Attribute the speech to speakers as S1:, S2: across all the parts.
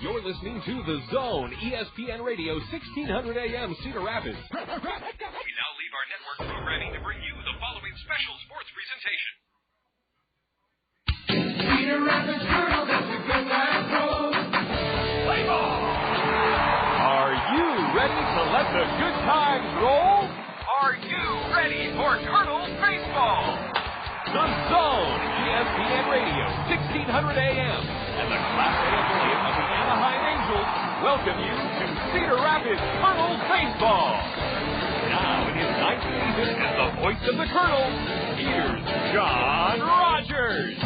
S1: You're listening to The Zone, ESPN Radio, 1600 AM, Cedar Rapids. We now leave our network programming to bring you the following special sports presentation.
S2: Cedar Rapids Kernels, that's a good time roll.
S1: Play ball! Are you ready to let the good times roll? Are you ready for Kernels baseball? The Zone, ESPN Radio, 1600 AM, and the Class A affiliate of the Anaheim Angels welcome you to Cedar Rapids Kernels baseball. Now in his ninth season as the voice of the Kernels, here's John Rogers.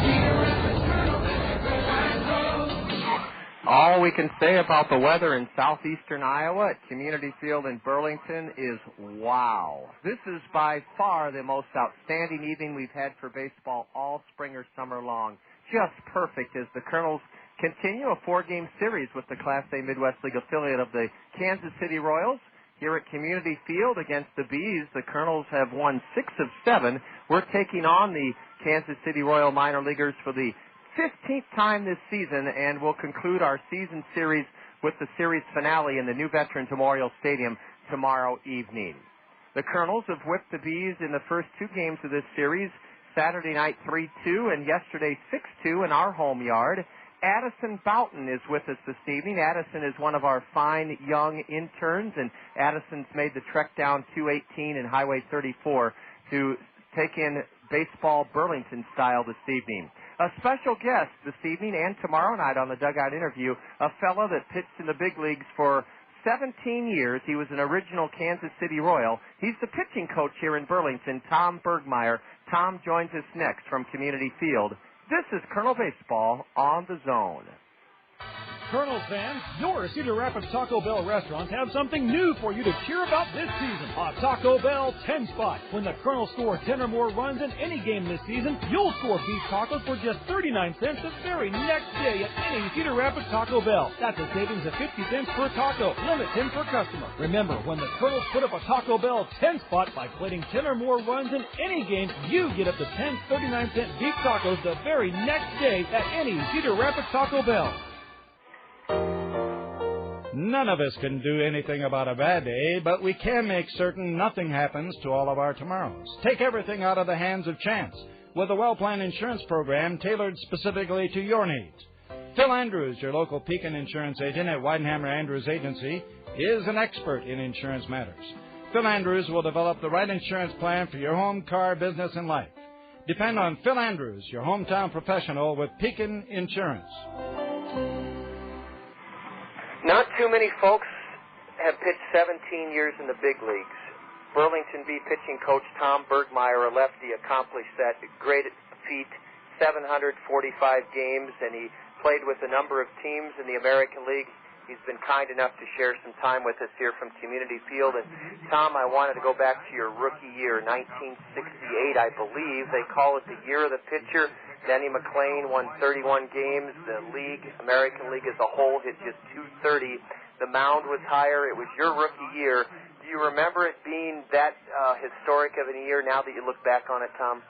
S3: All we can say about the weather in southeastern Iowa at Community Field in Burlington is wow. This is by far the most outstanding evening we've had for baseball all spring or summer long. Just perfect as the Kernels continue a four-game series with the Class A Midwest League affiliate of the Kansas City Royals. Here at Community Field against the Bees, the Kernels have won 6 of 7. We're taking on the Kansas City Royal minor leaguers for the 15th time this season, and we'll conclude our season series with the series finale in the new Veterans Memorial Stadium tomorrow evening. The Kernels have whipped the Bees in the first 2 games of this series, Saturday night 3-2 and yesterday 6-2 in our home yard. Addison Boughton is with us this evening. Addison is one of our fine young interns, and Addison's made the trek down 218 and Highway 34 to take in baseball Burlington style this evening. A special guest this evening and tomorrow night on the Dugout Interview, a fellow that pitched in the big leagues for 17 years. He was an original Kansas City Royal. He's the pitching coach here in Burlington, Tom Bergmeyer. Tom joins us next from Community Field. This is Kernel Baseball on the Zone.
S4: Kernels fans, your Cedar Rapids Taco Bell restaurants have something new for you to cheer about this season. A Taco Bell 10 spot. When the Kernels score 10 or more runs in any game this season, you'll score beef tacos for just 39 cents the very next day at any Cedar Rapids Taco Bell. That's a savings of 50 cents per taco. Limit 10 per customer. Remember, when the Kernels put up a Taco Bell 10 spot by plating 10 or more runs in any game, you get up to 10 39-cent beef tacos the very next day at any Cedar Rapids Taco Bell.
S5: None of us can do anything about a bad day, but we can make certain nothing happens to all of our tomorrows. Take everything out of the hands of chance with a well-planned insurance program tailored specifically to your needs. Phil Andrews, your local Pekin insurance agent at Weidenhammer Andrews Agency, is an expert in insurance matters. Phil Andrews will develop the right insurance plan for your home, car, business, and life. Depend on Phil Andrews, your hometown professional with Pekin Insurance.
S3: Not too many folks have pitched 17 years in the big leagues. Burlington Bee pitching coach Tom Bergmeyer, a lefty, accomplished that great feat, 745 games, and he played with a number of teams in the American League. He's been kind enough to share some time with us here from Community Field. And, Tom, I wanted to go back to your rookie year, 1968, I believe. They call it the year of the pitcher. Denny McClain won 31 games. The league, American League as a whole, hit just 230. The mound was higher. It was your rookie year. Do you remember it being that historic of a year now that you look back on it, Tom?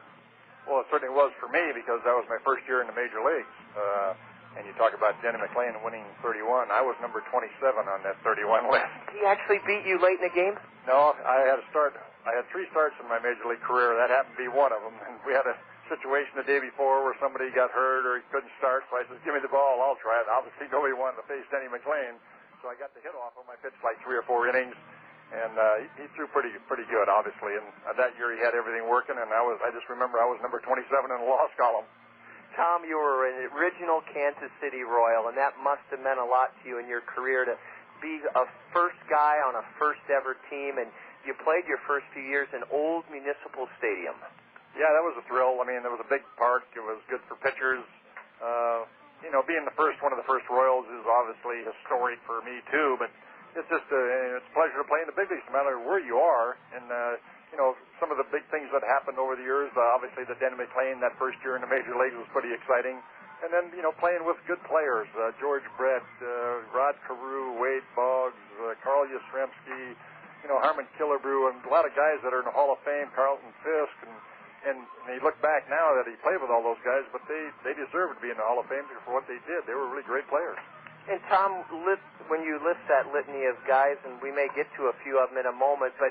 S6: Well, it certainly was for me because that was my first year in the major leagues. And you talk about Denny McClain winning 31. I was number 27 on that 31 list.
S3: He actually beat you late in the game?
S6: No, I had 3 starts in my major league career. That happened to be one of them. And we had a situation the day before where somebody got hurt or he couldn't start. So I said, give me the ball, I'll try it. Obviously, nobody wanted to face Denny McClain. So I got the hit off him. I pitched like 3 or 4 innings. And he threw pretty good, obviously. And that year he had everything working. And I just remember I was number 27 in the loss column.
S3: Tom, you were an original Kansas City Royal, and that must have meant a lot to you in your career to be a first guy on a first-ever team, and you played your first few years in Old Municipal Stadium.
S6: Yeah, that was a thrill. I mean, there was a big park. It was good for pitchers. Being one of the first Royals is obviously historic for me, too, but it's just it's a pleasure to play in the big leagues no matter where you are, and some of the big things that happened over the years, obviously the Denny McClain that first year in the major leagues was pretty exciting. And then, playing with good players, George Brett, Rod Carew, Wade Boggs, Carl Yastrzemski, Harmon Killebrew, and a lot of guys that are in the Hall of Fame, Carlton Fisk. And you look back now that he played with all those guys, but they deserve to be in the Hall of Fame for what they did. They were really great players.
S3: And Tom, when you list that litany of guys, and we may get to a few of them in a moment, but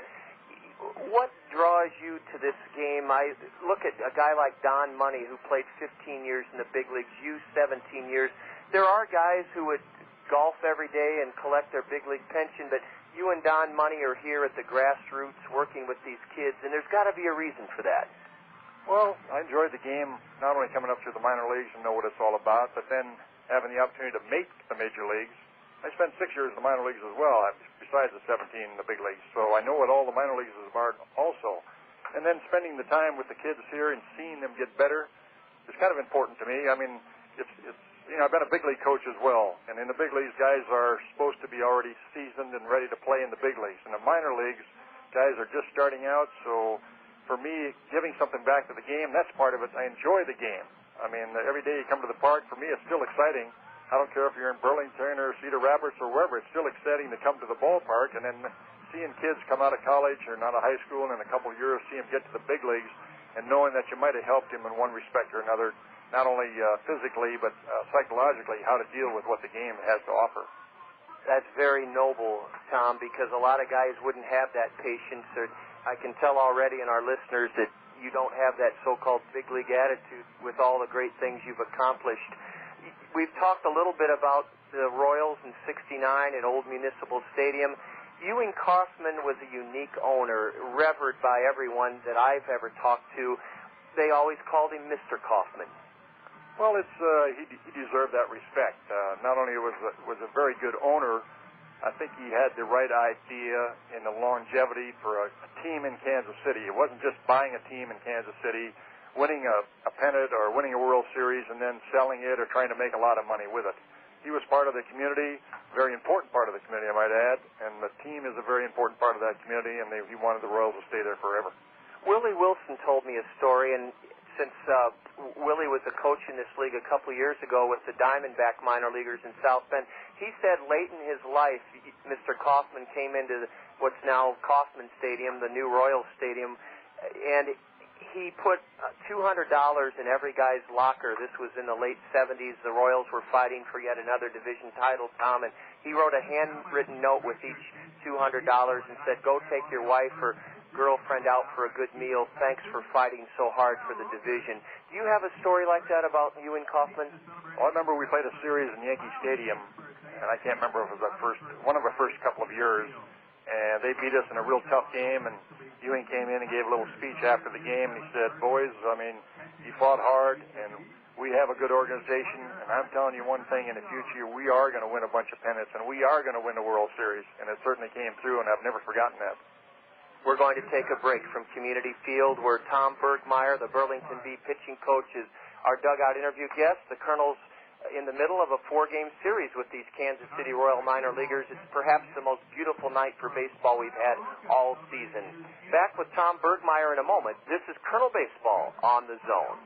S3: what draws you to this game? I look at a guy like Don Money, who played 15 years in the big leagues, you 17 years. There are guys who would golf every day and collect their big league pension, but you and Don Money are here at the grassroots working with these kids, and there's got to be a reason for that.
S6: Well, I enjoyed the game, not only coming up through the minor leagues and know what it's all about, but then having the opportunity to make the major leagues. I spent 6 years in the minor leagues as well, besides the 17 in the big leagues, so I know what all the minor leagues is about also. And then spending the time with the kids here and seeing them get better is kind of important to me. I mean, it's I've been a big league coach as well, and in the big leagues, guys are supposed to be already seasoned and ready to play in the big leagues. In the minor leagues, guys are just starting out, so for me, giving something back to the game, that's part of it. I enjoy the game. I mean, every day you come to the park, for me, it's still exciting. I don't care if you're in Burlington or Cedar Rapids or wherever, it's still exciting to come to the ballpark, and then seeing kids come out of college or out of high school and in a couple of years see them get to the big leagues and knowing that you might have helped him in one respect or another, not only physically but psychologically, how to deal with what the game has to offer.
S3: That's very noble, Tom, because a lot of guys wouldn't have that patience. Or I can tell already in our listeners that you don't have that so-called big league attitude with all the great things you've accomplished. We've talked a little bit about the Royals in '69 at Old Municipal Stadium. Ewing Kauffman was a unique owner, revered by everyone that I've ever talked to. They always called him Mr. Kauffman.
S6: Well, he deserved that respect. Not only was a very good owner, I think he had the right idea in the longevity for a team in Kansas City. It wasn't just buying a team in Kansas City, winning a pennant or winning a World Series and then selling it or trying to make a lot of money with it. He was part of the community, very important part of the community, I might add, and the team is a very important part of that community, and he wanted the Royals to stay there forever.
S3: Willie Wilson told me a story, and since Willie was a coach in this league a couple of years ago with the Diamondback minor leaguers in South Bend, he said late in his life, Mr. Kauffman came into what's now Kauffman Stadium, the new Royals Stadium, and he put $200 in every guy's locker. This was in the late 70s. The Royals were fighting for yet another division title, Tom, and he wrote a handwritten note with each $200 and said, "Go take your wife or girlfriend out for a good meal. Thanks for fighting so hard for the division." Do you have a story like that about you and Kauffman?
S6: Well, I remember we played a series in Yankee Stadium, and I can't remember if it was one of our first couple of years, and they beat us in a real tough game, and Ewing came in and gave a little speech after the game, and he said, "Boys, I mean, you fought hard, and we have a good organization, and I'm telling you one thing, in the future, we are going to win a bunch of pennants, and we are going to win the World Series," and it certainly came through, and I've never forgotten that.
S3: We're going to take a break from Community Field, where Tom Bergmeyer, the Burlington Bee pitching coach, is our dugout interview guest. The Kernels in the middle of a 4-game series with these Kansas City Royal minor leaguers. It's perhaps the most beautiful night for baseball we've had all season. Back with Tom Bergmeyer in a moment. This is Kernel Baseball on the Zone.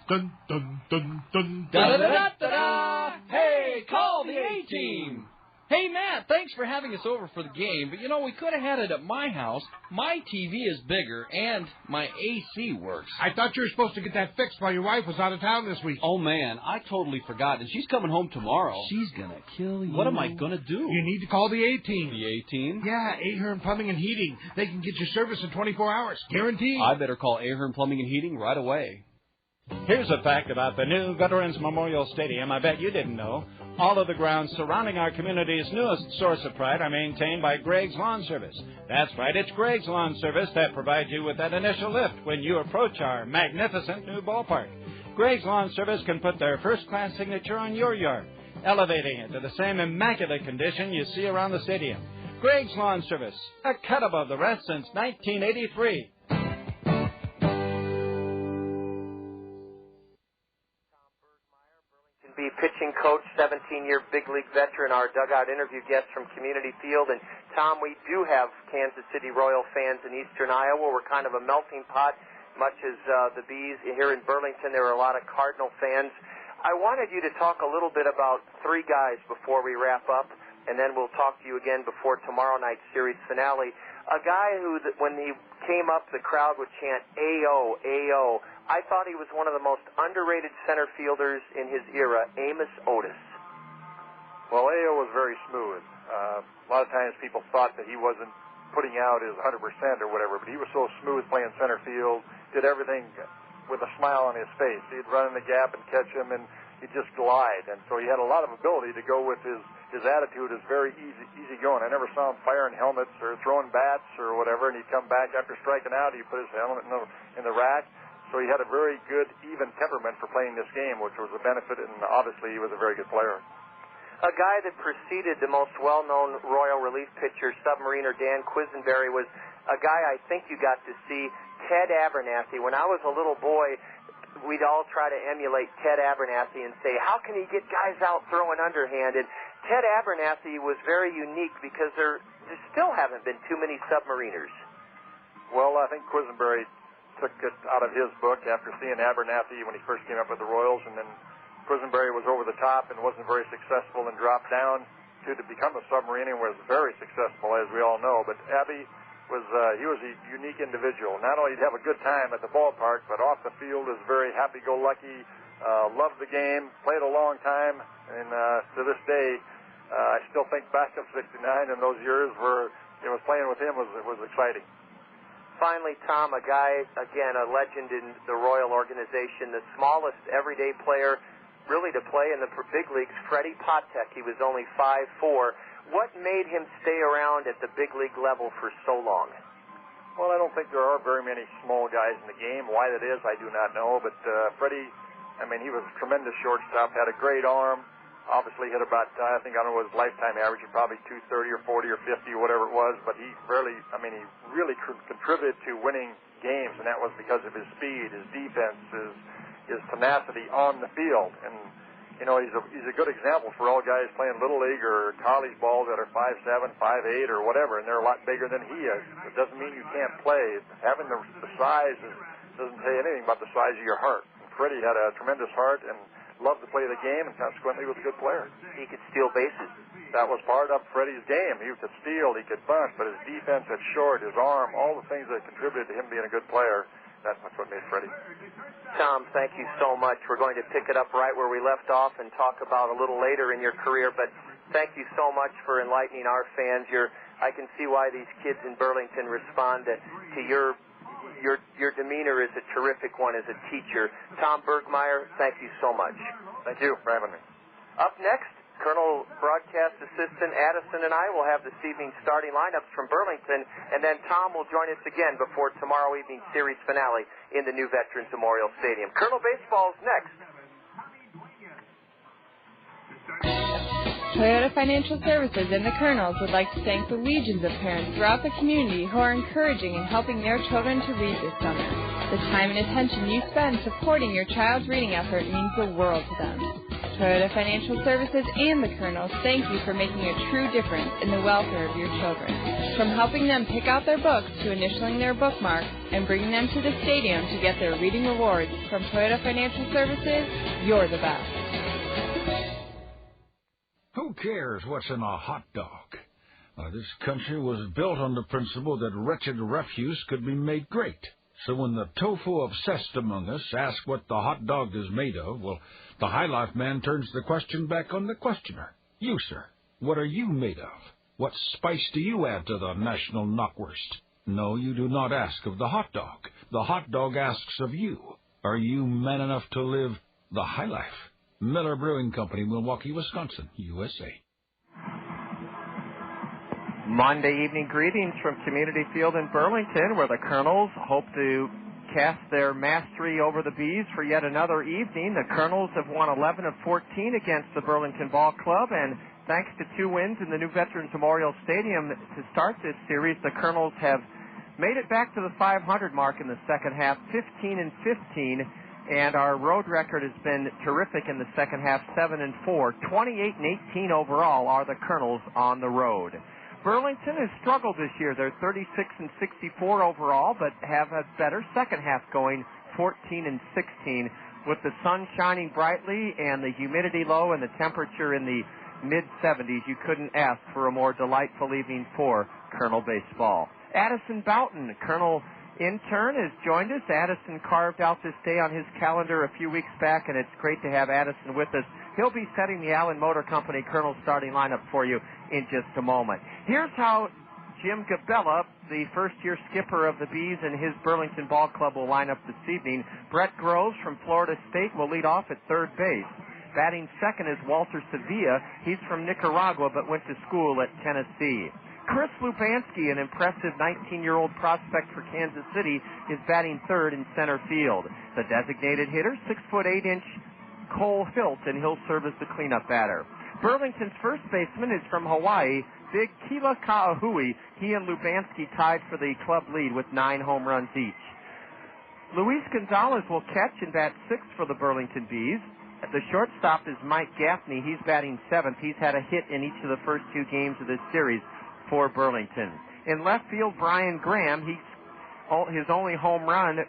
S2: Dun, dun, dun, dun,
S7: Da da da da da! Hey, call the A-Team! Hey, Matt, thanks for having us over for the game, but, we could have had it at my house. My TV is bigger, and my AC works.
S2: I thought you were supposed to get that fixed while your wife was out of town this week.
S8: Oh, man, I totally forgot, and she's coming home tomorrow.
S7: She's gonna kill you.
S8: What am I gonna do?
S2: You need to call the A-Team.
S8: The A-Team?
S2: Yeah, Ahern Plumbing and Heating. They can get your service in 24 hours, guaranteed.
S8: I better call Ahern Plumbing and Heating right away.
S5: Here's a fact about the new Veterans Memorial Stadium I bet you didn't know. All of the grounds surrounding our community's newest source of pride are maintained by Greg's Lawn Service. That's right, it's Greg's Lawn Service that provides you with that initial lift when you approach our magnificent new ballpark. Greg's Lawn Service can put their first-class signature on your yard, elevating it to the same immaculate condition you see around the stadium. Greg's Lawn Service, a cut above the rest since 1983.
S3: Be pitching coach, 17-year big league veteran, our dugout interview guest from Community Field. And Tom, we do have Kansas City Royal fans in eastern Iowa. We're kind of a melting pot, much as the Bees here in Burlington. There are a lot of Cardinal fans. I wanted you to talk a little bit about 3 guys before we wrap up, and then we'll talk to you again before tomorrow night's series finale. A guy who, when he came up, the crowd would chant, "A-O, A-O." I thought he was one of the most underrated center fielders in his era, Amos Otis.
S6: Well, A.O. was very smooth. A lot of times people thought that he wasn't putting out his 100% or whatever, but he was so smooth playing center field, did everything with a smile on his face. He'd run in the gap and catch him, and he'd just glide. And so he had a lot of ability to go with his attitude is very easy going. I never saw him firing helmets or throwing bats or whatever, and he'd come back after striking out, he'd put his helmet in the rack. So he had a very good, even temperament for playing this game, which was a benefit, and obviously he was a very good player.
S3: A guy that preceded the most well-known Royal relief pitcher, submariner Dan Quisenberry, was a guy I think you got to see, Ted Abernathy. When I was a little boy, we'd all try to emulate Ted Abernathy and say, how can he get guys out throwing underhanded? Ted Abernathy was very unique because there still haven't been too many submariners.
S6: Well, I think Quisenberry took it out of his book after seeing Abernathy when he first came up with the Royals, and then Quisenberry was over the top and wasn't very successful and dropped down to become a submarine and was very successful, as we all know. But Abby was he was a unique individual. Not only did he have a good time at the ballpark, but off the field is very happy-go-lucky, loved the game, played a long time, and to this day, I still think back of '69 and those years where it was playing with him was exciting.
S3: Finally, Tom, a guy, again, a legend in the Royal organization, the smallest everyday player really to play in the big leagues, Freddie Patek. He was only 5'4". What made him stay around at the big league level for so long?
S6: Well, I don't think there are very many small guys in the game. Why that is, I do not know. But Freddie, I mean, he was a tremendous shortstop, had a great arm, obviously hit about, I think, I don't know what his lifetime average, probably 230 or 40 or 50 or whatever it was. But he really contributed to winning games, and that was because of his speed, his defense, his tenacity on the field. And you know, he's a good example for all guys playing Little League or college ball that are 5'7", 5'8", or whatever, and they're a lot bigger than he is. It doesn't mean you can't play. Having the size doesn't say anything about the size of your heart. And Freddie had a tremendous heart and loved to play the game, and consequently was a good player.
S3: He could steal bases.
S6: That was part of Freddie's game. He could steal, he could bunt, but his defense, his short, his arm, all the things that contributed to him being a good player, that's what made Freddie.
S3: Tom, thank you so much. We're going to pick it up right where we left off and talk about a little later in your career, but thank you so much for enlightening our fans. I can see why these kids in Burlington respond to your demeanor is a terrific one as a teacher. Tom Bergmeyer, thank you so much.
S6: Thank you for having me.
S3: Up next, Colonel Broadcast Assistant Addison and I will have this evening's starting lineups from Burlington, and then Tom will join us again before tomorrow evening's series finale in the new Veterans Memorial Stadium. Colonel Baseball's next.
S9: Toyota Financial Services and the Kernels would like to thank the legions of parents throughout the community who are encouraging and helping their children to read this summer. The time and attention you spend supporting your child's reading effort means the world to them. Toyota Financial Services and the Kernels thank you for making a true difference in the welfare of your children. From helping them pick out their books to initialing their bookmark and bringing them to the stadium to get their reading rewards, from Toyota Financial Services, you're the best.
S2: Who cares what's in a hot dog? This country was built on the principle that wretched refuse could be made great. So when the tofu-obsessed among us ask what the hot dog is made of, well, the High Life man turns the question back on the questioner. You, sir, what are you made of? What spice do you add to the national knockwurst? No, you do not ask of the hot dog. The hot dog asks of you. Are you man enough to live the High Life? Miller Brewing Company, Milwaukee, Wisconsin, USA.
S3: Monday evening greetings from Community Field in Burlington, where the Kernels hope to cast their mastery over the Bees for yet another evening. The Kernels have won 11 of 14 against the Burlington Ball Club, and thanks to 2 wins in the new Veterans Memorial Stadium to start this series, the Kernels have made it back to the 500 mark in the second half, 15 and 15, and our road record has been terrific in the second half, 7-4. 28 and 18 overall are the Kernels on the road. Burlington has struggled this year. They're 36 and 64 overall, but have a better second half going, 14 and 16. With the sun shining brightly and the humidity low and the temperature in the mid-70s, you couldn't ask for a more delightful evening for Colonel Baseball. Addison Boughton, Colonel intern has joined us. Addison carved out this day on his calendar a few weeks back, and it's great to have Addison with us. He'll be setting the Allen Motor Company Kernels starting lineup for you in just a moment. Here's how Jim Gabella, the first-year skipper of the Bees and his Burlington Ball Club, will line up this evening. Brett Groves from Florida State will lead off at third base. Batting second is Walter Sevilla. He's from Nicaragua but went to school at Tennessee. Chris Lubansky, an impressive 19-year-old prospect for Kansas City, is batting third in center field. The designated hitter, 6'8" Cole Hilt, and he'll serve as the cleanup batter. Burlington's first baseman is from Hawaii, Big Kila Ka'ahui. He and Lubansky tied for the club lead with 9 home runs each. Luis Gonzalez will catch and bat sixth for the Burlington Bees. At the shortstop is Mike Gaffney. He's batting seventh. He's had a hit in each of the first 2 games of this series for Burlington. In left field, Brian Graham. His only home run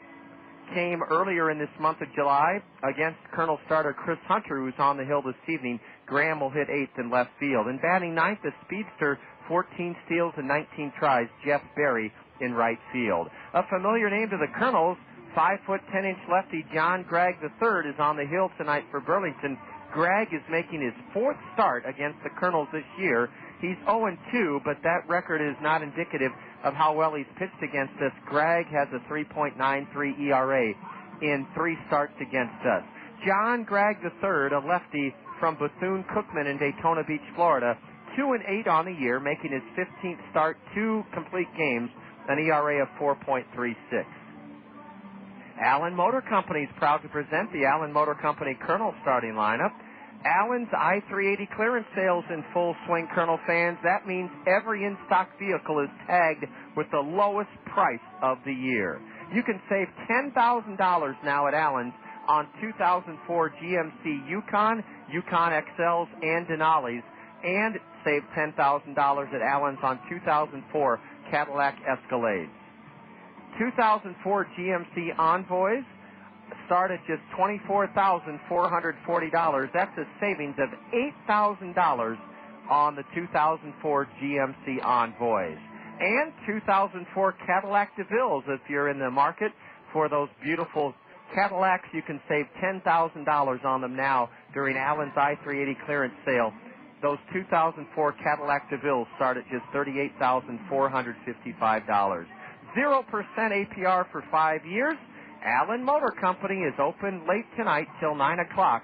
S3: came earlier in this month of July against Kernel starter Chris Hunter, who's on the hill this evening. Graham will hit 8th in left field. And batting ninth, the speedster, 14 steals and 19 tries, Jeff Berry in right field. A familiar name to the Kernels, 5'10" lefty John Gregg III is on the hill tonight for Burlington. Gregg is making his 4th start against the Kernels this year. He's 0-2, but that record is not indicative of how well he's pitched against us. Gregg has a 3.93 ERA in 3 starts against us. John Gregg III, a lefty from Bethune-Cookman in Daytona Beach, Florida, 2-8 on the year, making his 15th start, 2 complete games, an ERA of 4.36. Allen Motor Company is proud to present the Allen Motor Company Kernel starting lineup. Allen's I-380 clearance sales in full swing, Kernel fans. That means every in-stock vehicle is tagged with the lowest price of the year. You can save $10,000 now at Allen's on 2004 GMC Yukon, Yukon XLs, and Denali's, and save $10,000 at Allen's on 2004 Cadillac Escalades. 2004 GMC Envoys start at just $24,440. That's a savings of $8,000 on the 2004 GMC Envoys. And 2004 Cadillac DeVilles. If you're in the market for those beautiful Cadillacs, you can save $10,000 on them now during Allen's I-380 clearance sale. Those 2004 Cadillac DeVilles start at just $38,455. 0% APR for 5 years. Allen Motor Company is open late tonight till 9 o'clock.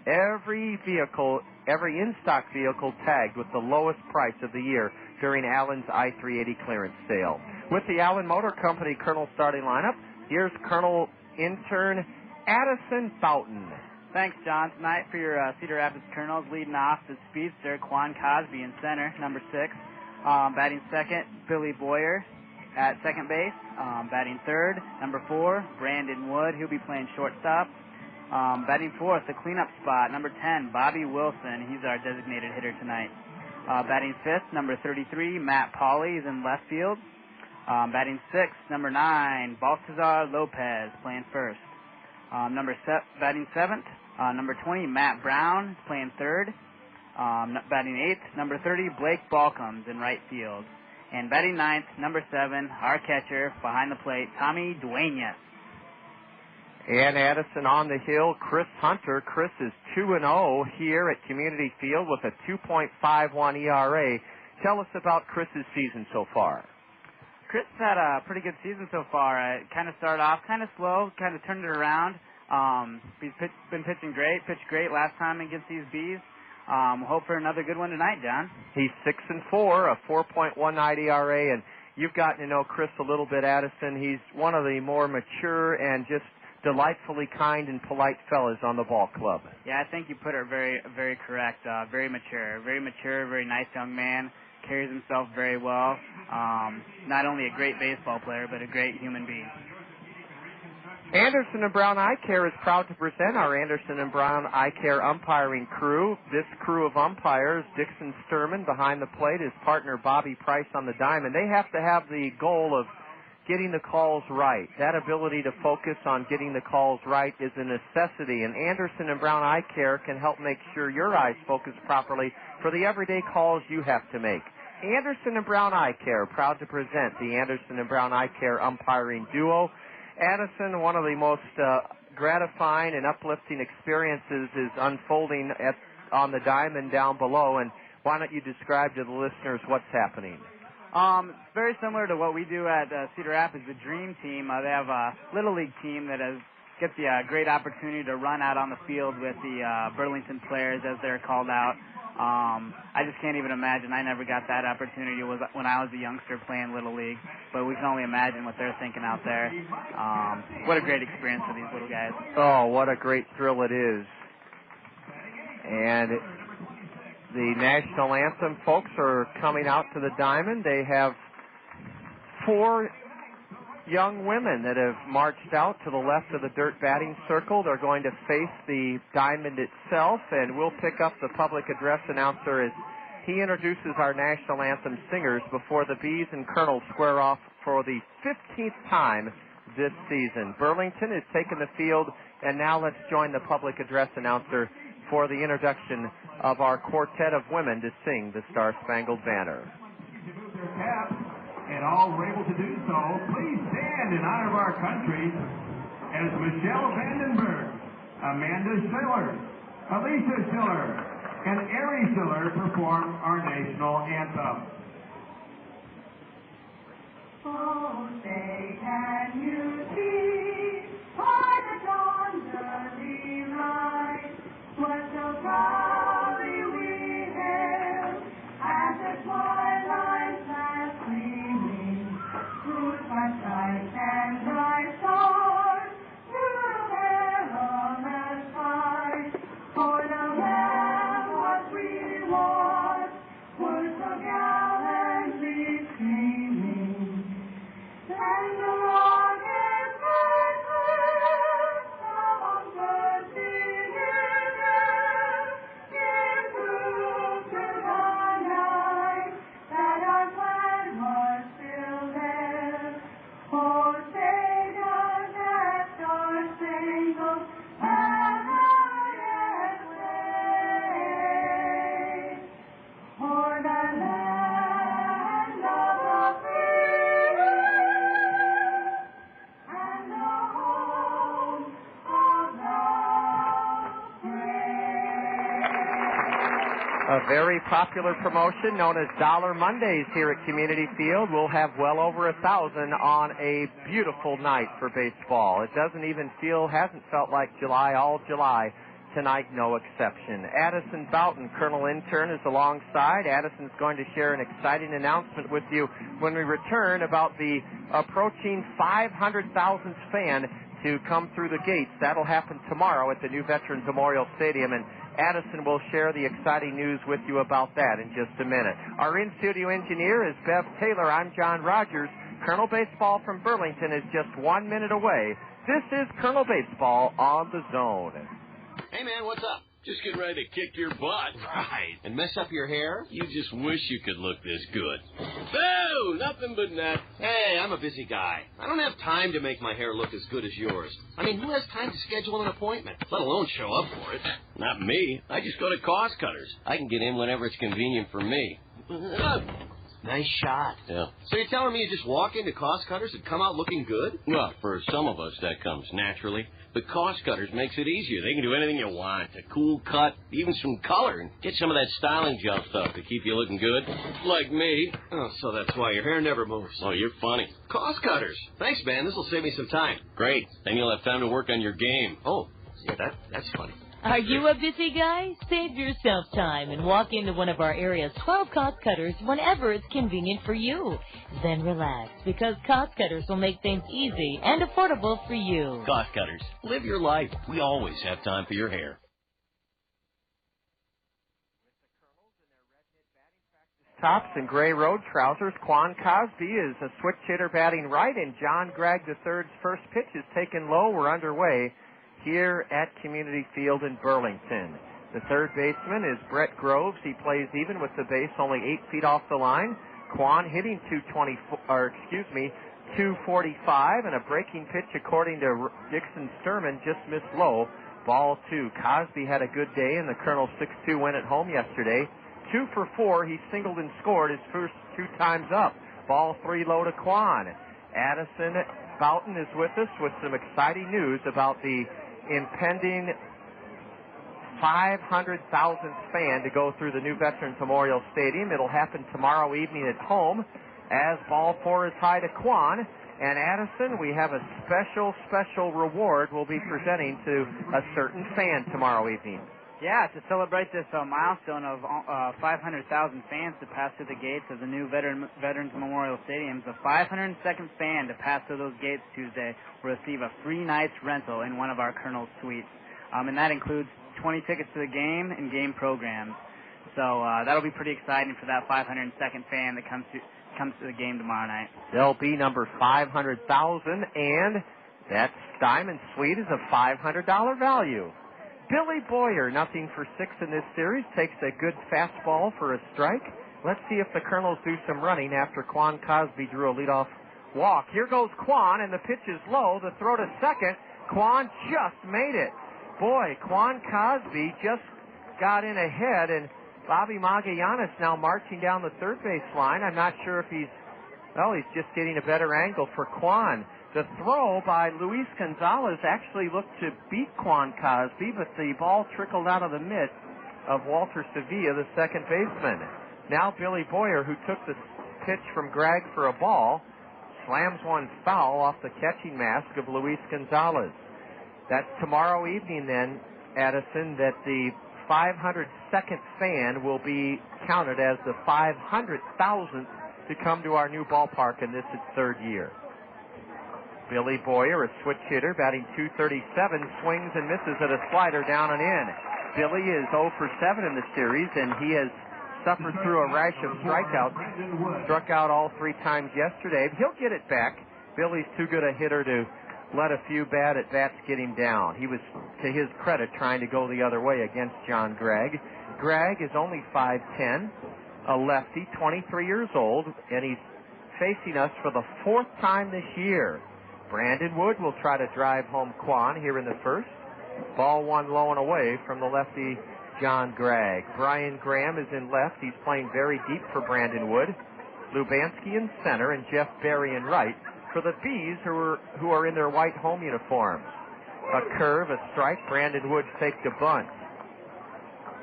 S3: Every vehicle, every in-stock vehicle tagged with the lowest price of the year during Allen's I-380 clearance sale. With the Allen Motor Company Kernel starting lineup, here's Kernel intern Addison Boughton.
S10: Thanks, John. Tonight for your Cedar Rapids Kernels, leading off the speedster Quan Cosby in center, number 6. Batting second, Billy Boyer at second base. Batting third, number 4, Brandon Wood. He'll be playing shortstop. Batting fourth, the cleanup spot, number 10, Bobby Wilson. He's our designated hitter tonight. Batting fifth, number 33, Matt Pauley is in left field. Batting sixth, number 9, Baltazar Lopez playing first. Batting seventh, number 20, Matt Brown playing third. Batting eighth, number 30, Blake Balcombs in right field. And batting ninth, number 7, our catcher behind the plate, Tommy Duenas.
S3: And Addison on the hill, Chris Hunter. Chris is 2-0 here at Community Field with a 2.51 ERA. Tell us about Chris's season so far.
S10: Chris had a pretty good season so far. It kind of started off kind of slow, kind of turned it around. He's been pitching great, pitched great last time against these Bees. Hope for another good one tonight, John.
S3: He's 6-4, a 4.19 ERA, and you've gotten to know Chris a little bit, Addison. He's one of the more mature and just delightfully kind and polite fellas on the ball club.
S10: Yeah, I think you put it very, very correct. Very mature, very nice young man. Carries himself very well. Not only a great baseball player, but a great human being.
S3: Anderson and Brown Eye Care is proud to present our Anderson and Brown Eye Care umpiring crew. This crew of umpires, Dixon Sturman behind the plate, his partner Bobby Price on the diamond. They have to have the goal of getting the calls right. That ability to focus on getting the calls right is a necessity, and Anderson and Brown Eye Care can help make sure your eyes focus properly for the everyday calls you have to make. Anderson and Brown Eye Care, proud to present the Anderson and Brown Eye Care umpiring duo. Addison, one of the most gratifying and uplifting experiences is unfolding on the diamond down below, and why don't you describe to the listeners what's happening?
S10: It's very similar to what we do at Cedar Rapids, the Dream Team. They have a Little League team that gets the great opportunity to run out on the field with the Burlington players, as they're called out. I just can't even imagine. I never got that opportunity when I was a youngster playing Little League, but we can only imagine what they're thinking out there. What a great experience for these little guys.
S3: Oh, what a great thrill it is. And the national anthem folks are coming out to the diamond. They have 4 young women that have marched out to the left of the dirt batting circle. They're going to face the diamond itself, and we'll pick up the public address announcer as he introduces our national anthem singers before the Bees and Kernels square off for the 15th time this season. Burlington has taken the field, and now let's join the public address announcer for the introduction of our quartet of women to sing the Star-Spangled Banner.
S11: And all were able to do so. Please stand in honor of our country as Michelle Vandenberg, Amanda Schiller, Alicia Schiller, and Ari Schiller perform our national anthem.
S12: Oh, say can you see by the dawn's early light what so proudly we hailed as the twilight's last gleaming through sunshine and bright stars through the perilous fight. For the land was reward was so gallantly streaming, and the rockets answered among the singers give proof to the night that our flag was still there. Oh, say does that star-spangled banner yet wave o'er the land of the free and the home of the brave.
S3: A very popular promotion known as Dollar Mondays here at Community Field. We'll have well over 1,000 on a beautiful night for baseball. It hasn't felt like July all July. Tonight, no exception. Addison Boughton, Colonel Intern, is alongside. Addison's going to share an exciting announcement with you when we return about the approaching 500,000th fan to come through the gates. That'll happen tomorrow at the new Veterans Memorial Stadium, and Addison will share the exciting news with you about that in just a minute. Our in-studio engineer is Bev Taylor. I'm John Rogers. Colonel Baseball from Burlington is just 1 minute away. This is Colonel Baseball on the Zone.
S13: Hey, man, what's up?
S1: Just get ready to kick your butt.
S13: Right. And mess up your hair?
S1: You just wish you could look this good.
S13: Boo! Nothing but net. Hey, I'm a busy guy. I don't have time to make my hair look as good as yours. I mean, who has time to schedule an appointment, let alone show up for it?
S1: Not me. I just go to Cost Cutters. I can get in whenever it's convenient for me.
S13: Nice shot.
S1: Yeah.
S13: So you're telling me you just walk into Cost Cutters and come out looking good?
S1: Well, for some of us, that comes naturally. But Cost Cutters makes it easier. They can do anything you want. A cool cut, even some color, and get some of that styling gel stuff to keep you looking good. Like me.
S13: Oh, so that's why your hair never moves.
S1: Oh, you're funny.
S13: Cost Cutters. Thanks, man. This will save me some time.
S1: Great. Then you'll have time to work on your game.
S13: Oh, yeah, that's funny.
S14: Are you a busy guy? Save yourself time and walk into one of our area's 12 Cost Cutters whenever it's convenient for you. Then relax, because Cost Cutters will make things easy and affordable for you.
S1: Cost Cutters. Live your life. We always have time for your hair.
S3: Tops and gray road trousers. Quan Cosby is a switch hitter batting right, and John Gregg III's first pitch is taken low. We're underway here at Community Field in Burlington. The third baseman is Brett Groves. He plays even with the base only 8 feet off the line. Quan hitting 245, and a breaking pitch according to Dixon Sturman just missed low. Ball 2. Cosby had a good day in the Colonel 6-2 win at home yesterday. 2 for 4. He singled and scored his first 2 times up. Ball 3 low to Quan. Addison Boughton is with us with some exciting news about the impending 500,000th fan to go through the new Veterans Memorial Stadium. It'll happen tomorrow evening at home as ball 4 is high to Quan. And Addison, we have a special reward we'll be presenting to a certain fan tomorrow evening.
S10: Yeah, to celebrate this milestone of 500,000 fans to pass through the gates of the new Veterans Memorial Stadium, the 502nd fan to pass through those gates Tuesday will receive a free night's rental in one of our Kernels suites. And that includes 20 tickets to the game and game programs. So that'll be pretty exciting for that 502nd fan that comes to the game tomorrow night.
S3: They'll be number 500,000, and that Diamond Suite is a $500 value. Billy Boyer, nothing for 6 in this series, takes a good fastball for a strike. Let's see if the Kernels do some running after Quan Cosby drew a leadoff walk. Here goes Quan, and the pitch is low. The throw to second. Quan just made it. Boy, Quan Cosby just got in ahead, and Bobby Magallanes now marching down the third base line. I'm not sure if he's just getting a better angle for Quan. The throw by Luis Gonzalez actually looked to beat Quan Cosby, but the ball trickled out of the mitt of Walter Sevilla, the second baseman. Now Billy Boyer, who took the pitch from Gregg for a ball, slams one foul off the catching mask of Luis Gonzalez. That's tomorrow evening then, Addison, that the 502nd fan will be counted as the 500,000th to come to our new ballpark in this its third year. Billy Boyer, a switch hitter, batting .237, swings and misses at a slider down and in. Billy is 0 for 7 in the series, and he has suffered through a rash of strikeouts. Struck out all 3 times yesterday. He'll get it back. Billy's too good a hitter to let a few bad at-bats get him down. He was, to his credit, trying to go the other way against John Gregg. Gregg is only 5'10", a lefty, 23 years old, and he's facing us for the 4th time this year. Brandon Wood will try to drive home Quan here in the first. Ball 1 low and away from the lefty John Gregg. Brian Graham is in left. He's playing very deep for Brandon Wood. Lubanski in center and Jeff Berry in right for the Bees who are in their white home uniforms. A curve, a strike. Brandon Wood faked a bunt.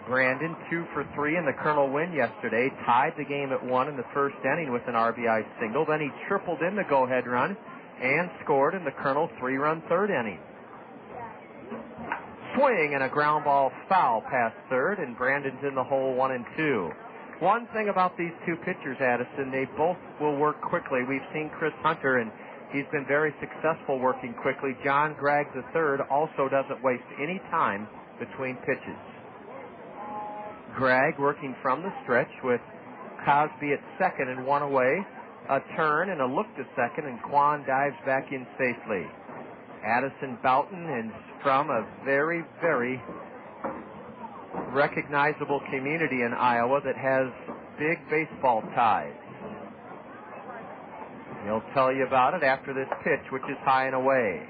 S3: Brandon 2 for 3 in the Kernel win yesterday. Tied the game at 1 in the first inning with an RBI single. Then he tripled in the go-ahead run and scored in the Kernel 3-run third inning. Swing and a ground ball foul past third, and Brandon's in the hole 1-2. One thing about these two pitchers, Addison, they both will work quickly. We've seen Chris Hunter, and he's been very successful working quickly. John Gregg III also doesn't waste any time between pitches. Gregg working from the stretch with Cosby at second and 1 away. A turn and a look to second, and Quan dives back in safely. Addison Boughton is from a very, very recognizable community in Iowa that has big baseball ties. He'll tell you about it after this pitch, which is high and away.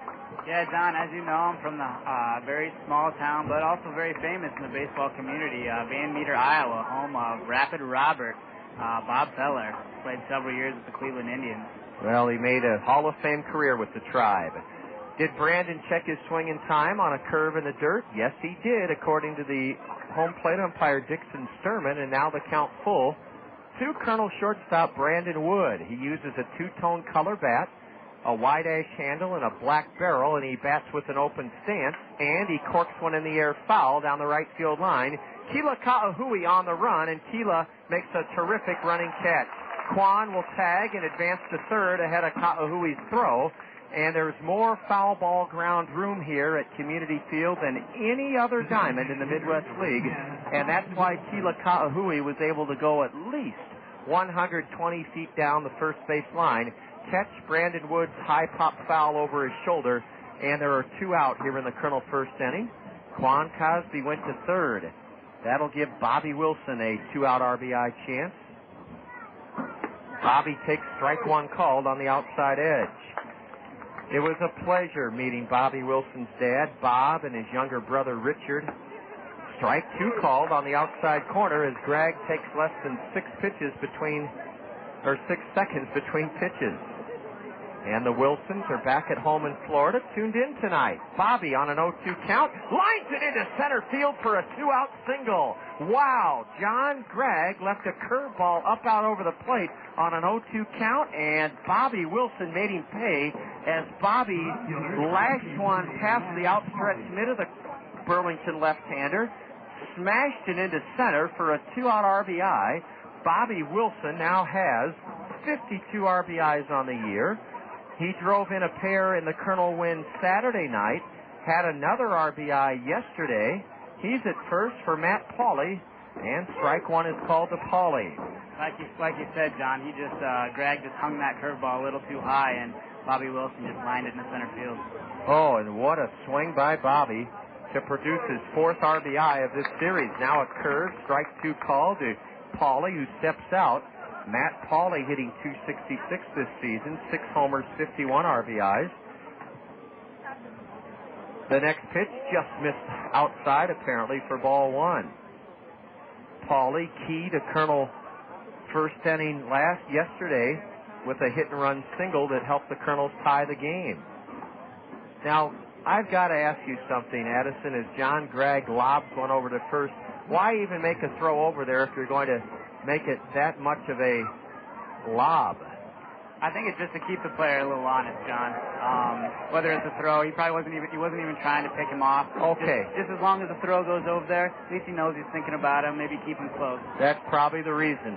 S10: Yeah, Don, as you know, I'm from the very small town, but also very famous in the baseball community, Van Meter, Iowa, home of Rapid Robert. Bob Feller played several years with the Cleveland Indians.
S3: Well, he made a Hall of Fame career with the Tribe. Did Brandon check his swing in time on a curve in the dirt? Yes, he did, according to the home plate umpire Dixon Sturman, and now the count full to Kernel shortstop Brandon Wood. He uses a 2-tone color bat, a wide ash handle, and a black barrel, and he bats with an open stance, and he corks one in the air foul down the right field line. Keila Ka'ahui on the run, and Keila makes a terrific running catch. Quan will tag and advance to third ahead of Ka'ahui's throw, and there's more foul ball ground room here at Community Field than any other diamond in the Midwest League, and that's why Keila Ka'ahui was able to go at least 120 feet down the first base line, catch Brandon Wood's high pop foul over his shoulder, and there are 2 out here in the Kernel first inning. Quan Cosby went to third. That'll give Bobby Wilson a 2-out RBI chance. Bobby takes strike 1 called on the outside edge. It was a pleasure meeting Bobby Wilson's dad, Bob, and his younger brother, Richard. Strike two called on the outside corner as Gregg takes less than 6 seconds between pitches. And the Wilsons are back at home in Florida, tuned in tonight. Bobby on an 0-2 count, lines it into center field for a 2-out single. Wow, John Gregg left a curveball up out over the plate on an 0-2 count, and Bobby Wilson made him pay as Bobby lashed one past the outstretched mid of the Burlington left-hander, smashed it into center for a 2-out RBI. Bobby Wilson now has 52 RBIs on the year. He drove in a pair in the Kernel win Saturday night, had another RBI yesterday. He's at first for Matt Pauley, and strike one is called to Pauley.
S10: Like you said, John, Gregg just hung that curveball a little too high, and Bobby Wilson just lined it in the center field.
S3: Oh, and what a swing by Bobby to produce his 4th RBI of this series. Now a curve, strike two call to Pauley, who steps out. Matt Pauley hitting .266 this season, 6 homers, 51 RBIs. The next pitch just missed outside, apparently, for ball 1. Pauley, key to Kernel first inning yesterday with a hit-and-run single that helped the Kernels tie the game. Now, I've got to ask you something, Addison. As John Gregg lobs one over to first, why even make a throw over there if you're going to make it that much of a lob?
S10: I think it's just to keep the player a little honest, John. Whether it's a throw, he wasn't even trying to pick him off.
S3: Okay.
S10: Just as long as the throw goes over there, at least he knows he's thinking about him. Maybe keep him close.
S3: That's probably the reason.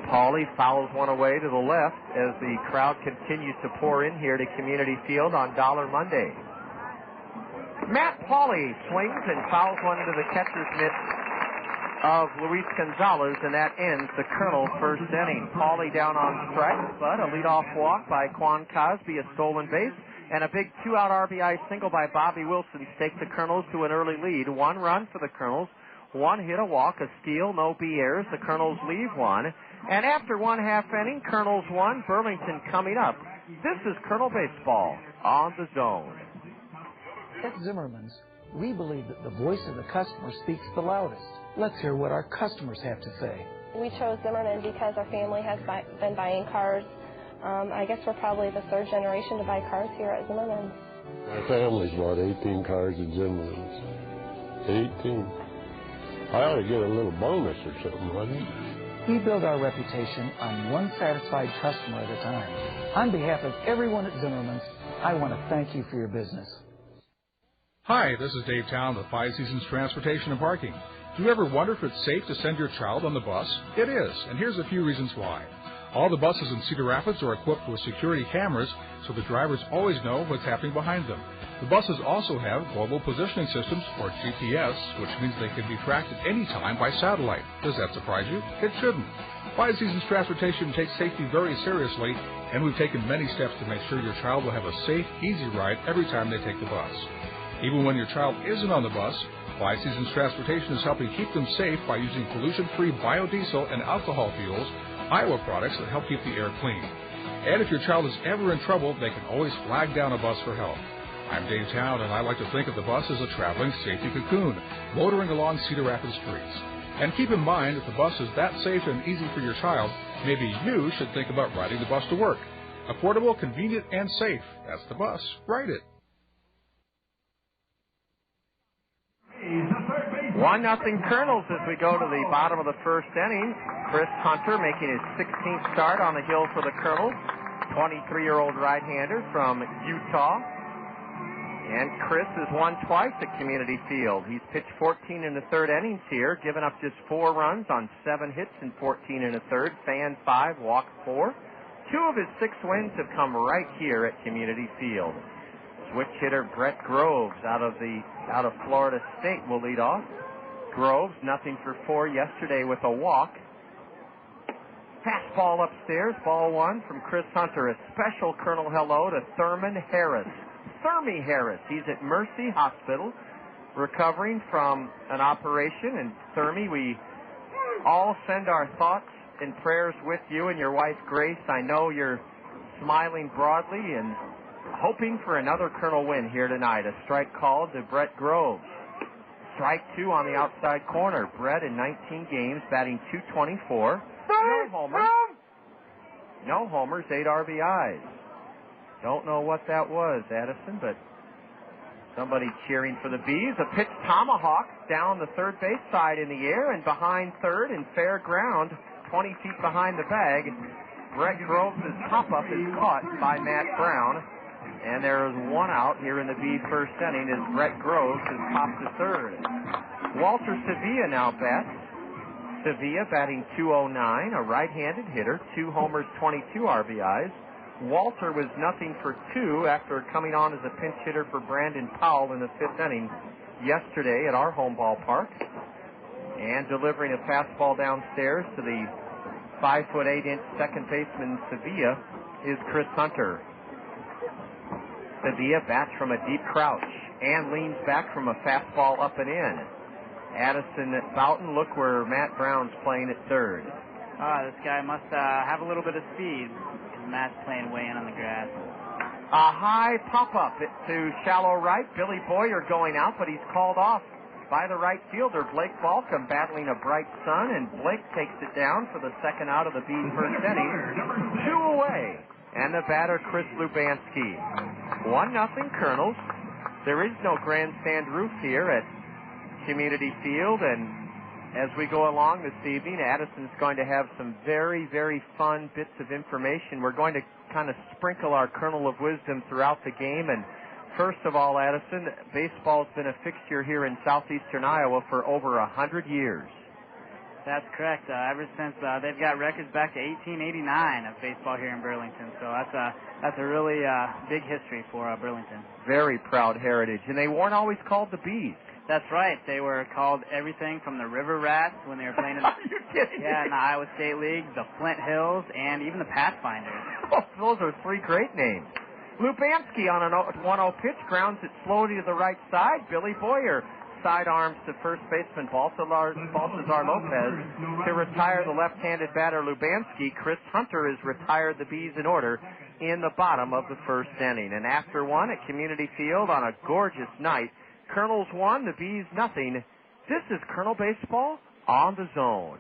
S3: Pauley fouls one away to the left as the crowd continues to pour in here to Community Field on Dollar Monday. Matt Pauley swings and fouls one into the catcher's mitt of Luis Gonzalez, and that ends the Kernel first inning. Pauley down on strikes, but a leadoff walk by Quan Cosby, a stolen base, and a big 2-out RBI single by Bobby Wilson take the Kernels to an early lead. 1 run for the Kernels, 1 hit, a walk, a steal, no BRs. The Kernels leave 1. And after 1/2 inning, Kernels 1, Burlington coming up. This is Kernel Baseball on the Zone.
S15: At Zimmerman's, we believe that the voice of the customer speaks the loudest. Let's hear what our customers have to say.
S16: We chose Zimmerman because our family has been buying cars. I guess we're probably the 3rd generation to buy cars here at Zimmerman.
S17: My family's bought 18 cars at Zimmerman's. 18. I ought to get a little bonus or something, wouldn't it?
S15: We build our reputation on one satisfied customer at a time. On behalf of everyone at Zimmerman's, I want to thank you for your business.
S18: Hi, this is Dave Town with 5 Seasons Transportation and Parking. Do you ever wonder if it's safe to send your child on the bus? It is, and here's a few reasons why. All the buses in Cedar Rapids are equipped with security cameras, so the drivers always know what's happening behind them. The buses also have global positioning systems, or GPS, which means they can be tracked at any time by satellite. Does that surprise you? It shouldn't. 5 Seasons Transportation takes safety very seriously, and we've taken many steps to make sure your child will have a safe, easy ride every time they take the bus. Even when your child isn't on the bus, 5 Seasons Transportation is helping keep them safe by using pollution-free biodiesel and alcohol fuels, Iowa products that help keep the air clean. And if your child is ever in trouble, they can always flag down a bus for help. I'm Dave Town, and I like to think of the bus as a traveling safety cocoon, motoring along Cedar Rapids streets. And keep in mind, if the bus is that safe and easy for your child, maybe you should think about riding the bus to work. Affordable, convenient, and safe. That's the bus. Ride it.
S3: 1-0 Kernels as we go to the bottom of the first inning. Chris Hunter making his 16th start on the hill for the Kernels. 23-year-old right-hander from Utah. And Chris has won twice at Community Field. He's pitched 14 in the 3rd innings here, given up just 4 runs on 7 hits in 14 in the 3rd, fanned 5, walked 4. 2 of his 6 wins have come right here at Community Field. Switch hitter Brett Groves out of Florida State will lead off. Groves, 0 for 4 yesterday with a walk. Fastball upstairs, ball 1 from Chris Hunter. A special Kernel hello to Thurman Harris. Thermy Harris, he's at Mercy Hospital recovering from an operation. And Thermy, we all send our thoughts and prayers with you and your wife Grace. I know you're smiling broadly and hoping for another Colonel win here tonight. A strike called to Brett Groves. Strike 2 on the outside corner. Brett in 19 games, batting .224. No homers. No homers, 8 RBIs. Don't know what that was, Addison, but somebody cheering for the Bees. A pitch tomahawk down the third base side in the air and behind third in fair ground, 20 feet behind the bag. Brett Groves' pop-up is caught by Matt Brown. And there is one out here in the Bee first inning as Brett Groves has popped to third. Walter Sevilla now bats. Sevilla batting .209, a right-handed hitter, 2 homers, 22 RBIs. Walter was 0 for 2 after coming on as a pinch hitter for Brandon Powell in the 5th inning yesterday at our home ballpark. And delivering a fastball downstairs to the 5'8" second baseman Sevilla is Chris Hunter. Sevilla bats from a deep crouch and leans back from a fastball up and in. Addison Boughton, look where Matt Brown's playing at third.
S10: This guy must have a little bit of speed. Matt's playing way in on the grass.
S3: A high pop-up to shallow right. Billy Boyer going out, but he's called off by the right fielder, Blake Balcom, battling a bright sun, and Blake takes it down for the second out of the Bees first inning. 2 away. And the batter, Chris Lubanski. 1-0 Kernels. There is no grandstand roof here at Community Field, and as we go along this evening, Addison's going to have some very, very fun bits of information. We're going to kind of sprinkle our kernel of wisdom throughout the game, and first of all, Addison, baseball's been a fixture here in southeastern Iowa for over 100 years.
S10: That's correct. Ever since they've got records back to 1889 of baseball here in Burlington, so that's a really big history for Burlington.
S3: Very proud heritage, and they weren't always called the Bees.
S10: That's right. They were called everything from the River Rats when they were playing in the Iowa State League, the Flint Hills, and even the Pathfinders.
S3: Oh, those are 3 great names. Lubanski on a 1-0 pitch grounds it slowly to the right side. Billy Boyer sidearms to first baseman Baltazar Lopez to retire the left-handed batter Lubanski. Chris Hunter has retired the Bees in order in the bottom of the first inning. And after one at Community Field on a gorgeous night, Kernels 1, the Bees 0. This is Kernel Baseball on the Zone.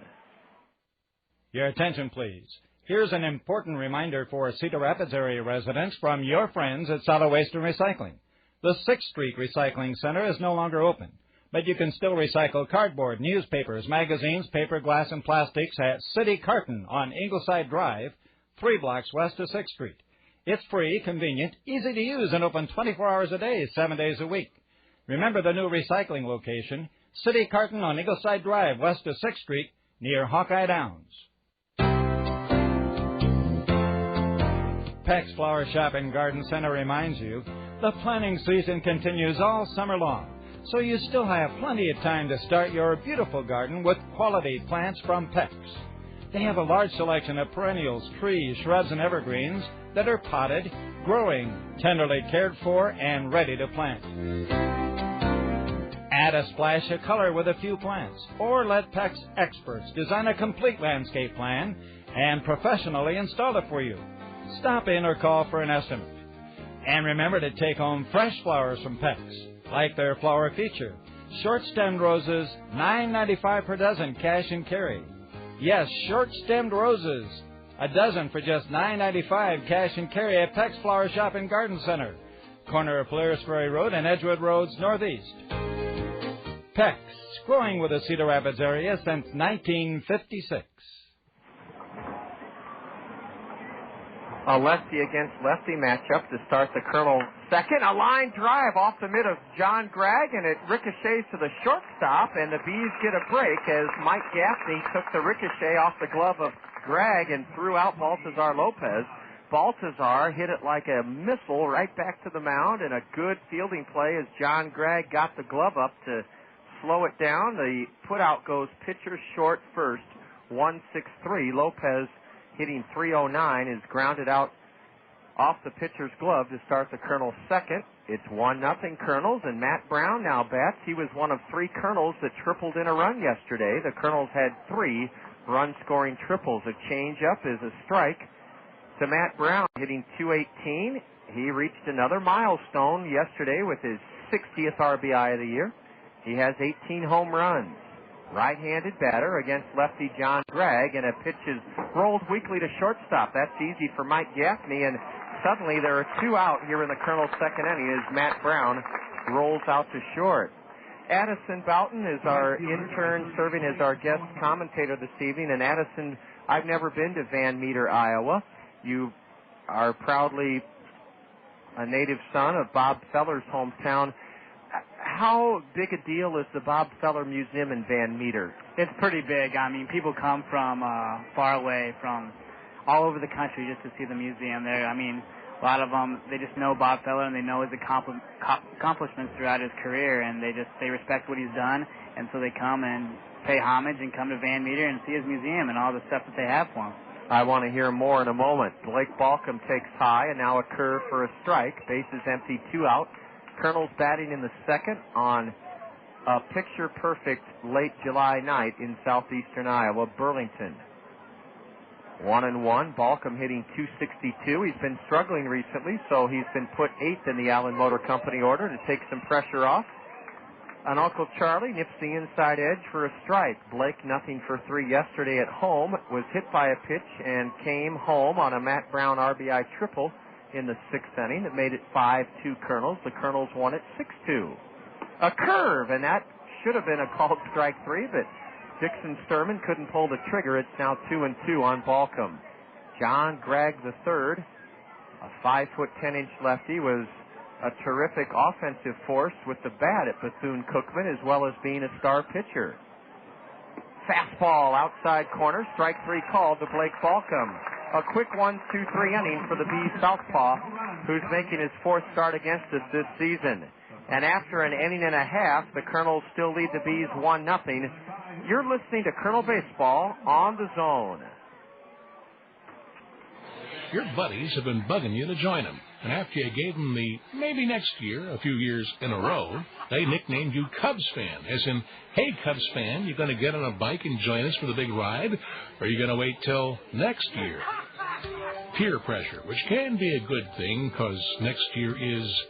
S5: Your attention, please. Here's an important reminder for Cedar Rapids area residents from your friends at Solid Waste and Recycling. The 6th Street Recycling Center is no longer open, but you can still recycle cardboard, newspapers, magazines, paper, glass, and plastics at City Carton on Ingleside Drive, 3 blocks west of 6th Street. It's free, convenient, easy to use, and open 24 hours a day, 7 days a week. Remember the new recycling location, City Carton on Ingleside Drive, west of 6th Street, near Hawkeye Downs. Peck's Flower Shop and Garden Center reminds you the planting season continues all summer long, so you still have plenty of time to start your beautiful garden with quality plants from Peck's. They have a large selection of perennials, trees, shrubs, and evergreens that are potted, growing, tenderly cared for, and ready to plant. Add a splash of color with a few plants, or let Peck's experts design a complete landscape plan and professionally install it for you. Stop in or call for an estimate. And remember to take home fresh flowers from Peck's, like their flower feature. Short-stemmed roses, $9.95 per dozen, cash and carry. Yes, short-stemmed roses, a dozen for just $9.95, cash and carry at Peck's Flower Shop and Garden Center, corner of Polaris Ferry Road and Edgewood Roads Northeast. Peck's, growing with the Cedar Rapids area since 1956.
S3: A lefty against lefty matchup to start the Kernel second. A line drive off the mid of John Gregg, and it ricochets to the shortstop, and the Bees get a break as Mike Gaffney took the ricochet off the glove of Gregg and threw out Baltazar Lopez. Baltazar hit it like a missile right back to the mound, and a good fielding play as John Gregg got the glove up to slow it down. The put-out goes pitcher short first, 1-6-3. Lopez, hitting .309, is grounded out off the pitcher's glove to start the Kernels second. It's 1-0 Kernels, and Matt Brown now bats. He was one of 3 Kernels that tripled in a run yesterday. The Kernels had 3 run-scoring triples. A change-up is a strike to Matt Brown, hitting .218. He reached another milestone yesterday with his 60th RBI of the year. He has 18 home runs. Right-handed batter against lefty John Gregg, and a pitch is rolled weakly to shortstop. That's easy for Mike Gaffney, and suddenly there are 2 out here in the Kernels' second inning as Matt Brown rolls out to short. Addison Boughton is our intern serving as our guest commentator this evening. And Addison, I've never been to Van Meter, Iowa. You are proudly a native son of Bob Feller's hometown. How big a deal is the Bob Feller Museum in Van Meter?
S10: It's pretty big. I mean, people come from far away, from all over the country just to see the museum there. I mean, a lot of them, they just know Bob Feller and they know his accomplishments throughout his career, and they respect what he's done, and so they come and pay homage and come to Van Meter and see his museum and all the stuff that they have for him.
S3: I want to hear more in a moment. Blake Balcom takes high, and now a curve for a strike. Bases empty, 2 out. Kernels batting in the second on a picture-perfect late July night in southeastern Iowa, Burlington. 1-1. Balcom hitting .262. He's been struggling recently, so he's been put 8th in the Allen Motor Company order to take some pressure off. And Uncle Charlie nips the inside edge for a strike. Blake, 0-for-3 yesterday at home, was hit by a pitch and came home on a Matt Brown RBI triple in the 6th inning. It made it 5-2 Kernels. The Kernels won it 6-2. A curve, and that should have been a called strike 3, but Dixon Sturman couldn't pull the trigger. It's now 2-2 on Balcom. John Gregg III, a 5'10" lefty, was a terrific offensive force with the bat at Bethune-Cookman, as well as being a star pitcher. Fastball outside corner, strike 3 called to Blake Balcom. A quick 1-2-3 inning for the Bees southpaw, who's making his 4th start against us this season. And after an inning and a half, the Kernels still lead the Bees 1-0. You're listening to Kernel Baseball on the Zone.
S19: Your buddies have been bugging you to join them. And after you gave them the maybe next year, a few years in a row, they nicknamed you Cubs fan. As in, hey, Cubs fan, you going to get on a bike and join us for the big ride? Or are you going to wait till next year? Peer pressure, which can be a good thing because next year is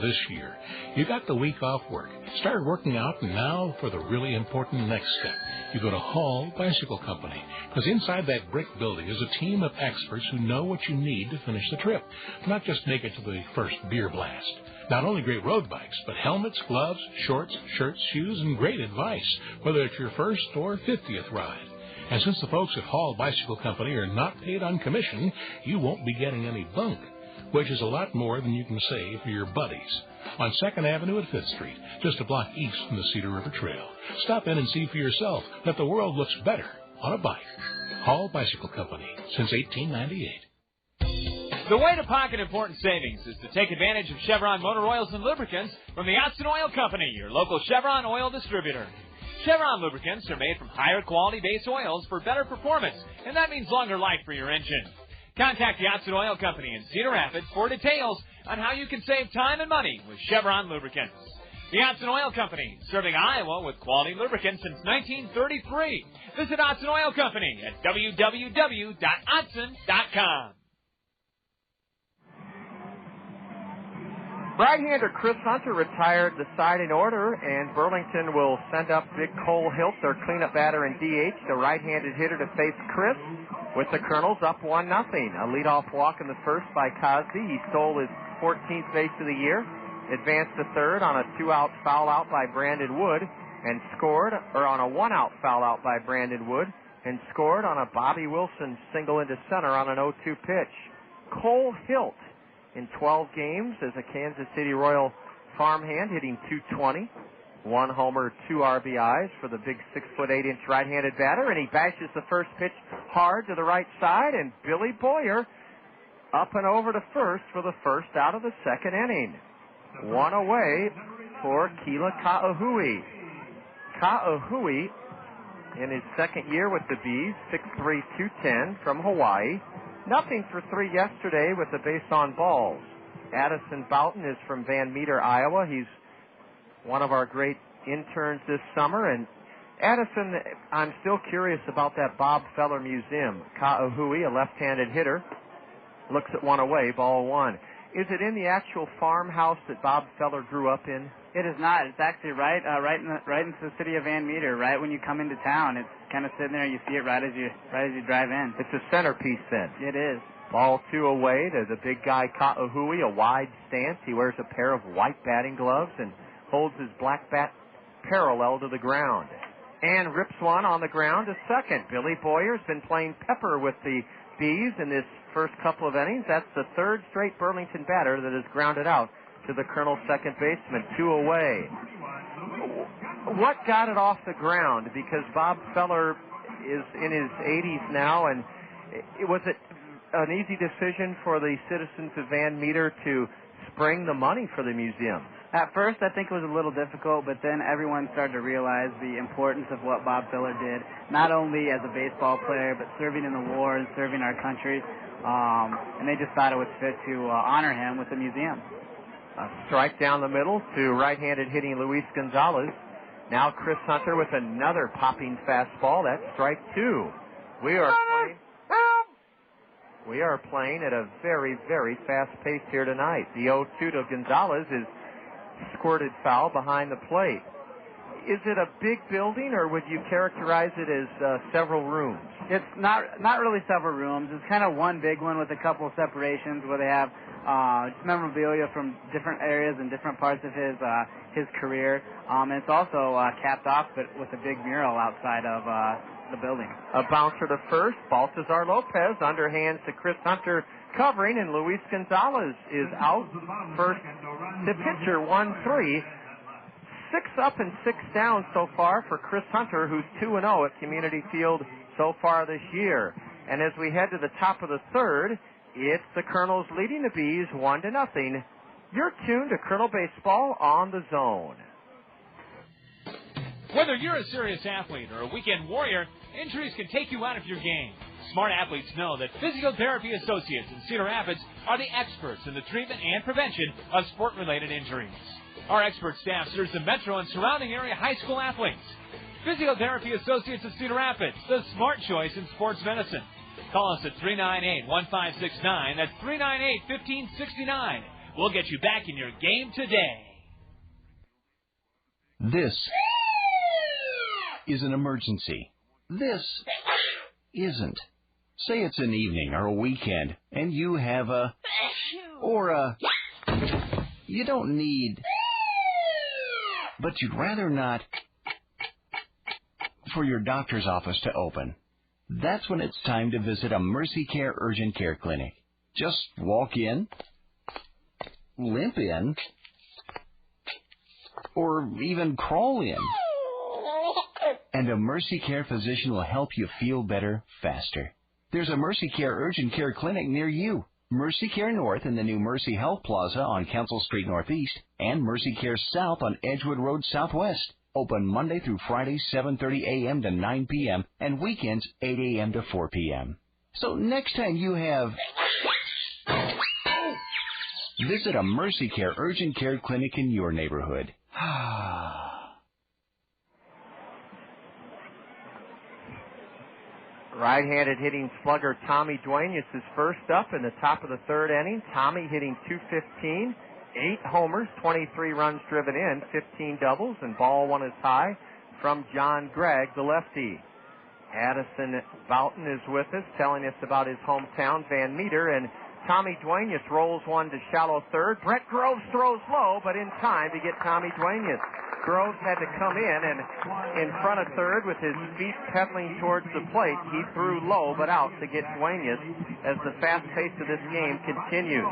S19: this year. You got the week off work. Start working out now for the really important next step. You go to Hall Bicycle Company, because inside that brick building is a team of experts who know what you need to finish the trip, not just make it to the first beer blast. Not only great road bikes, but helmets, gloves, shorts, shirts, shoes, and great advice, whether it's your first or 50th ride. And since the folks at Hall Bicycle Company are not paid on commission, you won't be getting any bunk, which is a lot more than you can save for your buddies. On 2nd Avenue at 5th Street, just a block east from the Cedar River Trail. Stop in and see for yourself that the world looks better on a bike. Hall Bicycle Company, since 1898.
S20: The way to pocket important savings is to take advantage of Chevron motor oils and lubricants from the Otson Oil Company, your local Chevron oil distributor. Chevron lubricants are made from higher quality base oils for better performance, and that means longer life for your engine. Contact the Otson Oil Company in Cedar Rapids for details on how you can save time and money with Chevron lubricants. The Otson Oil Company, serving Iowa with quality lubricants since 1933. Visit Otson Oil Company at www.otson.com.
S3: Right-hander Chris Hunter retired the side in order, and Burlington will send up Big Cole Hilt, their cleanup batter and DH, the right-handed hitter, to face Chris, with the Kernels up 1-0. A leadoff walk in the first by Cosby. He stole his 14th base of the year, advanced to third on a 2-out foul out by Brandon Wood, and scored, or on a 1-out foul out by Brandon Wood, and scored on a Bobby Wilson single into center on an 0-2 pitch. Cole Hilt, in 12 games as a Kansas City Royal farmhand, hitting .220, 1 homer, 2 RBIs for the big 6'8" right-handed batter, and he bashes the first pitch hard to the right side, and Billy Boyer up and over to first for the first out of the second inning. 1 away for Keila Ka'ahui. Ka'ahui, in his second year with the Bees, 6'3", 210 from Hawaii. 0-for-3 yesterday with the base on balls. Addison Boughton is from Van Meter, Iowa. He's one of our great interns this summer. And Addison, I'm still curious about that Bob Feller Museum. Ka'ahui, a left-handed hitter, looks at 1 away, ball 1. Is it in the actual farmhouse that Bob Feller grew up in?
S10: It is not. It's actually right into the city of Van Meter. Right when you come into town, it's kind of sitting there. You see it right as you drive in.
S3: It's a centerpiece then.
S10: It is.
S3: Ball 2 away to the big guy Ka'ahui, a wide stance. He wears a pair of white batting gloves and holds his black bat parallel to the ground. And rips one on the ground to second. Billy Boyer's been playing pepper with the Bees in this first couple of innings. That's the third straight Burlington batter that has grounded out to the Kernels second baseman. 2 away. What got it off the ground? Because Bob Feller is in his 80s now, and was it an easy decision for the citizens of Van Meter to spring the money for the museum?
S10: At first, I think it was a little difficult, but then everyone started to realize the importance of what Bob Feller did, not only as a baseball player, but serving in the war and serving our country. And they just thought it was fit to honor him with the museum.
S3: A strike down the middle to right-handed hitting Luis Gonzalez. Now Chris Hunter with another popping fastball. That's strike 2. We are playing at a very, very fast pace here tonight. The 0-2 to Gonzalez is squirted foul behind the plate. Is it a big building, or would you characterize it as several rooms?
S10: It's not really several rooms. It's kind of one big one with a couple of separations where they have memorabilia from different areas and different parts of his career. And it's also capped off but with a big mural outside of the building.
S3: A bouncer to first. Baltazar Lopez underhands to Chris Hunter covering, and Luis Gonzalez is out first to pitcher. 1-3. 6 up and 6 down so far for Chris Hunter, who's 2-0 at Community Field so far this year. And as we head to the top of the third, it's the Kernels leading the Bees 1-0. You're tuned to Kernel Baseball on the Zone.
S20: Whether you're a serious athlete or a weekend warrior, injuries can take you out of your game. Smart athletes know that Physical Therapy Associates in Cedar Rapids are the experts in the treatment and prevention of sport-related injuries. Our expert staff serves the metro and surrounding area high school athletes. Physical Therapy Associates of Cedar Rapids, the smart choice in sports medicine. Call us at 398-1569. That's 398-1569. We'll get you back in your game today.
S21: This is an emergency. This isn't. Say it's an evening or a weekend, and you have you don't need, but you'd rather not for your doctor's office to open. That's when it's time to visit a Mercy Care Urgent Care Clinic. Just walk in, limp in, or even crawl in. And a Mercy Care physician will help you feel better faster. There's a Mercy Care Urgent Care Clinic near you. Mercy Care North in the new Mercy Health Plaza on Council Street Northeast, and Mercy Care South on Edgewood Road Southwest. Open Monday through Friday, 7:30 a.m. to 9 p.m., and weekends, 8 a.m. to 4 p.m. So next time you have... visit a Mercy Care Urgent Care Clinic in your neighborhood.
S3: Right-handed hitting slugger Tommy Duenas is first up in the top of the third inning. Tommy hitting .215, 8 homers, 23 runs driven in, 15 doubles, and ball one is high from John Gregg, the lefty. Addison Boughton is with us, telling us about his hometown, Van Meter, and Tommy Duenas rolls one to shallow third. Brett Groves throws low, but in time to get Tommy Duenas. Groves had to come in front of third with his feet pedaling towards the plate. He threw low but out to get Duenas as the fast pace of this game continues.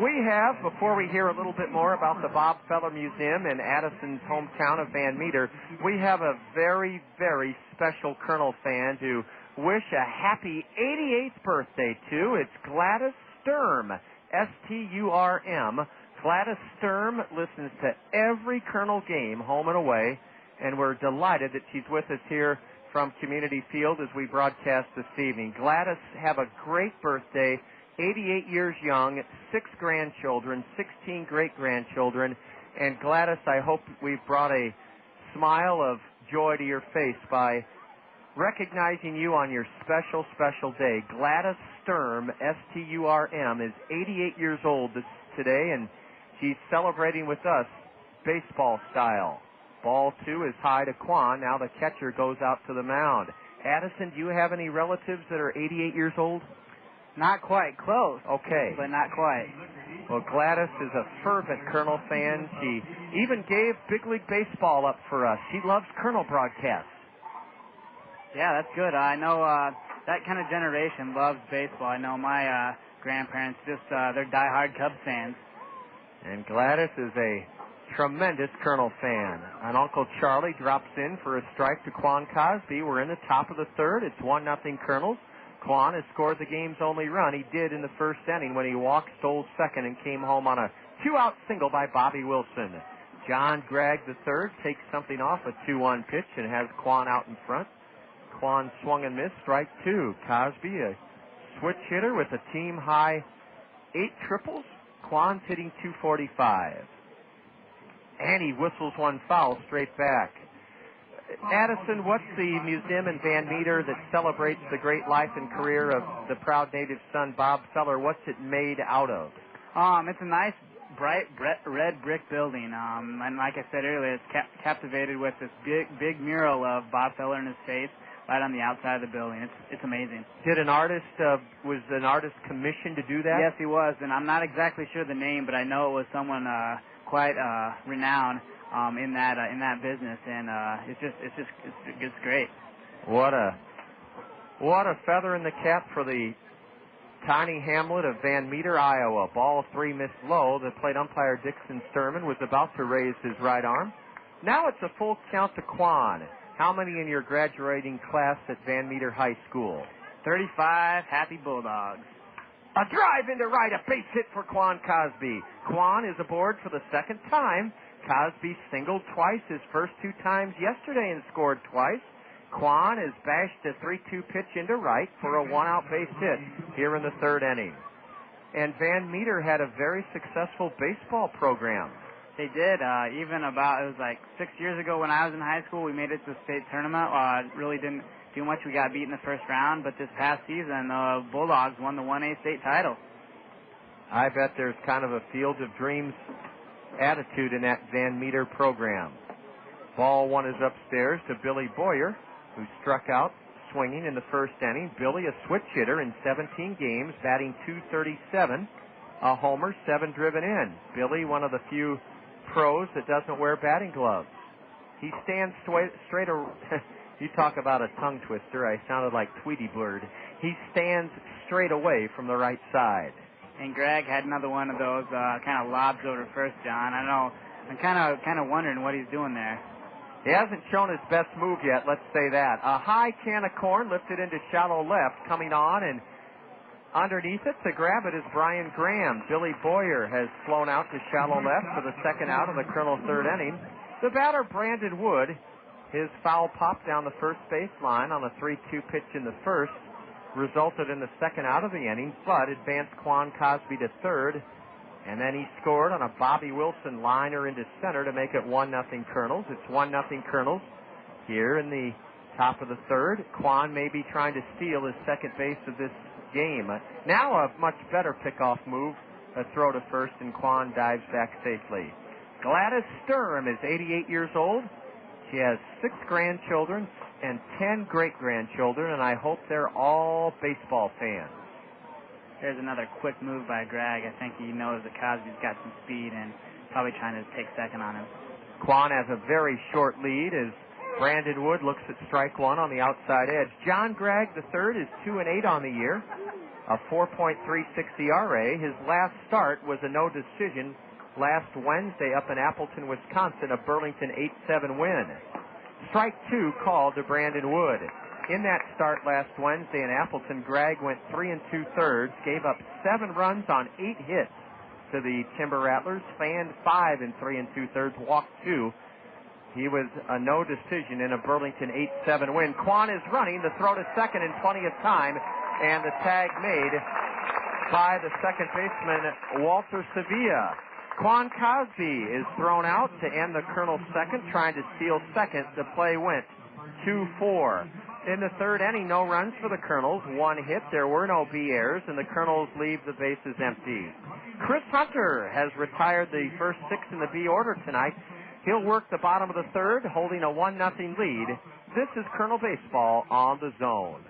S3: We have, before we hear a little bit more about the Bob Feller Museum in Addison's hometown of Van Meter, we have a very, very special Kernel fan to wish a happy 88th birthday to. It's Gladys Sturm, S-T-U-R-M. Gladys Sturm listens to every Kernel game, home and away, and we're delighted that she's with us here from Community Field as we broadcast this evening. Gladys, have a great birthday, 88 years young, 6 grandchildren, 16 great-grandchildren, and Gladys, I hope we've brought a smile of joy to your face by recognizing you on your special, special day. Gladys Sturm, S-T-U-R-M, is 88 years old today, and she's celebrating with us baseball style. Ball 2 is high to Quan. Now the catcher goes out to the mound. Addison, do you have any relatives that are 88 years old?
S10: Not quite. Close.
S3: Okay.
S10: But not quite.
S3: Well, Gladys is a fervent Kernel fan. She even gave Big League Baseball up for us. She loves Kernel broadcasts.
S10: Yeah, that's good. I know that kind of generation loves baseball. I know my grandparents they're diehard Cubs fans.
S3: And Gladys is a tremendous Kernel fan. And Uncle Charlie drops in for a strike to Quan Cosby. We're in the top of the third. It's 1-0 Kernels. Quan has scored the game's only run. He did in the first inning when he walked, stole second, and came home on a 2-out single by Bobby Wilson. John Gregg III takes something off a 2-1 pitch and has Quan out in front. Quan swung and missed, strike 2. Cosby, a switch hitter with a team-high 8 triples. Quan's hitting .245. And he whistles one foul straight back. Addison, what's the museum in Van Meter that celebrates the great life and career of the proud native son, Bob Feller? What's it made out of?
S10: It's a nice, bright red brick building. And like I said earlier, it's captivated with this big mural of Bob Feller and his face right on the outside of the building. It's amazing.
S3: Did an artist, was an artist commissioned to do that?
S10: Yes, he was. And I'm not exactly sure the name, but I know it was someone quite renowned in that business, and it's great. What
S3: a feather in the cap for the tiny hamlet of Van Meter, Iowa. Ball 3 missed low. The plate umpire Dixon Sturman was about to raise his right arm. Now it's a full count to Quan. How many in your graduating class at Van Meter High School?
S10: 35 happy Bulldogs.
S3: A drive into right, a base hit for Quan Cosby. Quan is aboard for the second time. Cosby singled twice his first 2 times yesterday and scored twice. Quan has bashed a 3-2 pitch into right for a 1-out base hit here in the third inning. And Van Meter had a very successful baseball program.
S10: They did. It was like 6 years ago when I was in high school, we made it to the state tournament. Really didn't do much. We got beat in the first round, but this past season, the Bulldogs won the 1A state title.
S3: I bet there's kind of a field of dreams attitude in that Van Meter program. Ball 1 is upstairs to Billy Boyer, who struck out swinging in the first inning. Billy, a switch hitter in 17 games, batting .237, a homer, 7 driven in. Billy, one of the few pros that doesn't wear batting gloves. He stands straight. You talk about a tongue twister. I sounded like Tweety Bird. He stands straight away from the right side.
S10: And Greg had another one of those kind of lobs over first, John. I know. I'm kind of wondering what he's doing there.
S3: He hasn't shown his best move yet, let's say that. A high can of corn lifted into shallow left, coming on, and underneath it to grab it is Brian Graham. Billy Boyer has flown out to shallow left for the second out of the Kernel third inning. The batter, Brandon Wood, his foul pop down the first base line on a 3-2 pitch in the first resulted in the second out of the inning, but advanced Quan Cosby to third, and then he scored on a Bobby Wilson liner into center to make it 1-0 Kernels. It's 1-0 Kernels here in the top of the third. Quan may be trying to steal his second base of this game. Now a much better pickoff move, a throw to first, and Quan dives back safely. Gladys Sturm is 88 years old. She has 6 grandchildren and 10 great-grandchildren, and I hope they're all baseball fans.
S10: There's another quick move by Greg. I think he knows that Cosby's got some speed and probably trying to take second on him.
S3: Quan has a very short lead as Brandon Wood looks at strike 1 on the outside edge. John Gregg III is 2-8 on the year, a 4.36 ERA. His last start was a no decision last Wednesday up in Appleton, Wisconsin, a Burlington 8-7 win. Strike 2 called to Brandon Wood. In that start last Wednesday in Appleton, Gregg went 3 2/3, gave up 7 runs on 8 hits to the Timber Rattlers, fanned 5 3 2/3, walked 2. He was a no decision in a Burlington 8-7 win. Quan is running, the throw to second in plenty of time, and the tag made by the second baseman, Walter Sevilla. Quan Cosby is thrown out to end the Kernel second, trying to steal second. The play went 2-4. In the third inning, no runs for the Kernels, 1 hit. There were no B errors, and the Kernels leave the bases empty. Chris Hunter has retired the first 6 in the B order tonight. He'll work the bottom of the third, holding a 1-0 lead. This is Kernel Baseball on the Zone.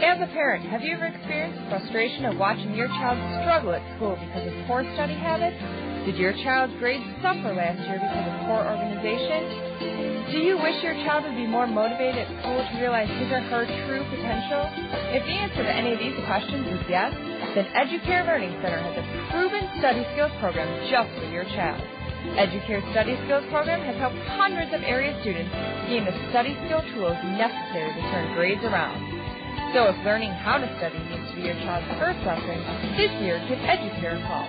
S9: As a parent, have you ever experienced the frustration of watching your child struggle at school because of poor study habits? Did your child's grades suffer last year because of poor organization? Do you wish your child would be more motivated at school to realize his or her true potential? If the answer to any of these questions is yes, then EduCare Learning Center has a proven study skills program just for your child. EduCare Study Skills Program has helped hundreds of area students gain the study skill tools necessary to turn grades around. So if learning how to study needs to be your child's first lesson, this year give EduCare a call.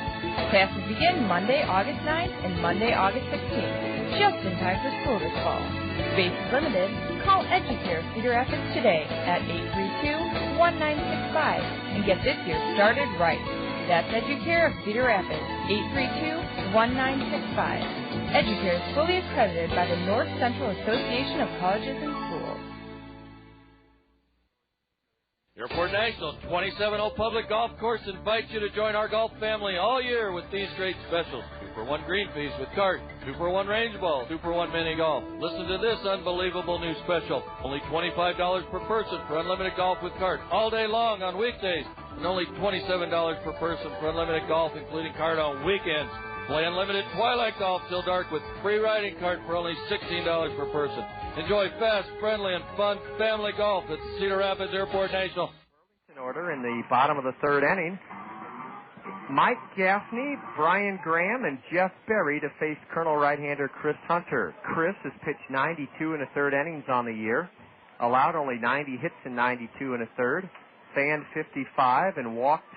S9: Classes begin Monday, August 9th and Monday, August 16th, just in time for school this fall. Space is limited. Call EduCare Cedar Rapids today at 832-1965 and get this year started right. That's EduCare of Cedar Rapids, 832-1965. EduCare is fully accredited by the North Central Association of Colleges and Schools.
S4: Airport National 27-hole public golf course invites you to join our golf family all year with these great specials. 2-for-1 green fees with cart, 2-for-1 range ball, 2-for-1 mini golf. Listen to this unbelievable new special. Only $25 per person for unlimited golf with cart all day long on weekdays. And only $27 per person for unlimited golf, including cart on weekends. Play unlimited twilight golf till dark with free riding cart for only $16 per person. Enjoy fast, friendly, and fun family golf at Cedar Rapids Airport National.
S3: In order in the bottom of the third inning, Mike Gaffney, Brian Graham, and Jeff Berry to face Kernel right-hander Chris Hunter. Chris has pitched 92 in the third innings on the year, allowed only 90 hits in 92 and a third, fanned 55, and walked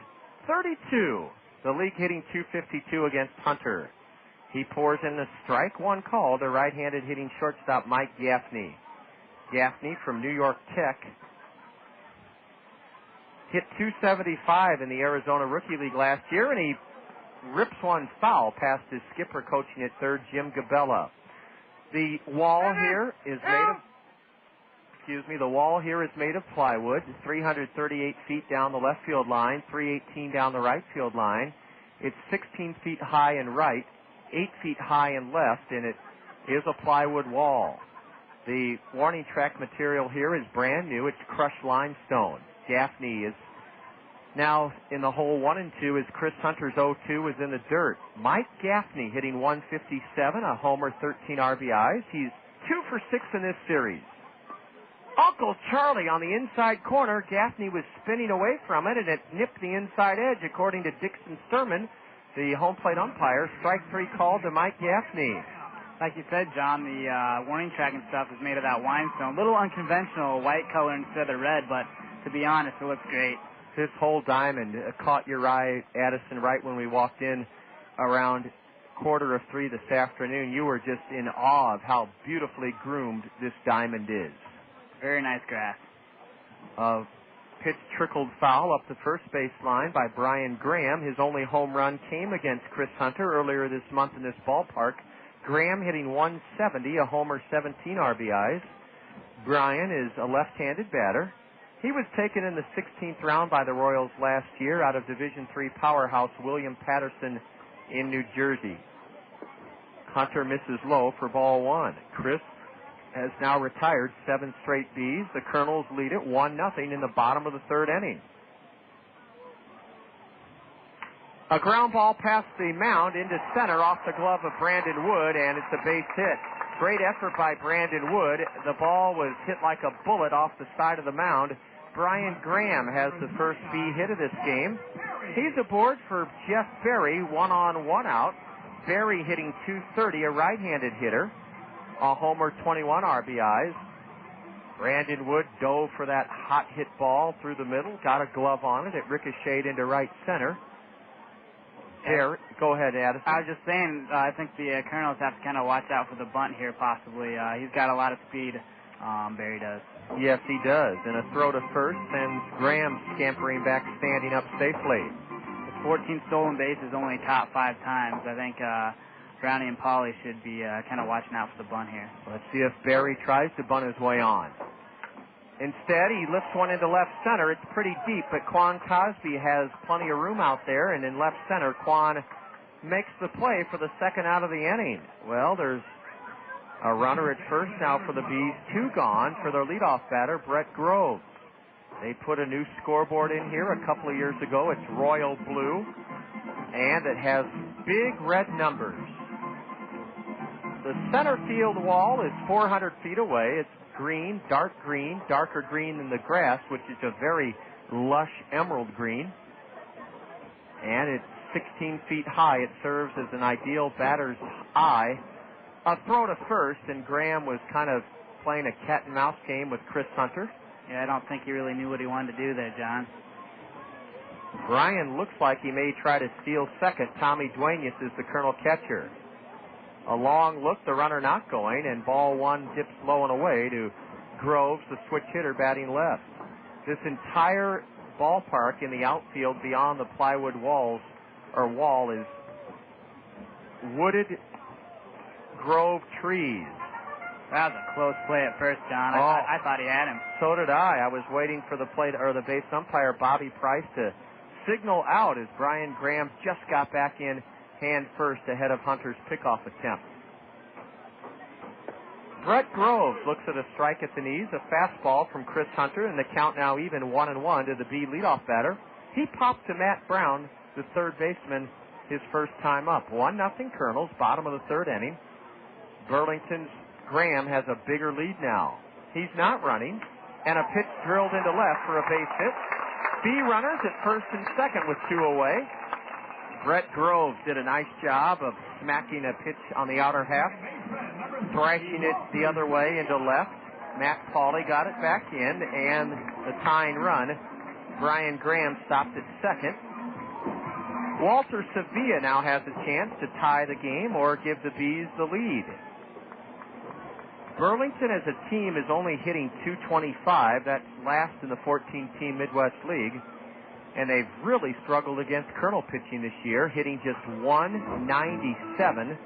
S3: 32. The league hitting .252 against Hunter. He pours in the strike one call to right-handed hitting shortstop Mike Gaffney. Gaffney from New York Tech hit .275 in the Arizona Rookie League last year, and he rips one foul past his skipper coaching at third, Jim Gabella. The wall here is made of plywood, 338 feet down the left field line, 318 down the right field line. It's 16 feet high in right, 8 feet high in left, and it is a plywood wall. The warning track material here is brand new. It's crushed limestone. Gaffney is now in the hole 1 and 2 as Chris Hunter's 0-2 is in the dirt. Mike Gaffney hitting .157, a homer, 13 RBIs. He's 2 for 6 in this series. Uncle Charlie on the inside corner. Gaffney was spinning away from it, and it nipped the inside edge, according to Dixon Sturman, the home plate umpire. Strike 3 called to Mike Gaffney.
S10: Like you said, John, the warning track and stuff is made of that limestone. A little unconventional, white color instead of red, but to be honest, it looks great.
S3: This whole diamond caught your eye, Addison, right when we walked in around 2:45 this afternoon. You were just in awe of how beautifully groomed this diamond is.
S10: Very nice grass.
S3: Pitch trickled foul up the first base line by Brian Graham. His only home run came against Chris Hunter earlier this month in this ballpark. Graham hitting .170, a homer, 17 RBIs. Brian is a left-handed batter. He was taken in the 16th round by the Royals last year out of Division III powerhouse William Patterson in New Jersey. Hunter misses low for ball 1. Chris has now retired 7 straight Bs. The Kernels lead it 1-0 in the bottom of the third inning. A ground ball past the mound into center off the glove of Brandon Wood, and it's a base hit. Great effort by Brandon Wood. The ball was hit like a bullet off the side of the mound. Brian Graham has the first B hit of this game. He's aboard for Jeff Berry, 1 on, 1 out. Berry hitting .230, a right-handed hitter. A homer, 21 RBIs. Brandon Wood dove for that hot hit ball through the middle, got a glove on it. It ricocheted into right center. There, go ahead, Addison.
S10: I was just saying, I think the Kernels have to kind of watch out for the bunt here, possibly. He's got a lot of speed, Barry does.
S3: Yes, he does. And a throw to first, and Graham scampering back, standing up safely.
S10: With 14 stolen bases, only caught 5 times. I think Brownie and Polly should be kind of watching out for the bunt here.
S3: Let's see if Barry tries to bunt his way on. Instead, he lifts one into left center. It's pretty deep, but Quan Cosby has plenty of room out there, and in left center, Quan makes the play for the second out of the inning. Well, there's a runner at first now for the Bees, 2 gone for their leadoff batter, Brett Groves. They put a new scoreboard in here a couple of years ago. It's royal blue, and it has big red numbers. The center field wall is 400 feet away. It's green, darker green than the grass, which is a very lush emerald green. And it's 16 feet high. It serves as an ideal batter's eye. A throw to first, and Graham was kind of playing a cat and mouse game with Chris Hunter.
S10: Yeah, I don't think he really knew what he wanted to do there, John.
S3: Brian looks like he may try to steal second. Tommy Duenas is the Colonel catcher. A long look, the runner not going, and ball one dips low and away to Groves, the switch hitter, batting left. This entire ballpark in the outfield beyond the plywood wall is wooded grove trees.
S10: That was a close play at first, John. I thought he had him.
S3: So did I. I was waiting for the base umpire, Bobby Price, to signal out as Brian Graham just got back in hand first ahead of Hunter's pickoff attempt. Brett Groves looks at a strike at the knees, a fastball from Chris Hunter, and the count now even 1-1 to the B leadoff batter. He popped to Matt Brown, the third baseman, his first time up. 1-0 Kernels, bottom of the third inning. Burlington's Graham has a bigger lead now. He's not running, and a pitch drilled into left for a base hit. B runners at first and second with 2 away. Brett Groves did a nice job of smacking a pitch on the outer half, thrashing it the other way into left. Matt Pauley got it back in, and the tying run, Brian Graham stopped at second. Walter Sevilla now has a chance to tie the game or give the Bees the lead. Burlington as a team is only hitting .225. That's last in the 14-team Midwest League. And they've really struggled against Colonel pitching this year, hitting just .197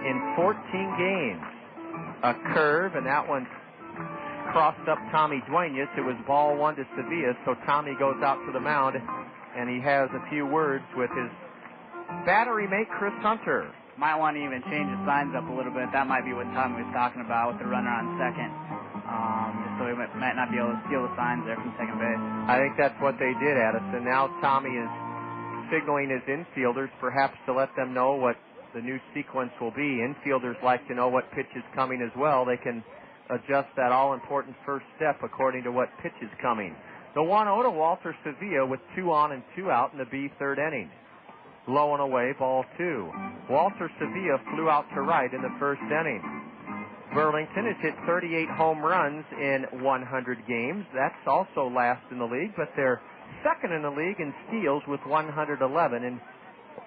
S3: in 14 games. A curve, and that one crossed up Tommy Duenas. It was ball one to Sevilla, so Tommy goes out to the mound, and he has a few words with his battery mate, Chris Hunter.
S10: Might want to even change the signs up a little bit. That might be what Tommy was talking about with the runner on second. So he might not be able to steal the signs there from second base.
S3: I think that's what they did, Addison. Now Tommy is signaling his infielders perhaps to let them know what the new sequence will be. Infielders like to know what pitch is coming as well. They can adjust that all-important first step according to what pitch is coming. The 1-0 to Walter Sevilla with 2 on and 2 out in the B third inning. Low and away, ball 2. Walter Sevilla flew out to right in the first inning. Burlington has hit 38 home runs in 100 games. That's also last in the league, but they're second in the league in steals with 111 in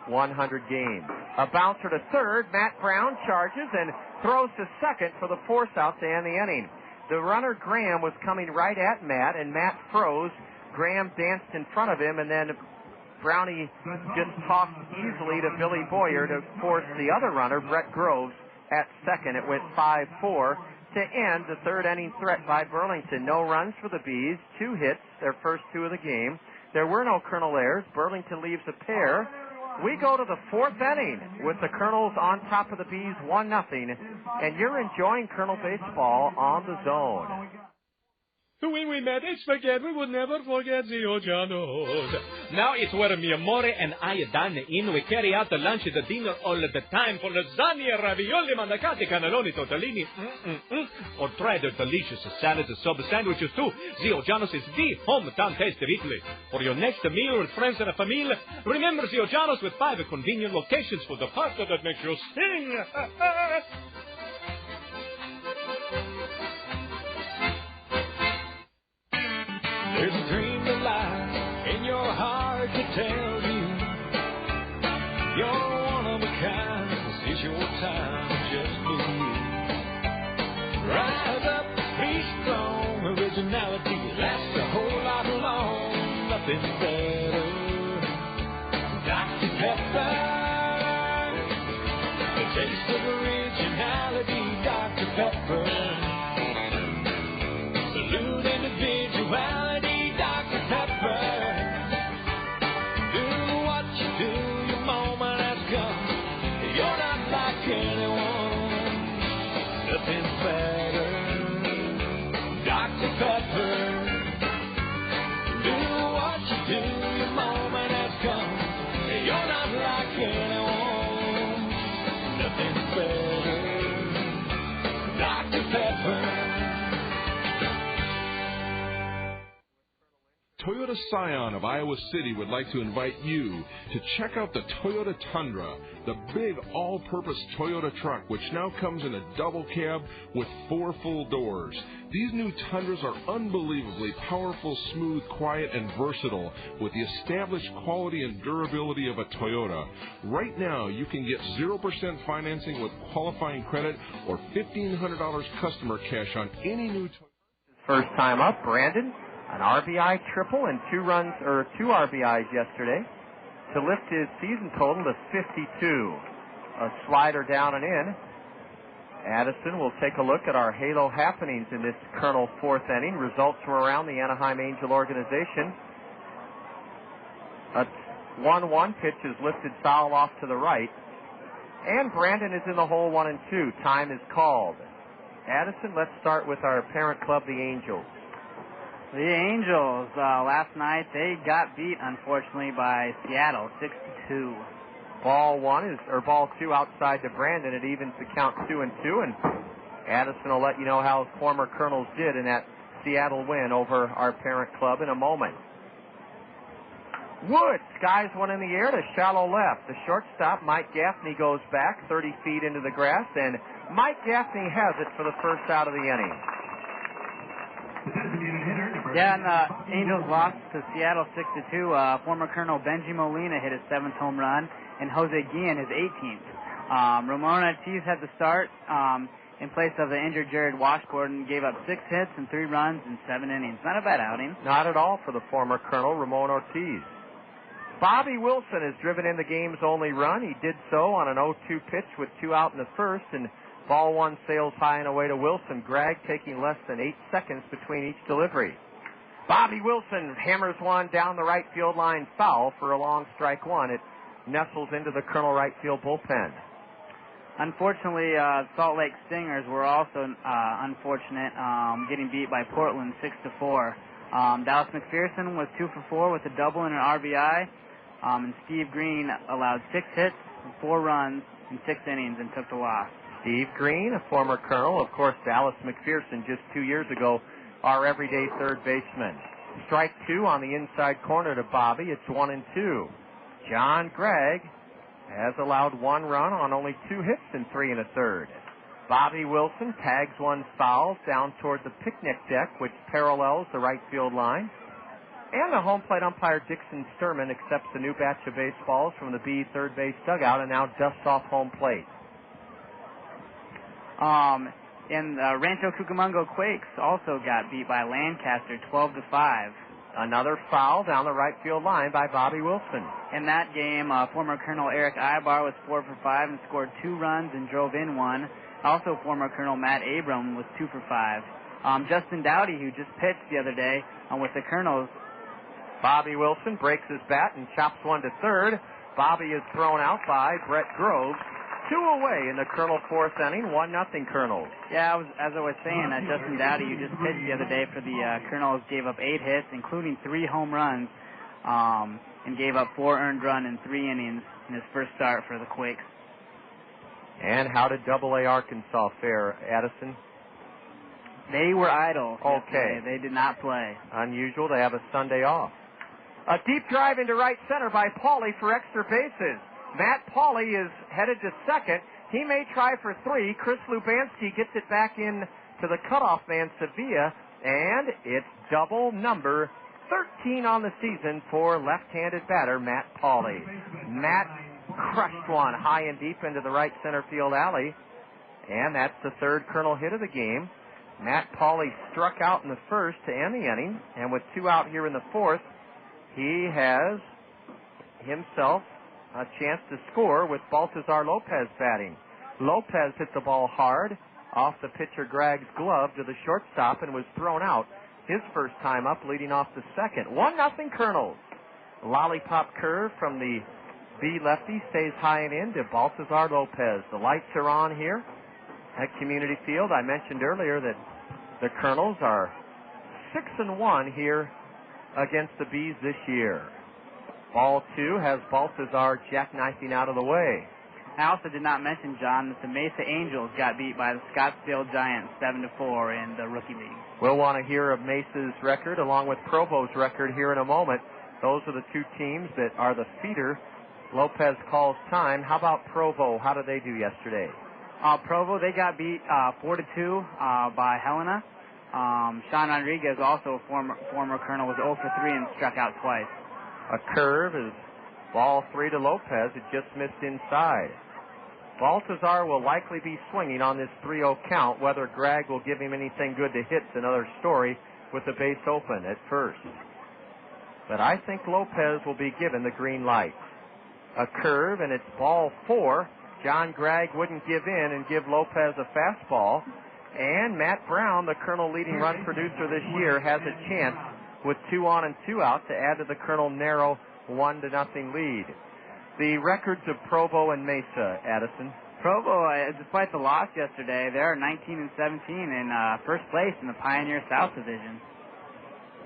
S3: 100 games. A bouncer to third. Matt Brown charges and throws to second for the force out to end the inning. The runner, Graham, was coming right at Matt, and Matt froze. Graham danced in front of him, and then Brownie just tossed easily to Billy Boyer to force the other runner, Brett Groves, at second. It went 5-4 to end the third inning threat by Burlington. No runs for the Bees, 2 hits, their first 2 of the game. There were no Colonel errors. Burlington leaves a pair. We go to the fourth inning with the Colonels on top of the Bees 1-0, and you're enjoying Colonel baseball on the Zone.
S7: When we met, it's forget we would never forget Zio Gianos. Now it's where mi amore and I dine in. We carry out the lunch and the dinner all the time for lasagna, ravioli, mandacati, cannelloni, tortellini, or try their delicious salads and sub sandwiches too. Zio Gianos is the hometown taste of Italy. For your next meal with friends and a family, remember Zio Gianos with 5 convenient locations for the pasta that makes you sing.
S2: There's a dream of life in your heart to tell you you're one of a kind. This is your time, just for you. Rise up, be strong. Originality lasts a whole lot long. Nothing's better. Dr. Pepper. The
S1: Salute individuality, Dr. Pepper. Do what you do, your moment has come. You're not like anyone, nothing's better. Dr. Pepper. Do what you do, your moment has come. You're not like anyone, nothing's better. Dr. Pepper.
S8: Toyota Scion of Iowa City would like to invite you to check out the Toyota Tundra, the big all-purpose Toyota truck, which now comes in a double cab with 4 full doors. These new Tundras are unbelievably powerful, smooth, quiet, and versatile with the established quality and durability of a Toyota. Right now, you can get 0% financing with qualifying credit or $1,500 customer cash on any new Toyota.
S3: First time up, Brandon. An RBI triple and 2 RBIs yesterday to lift his season total to 52. A slider down and in. Addison will take a look at our Halo happenings in this Kernel 4th inning. Results from around the Anaheim Angel organization. A 1-1 pitch is lifted foul off to the right. And Brandon is in the hole 1-2. Time is called. Addison, let's start with our parent club, the Angels.
S10: The Angels, last night, they got beat, unfortunately, by Seattle, 6-2.
S3: Ball 2 outside to Brandon. It evens the count 2-2, and Addison will let you know how former Kernels did in that Seattle win over our parent club in a moment. Wood skies one in the air to shallow left. The shortstop, Mike Gaffney, goes back 30 feet into the grass, and Mike Gaffney has it for the first out of the inning.
S10: Yeah, and the Angels lost to Seattle 6-2. Former Colonel Benji Molina hit his 7th home run, and Jose Guillen his 18th. Ramon Ortiz had the start in place of the injured Jared Washburn, gave up 6 hits and 3 runs in 7 innings. Not a bad outing.
S3: Not at all for the former Colonel, Ramon Ortiz. Bobby Wilson has driven in the game's only run. He did so on an 0-2 pitch with 2 out in the first, and ball 1 sails high and away to Wilson. Gregg taking less than 8 seconds between each delivery. Bobby Wilson hammers one down the right field line, foul for a long strike 1. It nestles into the Colonel right field bullpen.
S10: Unfortunately, Salt Lake Stingers were also unfortunate, getting beat by Portland 6-4. Dallas McPherson was 2 for 4 with a double and an RBI, and Steve Green allowed 6 hits, 4 runs in 6 innings and took the loss.
S3: Steve Green, a former Colonel. Of course, Dallas McPherson just 2 years ago, our everyday third baseman. Strike 2 on the inside corner to Bobby. It's 1-2. John Gregg has allowed 1 run on only 2 hits in 3 1/3. Bobby Wilson tags one foul down toward the picnic deck, which parallels the right field line. And the home plate umpire Dixon Sturman accepts a new batch of baseballs from the B third base dugout and now dusts off home plate.
S10: And Rancho Cucamonga Quakes also got beat by Lancaster 12-5.
S3: Another foul down the right field line by Bobby Wilson.
S10: In that game, former Colonel Eric Ibar was 4 for 5 and scored 2 runs and drove in 1. Also, former Colonel Matt Abram was 2 for 5. Justin Dowdy, who just pitched the other day with the Kernels.
S3: Bobby Wilson breaks his bat and chops one to third. Bobby is thrown out by Brett Groves. 2 away in the Kernel 4th inning, 1-0 Kernels.
S10: Yeah, as I was saying, Justin Dowdy, who just pitched the other day for the Kernels, gave up 8 hits, including 3 home runs, and gave up 4 earned runs in 3 innings in his first start for the Quakes.
S3: And how did AA Arkansas fare, Addison?
S10: They were idle.
S3: Okay.
S10: They did not play.
S3: Unusual. They have a Sunday off. A deep drive into right center by Pauly for extra bases. Matt Pauly is headed to second. He may try for 3. Chris Lubanski gets it back in to the cutoff man, Sevilla, and it's double number 13 on the season for left-handed batter Matt Pauly. Matt crushed one high and deep into the right center field alley, and that's the 3rd Kernel hit of the game. Matt Pauly struck out in the first to end the inning, and with 2 out here in the 4th, he has himself a chance to score with Baltazar Lopez batting. Lopez hit the ball hard, off the pitcher Gregg's glove to the shortstop and was thrown out his first time up, leading off the second. 1-0 Kernels. Lollipop curve from the B lefty stays high and in to Baltazar Lopez. The lights are on here at Community Field. I mentioned earlier that the Kernels are 6-1 here against the Bees this year. Ball 2 has Baltazar jackknifing out of the way.
S10: I also did not mention, John, that the Mesa Angels got beat by the Scottsdale Giants 7-4 in the Rookie League.
S3: We'll want to hear of Mesa's record along with Provo's record here in a moment. Those are the two teams that are the feeder. Lopez calls time. How about Provo? How did they do yesterday?
S10: Provo, they got beat 4-2 by Helena. Sean Rodriguez, also a former Colonel, was 0 for 3 and struck out twice.
S3: A curve is ball 3 to Lopez. It just missed inside. Baltazar will likely be swinging on this 3-0 count. Whether Gregg will give him anything good to hit's another story with the base open at first. But I think Lopez will be given the green light. A curve, and it's ball 4. John Gregg wouldn't give in and give Lopez a fastball. And Matt Brown, the Colonel leading run producer this year, has a chance with 2 on and 2 out to add to the Colonel narrow 1-0 lead. The records of Provo and Mesa, Addison.
S10: Provo, despite the loss yesterday, they're 19-17 in first place in the Pioneer South Division.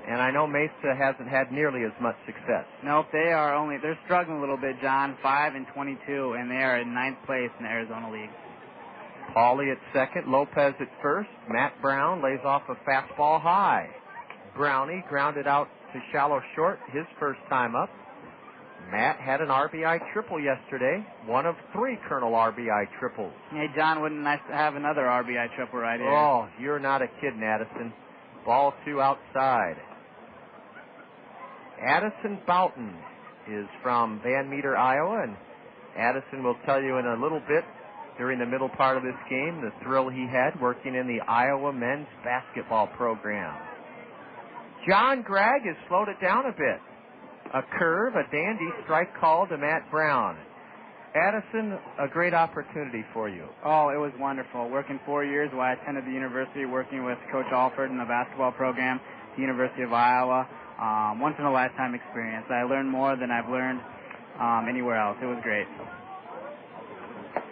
S3: And I know Mesa hasn't had nearly as much success.
S10: Nope, they're struggling a little bit, John. 5-22, and they are in 9th place in the Arizona League.
S3: Pauly at second, Lopez at first. Matt Brown lays off a fastball high. Brownie grounded out to shallow short his first time up. Matt had an RBI triple yesterday, one of 3 Colonel RBI triples.
S10: Hey, John, wouldn't it nice to have another RBI triple right here?
S3: Oh, you're not a kid, Addison. Ball 2 outside. Addison Boughton is from Van Meter, Iowa, and Addison will tell you in a little bit during the middle part of this game the thrill he had working in the Iowa men's basketball program. John Gregg has slowed it down a bit. A curve, a dandy strike call to Matt Brown. Addison, a great opportunity for you.
S10: Oh, it was wonderful. Working 4 years while I attended the university, working with Coach Alford in the basketball program at the University of Iowa. Once-in-a-lifetime experience. I learned more than I've learned anywhere else. It was great.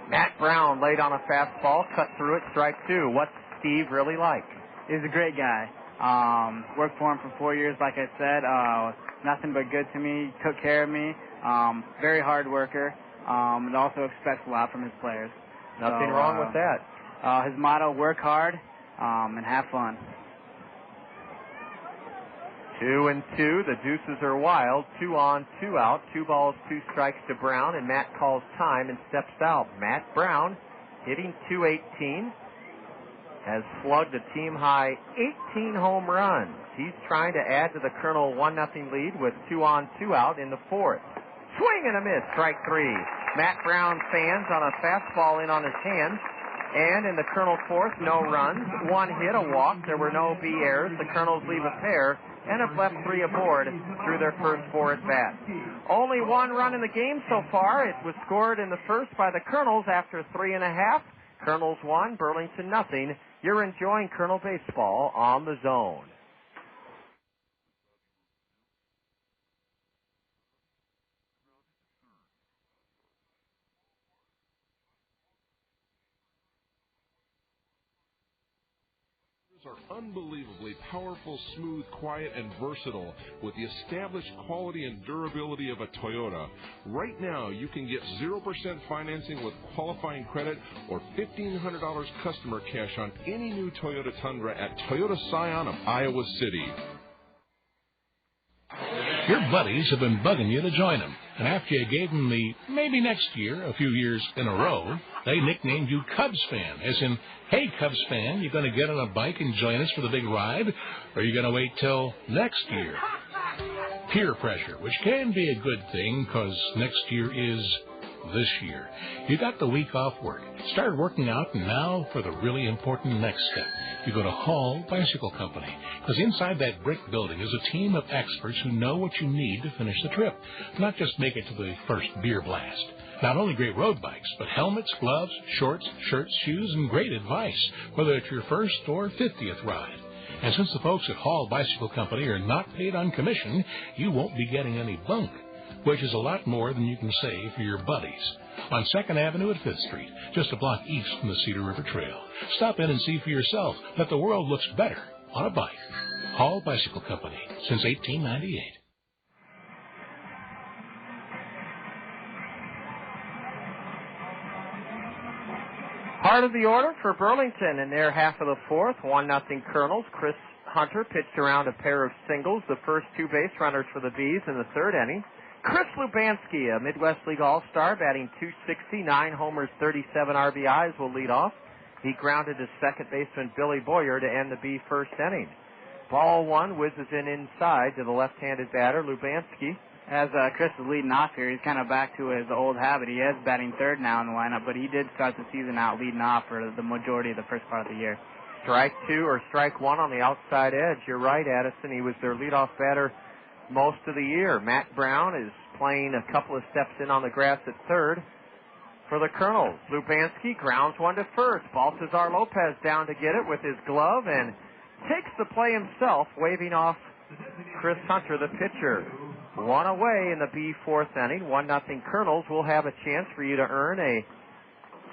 S3: Matt Brown laid on a fastball, cut through it, strike 2. What's Steve really like?
S10: He's a great guy. Worked for him for 4 years, like I said. Nothing but good to me. Took care of me. Very hard worker. And also expects a lot from his players.
S3: Nothing wrong with that.
S10: His motto, work hard and have fun.
S3: 2-2. The deuces are wild. 2 on, 2 out. 2 balls, 2 strikes to Brown, and Matt calls time and steps out. Matt Brown hitting .218. Has slugged a team-high 18 home runs. He's trying to add to the Colonel 1-0 lead with 2 on, 2 out in the 4th. Swing and a miss, strike 3. Matt Brown stands on a fastball in on his hands. And in the Colonel 4th, no runs, 1 hit, a walk. There were no B errors. The Colonels leave a pair and have left 3 aboard through their first 4 at-bats. Only 1 run in the game so far. It was scored in the first by the Colonels after 3.5. Colonels 1, Burlington nothing. You're enjoying Colonel Baseball on the Zone.
S8: Are unbelievably powerful, smooth, quiet, and versatile with the established quality and durability of a Toyota. Right now, you can get 0% financing with qualifying credit or $1,500 customer cash on any new Toyota Tundra at Toyota Scion of Iowa City.
S19: Your buddies have been bugging you to join them. And after you gave them the maybe next year, a few years in a row, they nicknamed you Cubs fan, as in, hey, Cubs fan, you going to get on a bike and join us for the big ride, or are you going to wait till next year? Peer pressure, which can be a good thing, because next year is this year. You got the week off work. Start working out now for the really important next step. You go to Hall Bicycle Company, because inside that brick building is a team of experts who know what you need to finish the trip, not just make it to the first beer blast. Not only great road bikes, but helmets, gloves, shorts, shirts, shoes, and great advice, whether it's your first or 50th ride. And since the folks at Hall Bicycle Company are not paid on commission, you won't be getting any bunk, which is a lot more than you can save for your buddies. On 2nd Avenue at 5th Street, just a block east from the Cedar River Trail. Stop in and see for yourself that the world looks better on a bike. Hall Bicycle Company, since 1898.
S3: Part of the order for Burlington in their half of the fourth, 1-0 Kernels. Chris Hunter pitched around a pair of singles, the first two base runners for the Bees in the third inning. Chris Lubanski, a Midwest League All-Star, batting .260, 9 homers, 37 RBIs, will lead off. He grounded to second baseman Billy Boyer to end the Bee first inning. Ball one whizzes in inside to the left-handed batter, Lubanski.
S10: As Chris is leading off here, he's kind of back to his old habit. He is batting third now in the lineup, but he did start the season out leading off for the majority of the first part of the year.
S3: Strike two or strike one on the outside edge. You're right, Addison. He was their leadoff batter most of the year. Matt Brown is playing a couple of steps in on the grass at third for the Kernels. Lubanski grounds one to first. Baltazar Lopez down to get it with his glove and takes the play himself, waving off Chris Hunter, the pitcher. One away in the B fourth inning. 1-0 Kernels will have a chance for you to earn a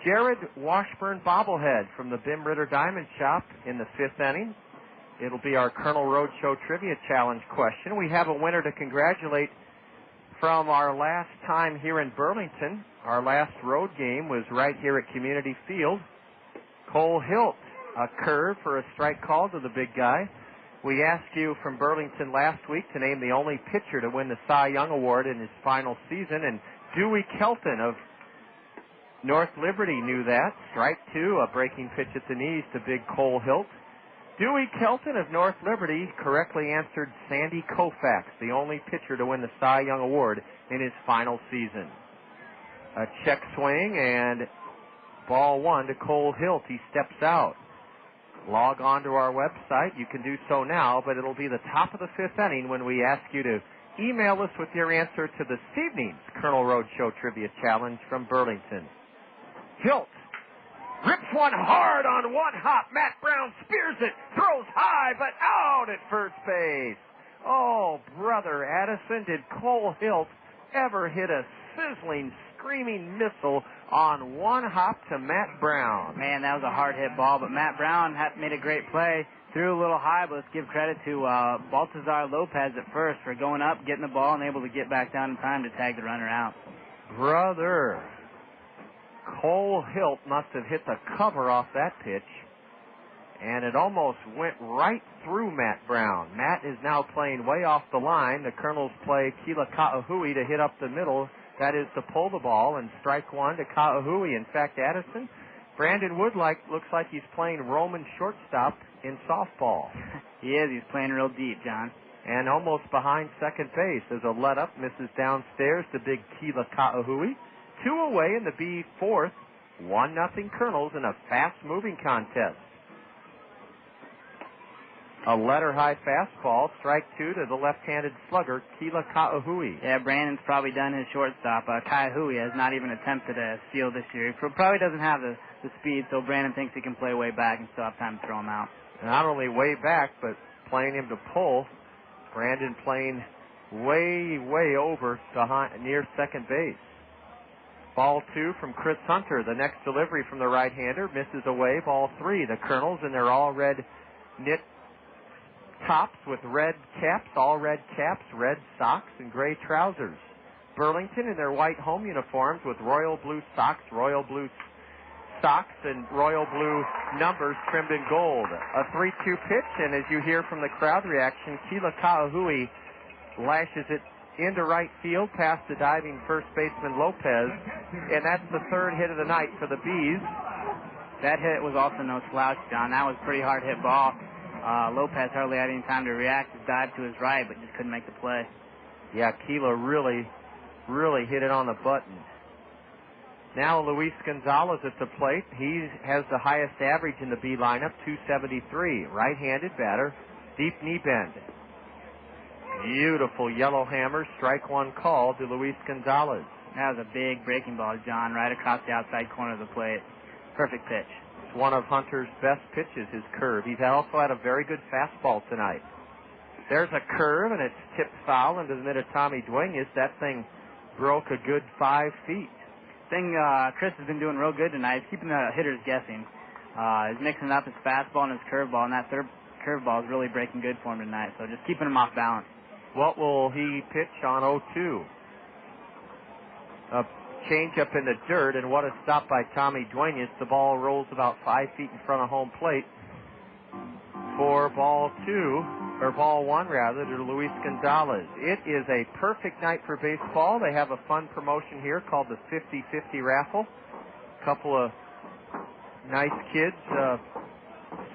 S3: Jared Washburn bobblehead from the Bim Ritter Diamond Shop in the fifth inning. It'll be our Kernel Roadshow Trivia Challenge question. We have a winner to congratulate from our last time here in Burlington. Our last road game was right here at Community Field. Cole Hilt, a curve for a strike call to the big guy. We asked you from Burlington last week to name the only pitcher to win the Cy Young Award in his final season, and Dewey Kelton of North Liberty knew that. Strike two, a breaking pitch at the knees to big Cole Hilt. Dewey Kelton of North Liberty correctly answered Sandy Koufax, the only pitcher to win the Cy Young Award in his final season. A check swing and ball one to Cole Hilt. He steps out. Log on to our website. You can do so now, but it'll be the top of the fifth inning when we ask you to email us with your answer to this evening's Kernel Roadshow Trivia Challenge from Burlington. Hilt rips one hard on one hop. Matt Brown spears it, throws high, but out at first base. Oh, brother Addison, did Cole Hilt ever hit a sizzling, screaming missile on one hop to Matt Brown?
S10: Man, that was a hard-hit ball, but Matt Brown made a great play. Threw a little high, but let's give credit to Baltazar Lopez at first for going up, getting the ball, and able to get back down in time to tag the runner out.
S3: Brother, Cole Hilt must have hit the cover off that pitch, and it almost went right through Matt Brown. Matt is now playing way off the line. The Kernels play Kila Ka'ahui to hit up the middle. That is to pull the ball, and strike one to Ka'ahui. In fact, Addison, Brandon Wood looks like he's playing Roman shortstop in softball.
S10: He is. He's playing real deep, John.
S3: And almost behind second base. There's a let-up, misses downstairs to big Kila Ka'ahui. 2 away in the B fourth. 1-0 Kernels in a fast-moving contest. A letter-high fastball, strike two to the left-handed slugger, Kila Ka'ahui.
S10: Yeah, Brandon's probably done his shortstop. Ka'ahui has not even attempted a steal this year. He probably doesn't have the speed, so Brandon thinks he can play way back and still have time to throw him out.
S3: Not only way back, but playing him to pull. Brandon playing way over near second base. Ball two from Chris Hunter. The next delivery from the right-hander misses away. Ball three. The Kernels in their all-red knit tops with red caps, all red caps, red socks, and gray trousers. Burlington in their white home uniforms with royal blue socks, royal blue socks, and royal blue numbers trimmed in gold. A 3-2 pitch, and as you hear from the crowd reaction, Kila Ka'ahui lashes it into right field past the diving first baseman Lopez, and that's the third hit of the night for the Bees.
S10: That hit was also no slouch, John. That was a pretty hard hit ball. Lopez hardly had any time to react. He dived to his right, but just couldn't make the play.
S3: Yeah, Kila really hit it on the button. Now Luis Gonzalez at the plate. He has the highest average in the B lineup, 273. Right-handed batter, deep knee bend. Beautiful yellow hammer, strike one call to Luis Gonzalez.
S10: That was a big breaking ball, John, right across the outside corner of the plate. Perfect pitch.
S3: It's one of Hunter's best pitches, his curve. He's also had a very good fastball tonight. There's a curve, and it's tipped foul into the mid of Tommy Duenas. That thing broke a good 5 feet.
S10: Chris has been doing real good tonight. He's keeping the hitters guessing. He's mixing up his fastball and his curveball, and that third curveball is really breaking good for him tonight. So just keeping him off balance.
S3: What will he pitch on 0-2? A change-up in the dirt, and what a stop by Tommy Duenas. The ball rolls about 5 feet in front of home plate for ball one to Luis Gonzalez. It is a perfect night for baseball. They have a fun promotion here called the 50-50 raffle. A couple of nice kids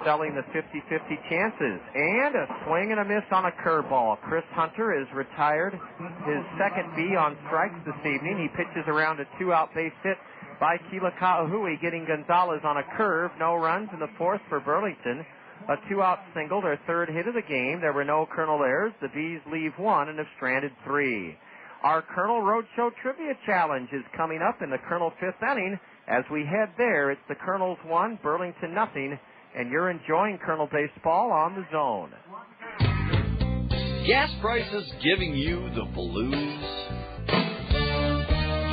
S3: selling the 50-50 chances. And a swing and a miss on a curveball. Chris Hunter is retired his second B on strikes this evening. He pitches around a 2-out base hit by Keila Ka'ahui, getting Gonzalez on a curve. No runs in the fourth for Burlington. A 2-out single, their third hit of the game. There were no Kernel errors. The Bees leave 1 and have stranded 3. Our Kernel Roadshow Trivia Challenge is coming up in the Kernel 5th inning. As we head there, it's the Kernels 1, Burlington nothing, and you're enjoying Kernel baseball on the Zone.
S4: Gas prices giving you the blues?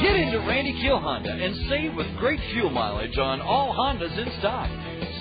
S4: Get into Randy Keel Honda and save with great fuel mileage on all Hondas in stock.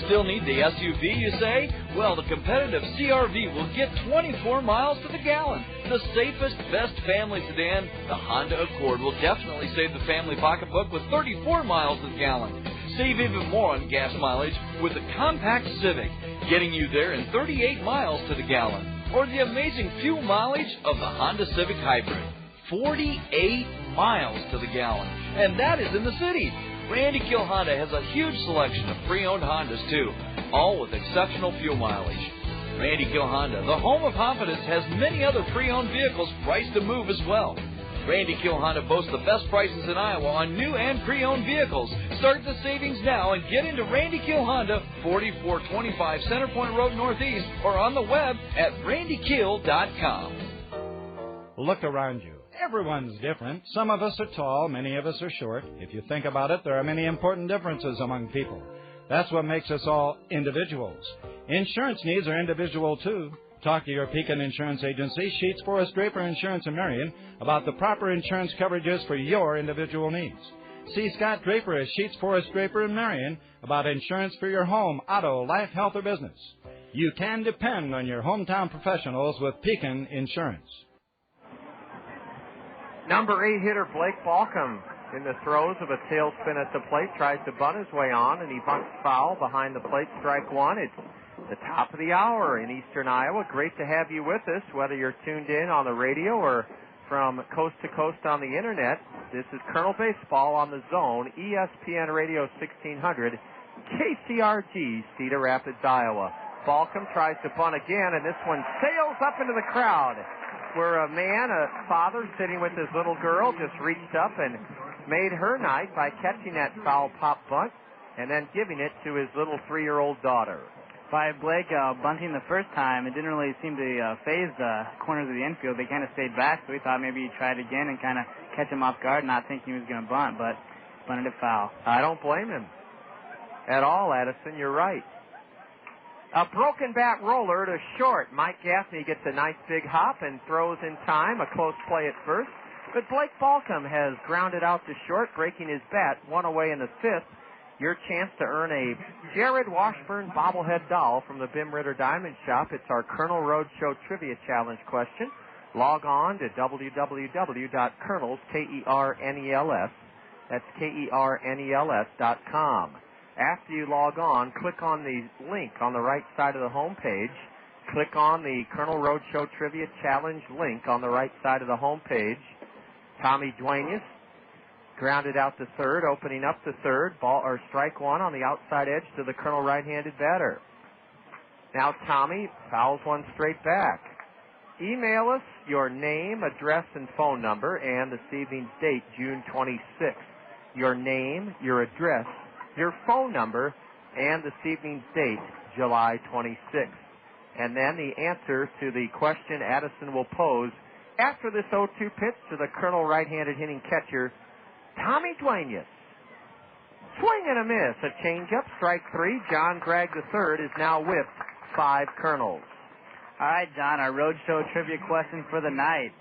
S4: Still need the SUV, you say? Well, the competitive CR-V will get 24 miles to the gallon. The safest, best family sedan, the Honda Accord, will definitely save the family pocketbook with 34 miles to the gallon. Save even more on gas mileage with the compact Civic, getting you there in 38 miles to the gallon. Or the amazing fuel mileage of the Honda Civic Hybrid, 48 miles to the gallon. And that is in the city. Randy Keel Honda has a huge selection of pre-owned Hondas, too, all with exceptional fuel mileage. Randy Keel Honda, the home of confidence, has many other pre-owned vehicles priced to move as well. Randy Keel Honda boasts the best prices in Iowa on new and pre-owned vehicles. Start the savings now and get into Randy Keel Honda, 4425 Centerpoint Road Northeast, or on the web at randykeel.com.
S5: Look around you. Everyone's different. Some of us are tall, many of us are short. If you think about it, there are many important differences among people. That's what makes us all individuals. Insurance needs are individual, too. Talk to your Pekin Insurance Agency, Sheets, Forrest, Draper Insurance in Marion, about the proper insurance coverages for your individual needs. See Scott Draper at Sheets, Forrest, Draper in Marion about insurance for your home, auto, life, health, or business. You can depend on your hometown professionals with Pekin Insurance.
S3: Number 8 hitter Blake Balcom in the throes of a tailspin at the plate, tries to bunt his way on, and he bunts foul behind the plate, strike one. It's the top of the hour in eastern Iowa. Great to have you with us, whether you're tuned in on the radio or from coast to coast on the internet. This is Kernel Baseball on the Zone, ESPN Radio 1600, KCRG, Cedar Rapids, Iowa. Balcom tries to bunt again, and this one sails up into the crowd, where a father sitting with his little girl just reached up and made her night by catching that foul pop bunt and then giving it to his little 3-year-old daughter.
S10: By Blake bunting the first time, it didn't really seem to phase the corners of the infield. They kind of stayed back, so we thought maybe he'd try it again and kind of catch him off guard, not thinking he was going to bunt, but bunted it foul.
S3: I don't blame him at all, Addison. You're right. A broken bat roller to short. Mike Gaffney gets a nice big hop and throws in time. A close play at first. But Blake Balcom has grounded out to short, breaking his bat, one away in the 5th. Your chance to earn a Jared Washburn bobblehead doll from the Bim Ritter Diamond Shop. It's our Kernel Roadshow Trivia Challenge question. Log on to www.kernels, K-E-R-N-E-L-S. That's Kernels.com. After you log on, click on the link on the right side of the home page. Click on the Kernel Roadshow Trivia Challenge link on the right side of the home page. Tommy Duenas grounded out to third, opening up the third. Ball or strike one on the outside edge to the Kernel right-handed batter. Now Tommy fouls one straight back. Email us your name, address, and phone number, and this evening's date, June 26th. Your name, your address, your phone number, and this evening's date, July 26th. And then the answer to the question Addison will pose after this 0-2 pitch to the Kernel right-handed hitting catcher, Tommy Duenas. Swing and a miss. A changeup, strike 3. John Gregg III is now with 5 Kernels.
S10: All right, John, our Roadshow trivia question for the night.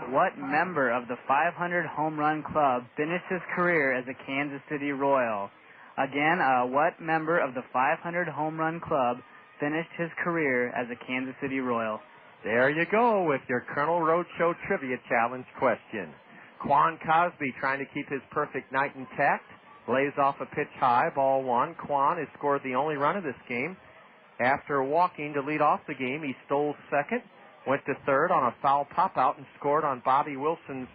S10: What member of the 500 Home Run Club finished his career as a Kansas City Royal? Again, what member of the 500 Home Run Club finished his career as a Kansas City Royal?
S3: There you go with your Colonel Roadshow Trivia Challenge question. Quan Cosby trying to keep his perfect night intact. Lays off a pitch high, ball 1. Quan has scored the only run of this game. After walking to lead off the game, he stole second, went to third on a foul pop-out, and scored on Bobby Wilson's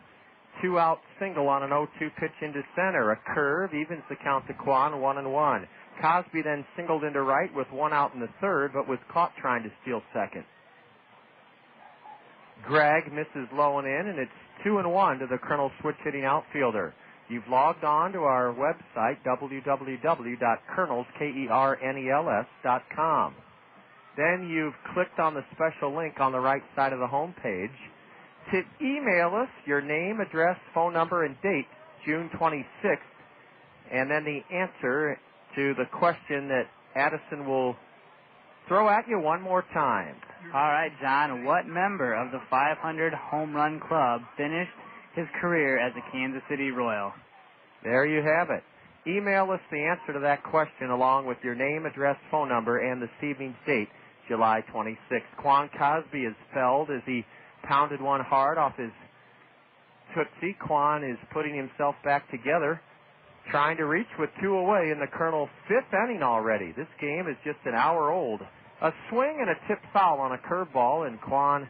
S3: 2-out single on an 0-2 pitch into center. A curve evens the count to Quan, 1-1. Cosby then singled into right with 1 out in the third, but was caught trying to steal second. Gregg misses low and in, and it's 2-1 to the Colonel switch-hitting outfielder. You've logged on to our website, www.kernels.com. Then you've clicked on the special link on the right side of the home page to email us your name, address, phone number, and date, June 26th, and then the answer to the question that Addison will throw at you one more time.
S10: All right, John, what member of the 500 Home Run Club finished his career as a Kansas City Royal?
S3: There you have it. Email us the answer to that question along with your name, address, phone number, and this evening's date, July 26th. Quan Cosby is felled as he pounded one hard off his Tootsie. Quan is putting himself back together, trying to reach with 2 away in the Colonel's 5th inning already. This game is just an hour old. A swing and a tip foul on a curveball, and Quan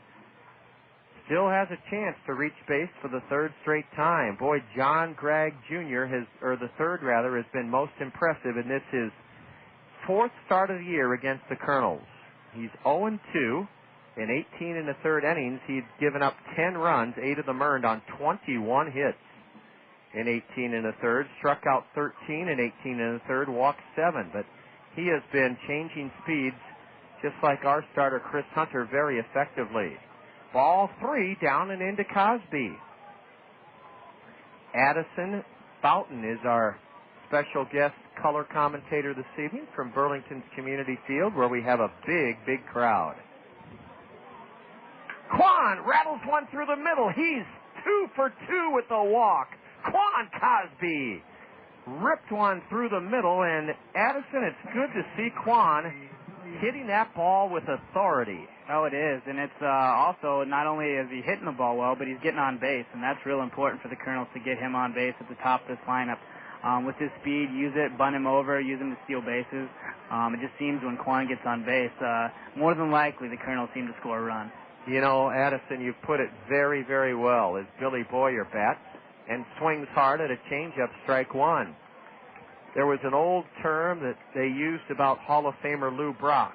S3: still has a chance to reach base for the 3rd straight time. Boy, John Gregg Jr. the third has been most impressive in this his 4th start of the year against the Kernels. He's 0-2. In 18 and a third innings, he'd given up 10 runs, 8 of them earned on 21 hits. In 18 and a third, struck out 13 in 18 and a third, walked 7. But he has been changing speeds, just like our starter Chris Hunter, very effectively. Ball 3 down and into Cosby. Addison Fountain is our special guest color commentator this evening from Burlington's Community Field, where we have a big, big crowd. Quan rattles one through the middle. He's 2 for 2 with the walk. Quan Cosby ripped one through the middle, and Addison, it's good to see Quan hitting that ball with authority.
S10: Oh, it is, and it's also not only is he hitting the ball well, but he's getting on base, and that's real important for the Kernels to get him on base at the top of this lineup. With his speed, use it, bunt him over, use him to steal bases. It just seems when Quan gets on base, more than likely the Kernels seem to score a run.
S3: You know, Addison, you've put it very, very well as Billy Boyer bats and swings hard at a changeup, strike 1. There was an old term that they used about Hall of Famer Lou Brock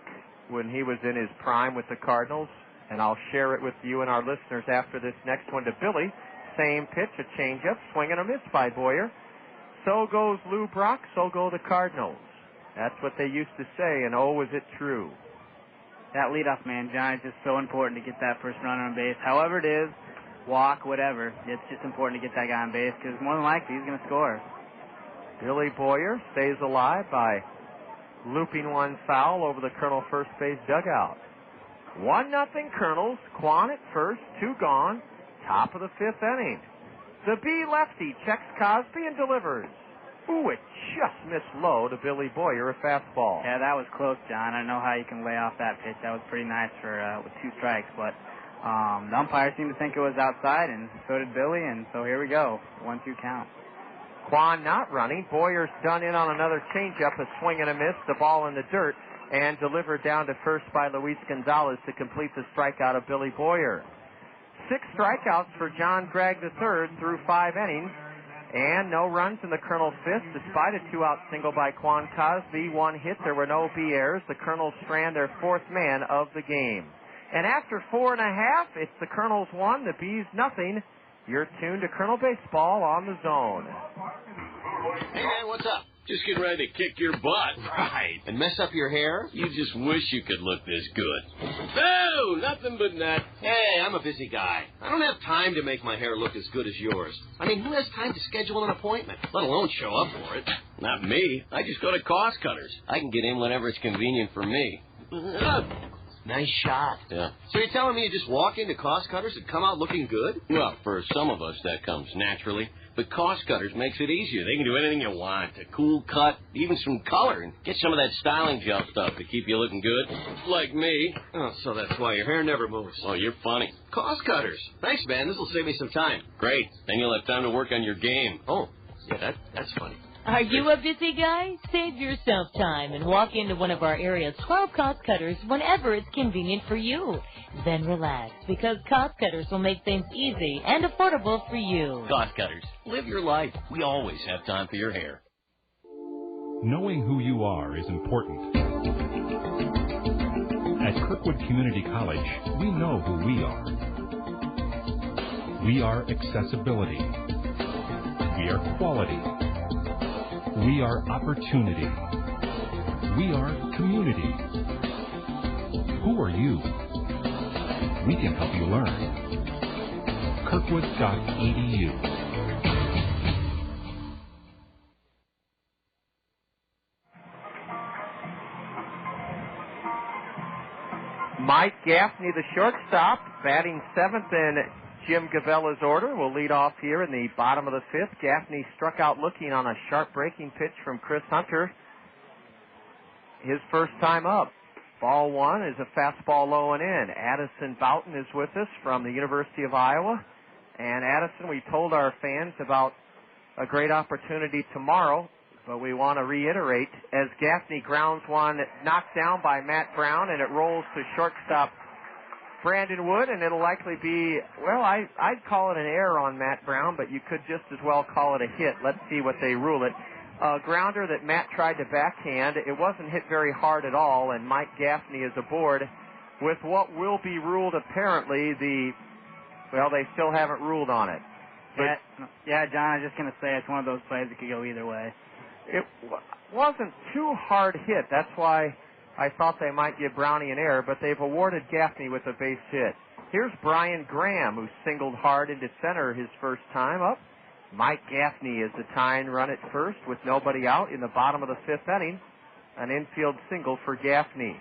S3: when he was in his prime with the Cardinals, and I'll share it with you and our listeners after this next one to Billy. Same pitch, a changeup, swing and a miss by Boyer. So goes Lou Brock, so go the Cardinals. That's what they used to say, and oh, was it true.
S10: That leadoff man, John, is just so important to get that first runner on base. However it is, walk, whatever, it's just important to get that guy on base because more than likely he's going to score.
S3: Billy Boyer stays alive by looping one foul over the Colonel first base dugout. 1-0 Kernels. Quan at first, 2 gone. Top of the 5th inning. The B lefty checks Cosby and delivers. Ooh, it just missed low to Billy Boyer, a fastball.
S10: Yeah, that was close, John. I don't know how you can lay off that pitch. That was pretty nice for with 2 strikes, but the umpire seemed to think it was outside, and so did Billy, and so here we go. 1-2 count.
S3: Quan not running. Boyer's done in on another changeup, a swing and a miss, the ball in the dirt, and delivered down to first by Luis Gonzalez to complete the strikeout of Billy Boyer. 6 strikeouts for John Gregg III through 5 innings, and no runs in the Colonel's 5th, despite a 2-out single by Quan Cosby. 1 hit, there were no B errors. The Colonels strand their 4th man of the game. And after 4.5, it's the Colonels 1, the Bees nothing. You're tuned to Colonel Baseball on the Zone.
S13: Hey, what's up? Just get ready to kick your butt.
S6: Right.
S13: And mess up your hair? You just wish you could look this good. No, nothing but net. Hey, I'm a busy guy. I don't have time to make my hair look as good as yours. I mean, who has time to schedule an appointment, let alone show up for it? Not me. I just go to Cost Cutters. I can get in whenever it's convenient for me. Nice shot. Yeah. So you're telling me you just walk into Cost Cutters and come out looking good? Well, for some of us, that comes naturally. But Cost Cutters makes it easier. They can do anything you want. A cool cut, even some color, and get some of that styling gel stuff to keep you looking good. Like me. Oh, so that's why your hair never moves. Oh, you're funny. Cost Cutters. Thanks, man. This will save me some time. Great. Then you'll have time to work on your game. Oh, yeah, that's funny.
S14: Are you a busy guy? Save yourself time and walk into one of our area's 12 Cost Cutters whenever it's convenient for you. Then relax, because Cost Cutters will make things easy and affordable for you.
S13: Cost Cutters. Live your life. We always have time for your hair.
S22: Knowing who you are is important. At Kirkwood Community College, we know who we are. We are accessibility. We are quality. We are opportunity. We are community. Who are you? We can help you learn. Kirkwood.edu.
S3: Mike Gaffney, the shortstop, batting seventh in Jim Gavella's order, will lead off here in the bottom of the fifth. Gaffney struck out looking on a sharp breaking pitch from Chris Hunter. His first time up. Ball one is a fastball low and in. Addison Boughton is with us from the University of Iowa. And Addison, we told our fans about a great opportunity tomorrow, but we want to reiterate as Gaffney grounds one knocked down by Matt Brown, and it rolls to shortstop Brandon Wood, and it'll likely be, well, I'd call it an error on Matt Brown, but you could just as well call it a hit. Let's see what they rule it. A grounder that Matt tried to backhand. It wasn't hit very hard at all, and Mike Gaffney is aboard with what will be ruled apparently they still haven't ruled on it.
S10: Yeah, John, I was just going to say it's one of those plays that could go either way.
S3: It wasn't too hard hit. That's why I thought they might give Brownie an error, but they've awarded Gaffney with a base hit. Here's Brian Graham, who singled hard into center his first time up. Mike Gaffney is the tying run at first with nobody out in the bottom of the fifth inning. An infield single for Gaffney.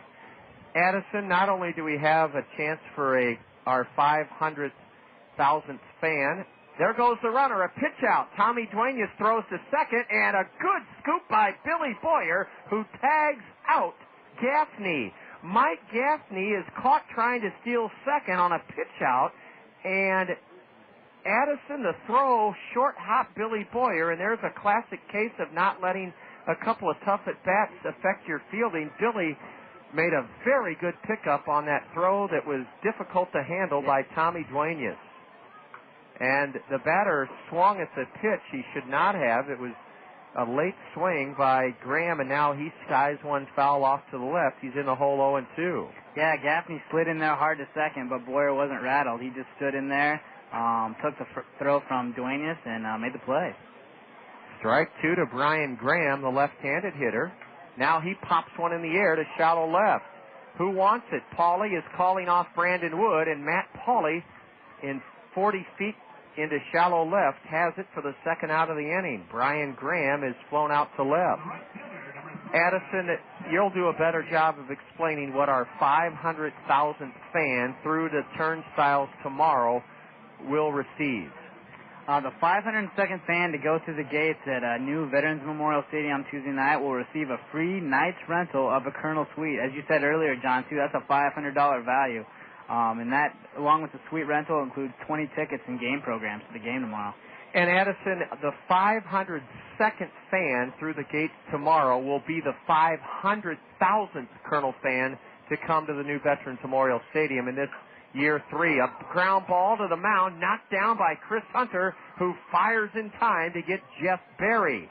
S3: Addison, not only do we have a chance for our 500,000th fan, there goes the runner, a pitch out. Tommy Duenas throws to second, and a good scoop by Billy Boyer, who tags out Gaffney. Mike Gaffney is caught trying to steal second on a pitch out, and Addison, the throw, short hop Billy Boyer, and there's a classic case of not letting a couple of tough at-bats affect your fielding. Billy made a very good pickup on that throw that was difficult to handle by Tommy Duenas. And the batter swung at the pitch he should not have. It was a late swing by Graham, and now he skies one foul off to the left. He's in the hole 0-2.
S10: Yeah, Gaffney slid in there hard to second, but Boyer wasn't rattled. He just stood in there, took the throw from Duenas, and made the play.
S3: Strike two to Brian Graham, the left-handed hitter. Now he pops one in the air to shallow left. Who wants it? Pauly is calling off Brandon Wood, and Matt Pauly, in 40 feet into shallow left, has it for the second out of the inning. Brian Graham is flown out to left. Addison, you'll do a better job of explaining what our 500,000th fan through the turnstiles tomorrow will receive.
S10: The 502nd fan to go through the gates at new Veterans Memorial Stadium Tuesday night will receive a free night's rental of a Kernel suite. As you said earlier, John, too, that's a $500 value. And that, along with the suite rental, includes 20 tickets and game programs for the game tomorrow.
S3: And Addison, the 502nd fan through the gates tomorrow will be the 500,000th Kernel fan to come to the new Veterans Memorial Stadium in this year three. A ground ball to the mound, knocked down by Chris Hunter, who fires in time to get Jeff Berry.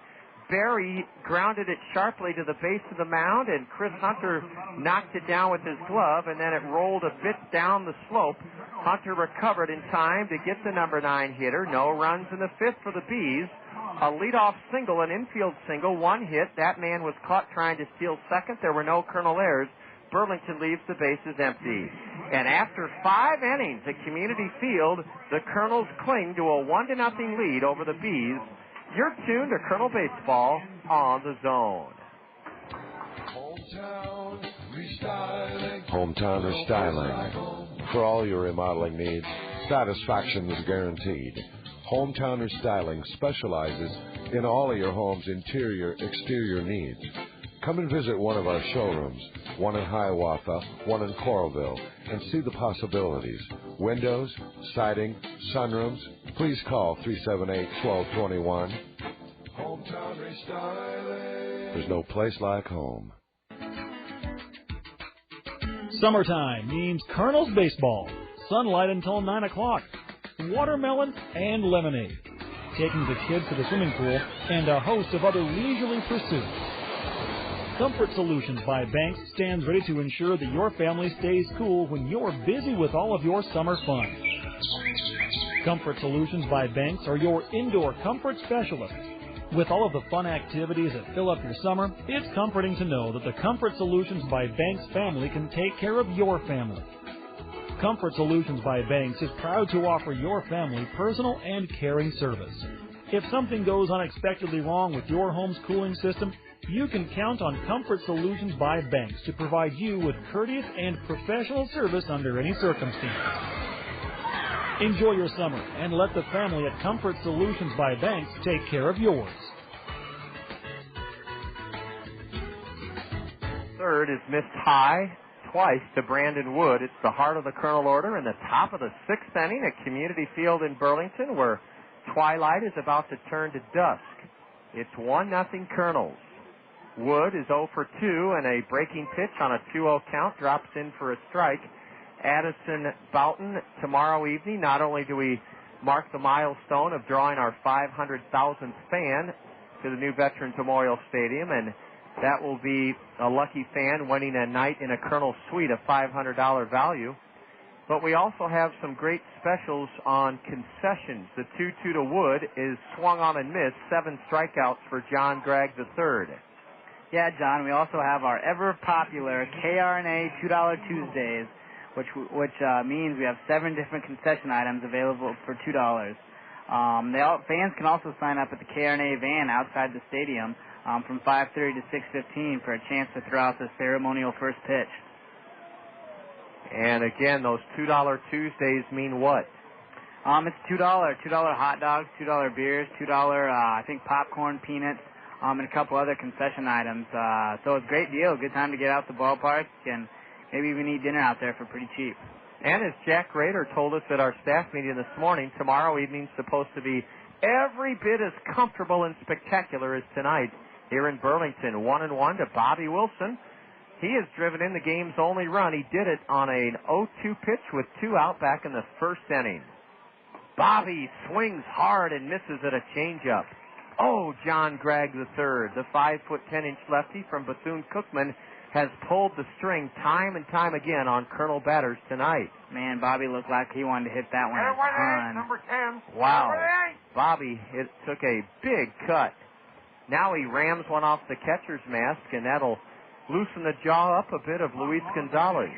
S3: Berry grounded it sharply to the base of the mound, and Chris Hunter knocked it down with his glove, and then it rolled a bit down the slope. Hunter recovered in time to get the number 9 hitter. No runs in the fifth for the Bees. a leadoff single, an infield single, one hit. That man was caught trying to steal second. There were no Kernel errors. Burlington leaves the bases empty. And after 5 innings at Community Field, the Kernels cling to a 1-0 lead over the Bees. You're tuned to Kernel Baseball on the Zone.
S6: Hometown Restyling. For all your remodeling needs, satisfaction is guaranteed. Hometown Restyling specializes in all of your home's interior, exterior needs. Come and visit one of our showrooms, one in Hiawatha, one in Coralville, and see the possibilities. Windows, siding, sunrooms. Please call 378-1221. Hometown Restyling. There's no place like home.
S11: Summertime means Kernels baseball. Sunlight until 9 o'clock. Watermelon and lemonade. Taking the kids to the swimming pool and a host of other leisurely pursuits. Comfort Solutions by Banks stands ready to ensure that your family stays cool when you're busy with all of your summer fun. Comfort Solutions by Banks are your indoor comfort specialists. With all of the fun activities that fill up your summer, it's comforting to know that the Comfort Solutions by Banks family can take care of your family. Comfort Solutions by Banks is proud to offer your family personal and caring service. If something goes unexpectedly wrong with your home's cooling system, you can count on Comfort Solutions by Banks to provide you with courteous and professional service under any circumstance. Enjoy your summer and let the family at Comfort Solutions by Banks take care of yours.
S3: Third is missed high twice to Brandon Wood. It's the heart of the Kernel order in the top of the 6th inning at Community Field in Burlington, where twilight is about to turn to dusk. It's 1-0 Kernels. Wood is 0 for 2, and a breaking pitch on a 2-0 count drops in for a strike. Addison Boughton tomorrow evening. Not only do we mark the milestone of drawing our 500,000th fan to the new Veterans Memorial Stadium, and that will be a lucky fan winning a night in a Kernel suite of $500 value. But we also have some great specials on concessions. The 2-2 to Wood is swung on and missed. 7 strikeouts for John Gregg III.
S10: Yeah, John, we also have our ever-popular KRNA $2 Tuesdays, which means we have 7 different concession items available for $2. Fans can also sign up at the KRNA van outside the stadium from 5:30 to 6:15 for a chance to throw out the ceremonial first pitch.
S3: And again, those $2 Tuesdays mean what?
S10: It's $2 hot dogs, $2 beers, $2 I think popcorn, peanuts, and a couple other concession items. So it's a great deal, good time to get out the ballpark and maybe even eat dinner out there for pretty cheap.
S3: And as Jack Rader told us at our staff meeting this morning, tomorrow evening's supposed to be every bit as comfortable and spectacular as tonight here in Burlington. 1-1 to Bobby Wilson. He has driven in the game's only run. He did it on an 0-2 pitch with 2 out back in the 1st inning. Bobby swings hard and misses at a changeup. Oh, John Gregg III, the 5'10" lefty from Bethune-Cookman, has pulled the string time and time again on Kernel batters tonight.
S10: Man, Bobby looked like he wanted to hit that one a ton.
S3: Number 10. Wow. Bobby took a big cut. Now he rams one off the catcher's mask, and that'll loosen the jaw up a bit of Luis Gonzalez.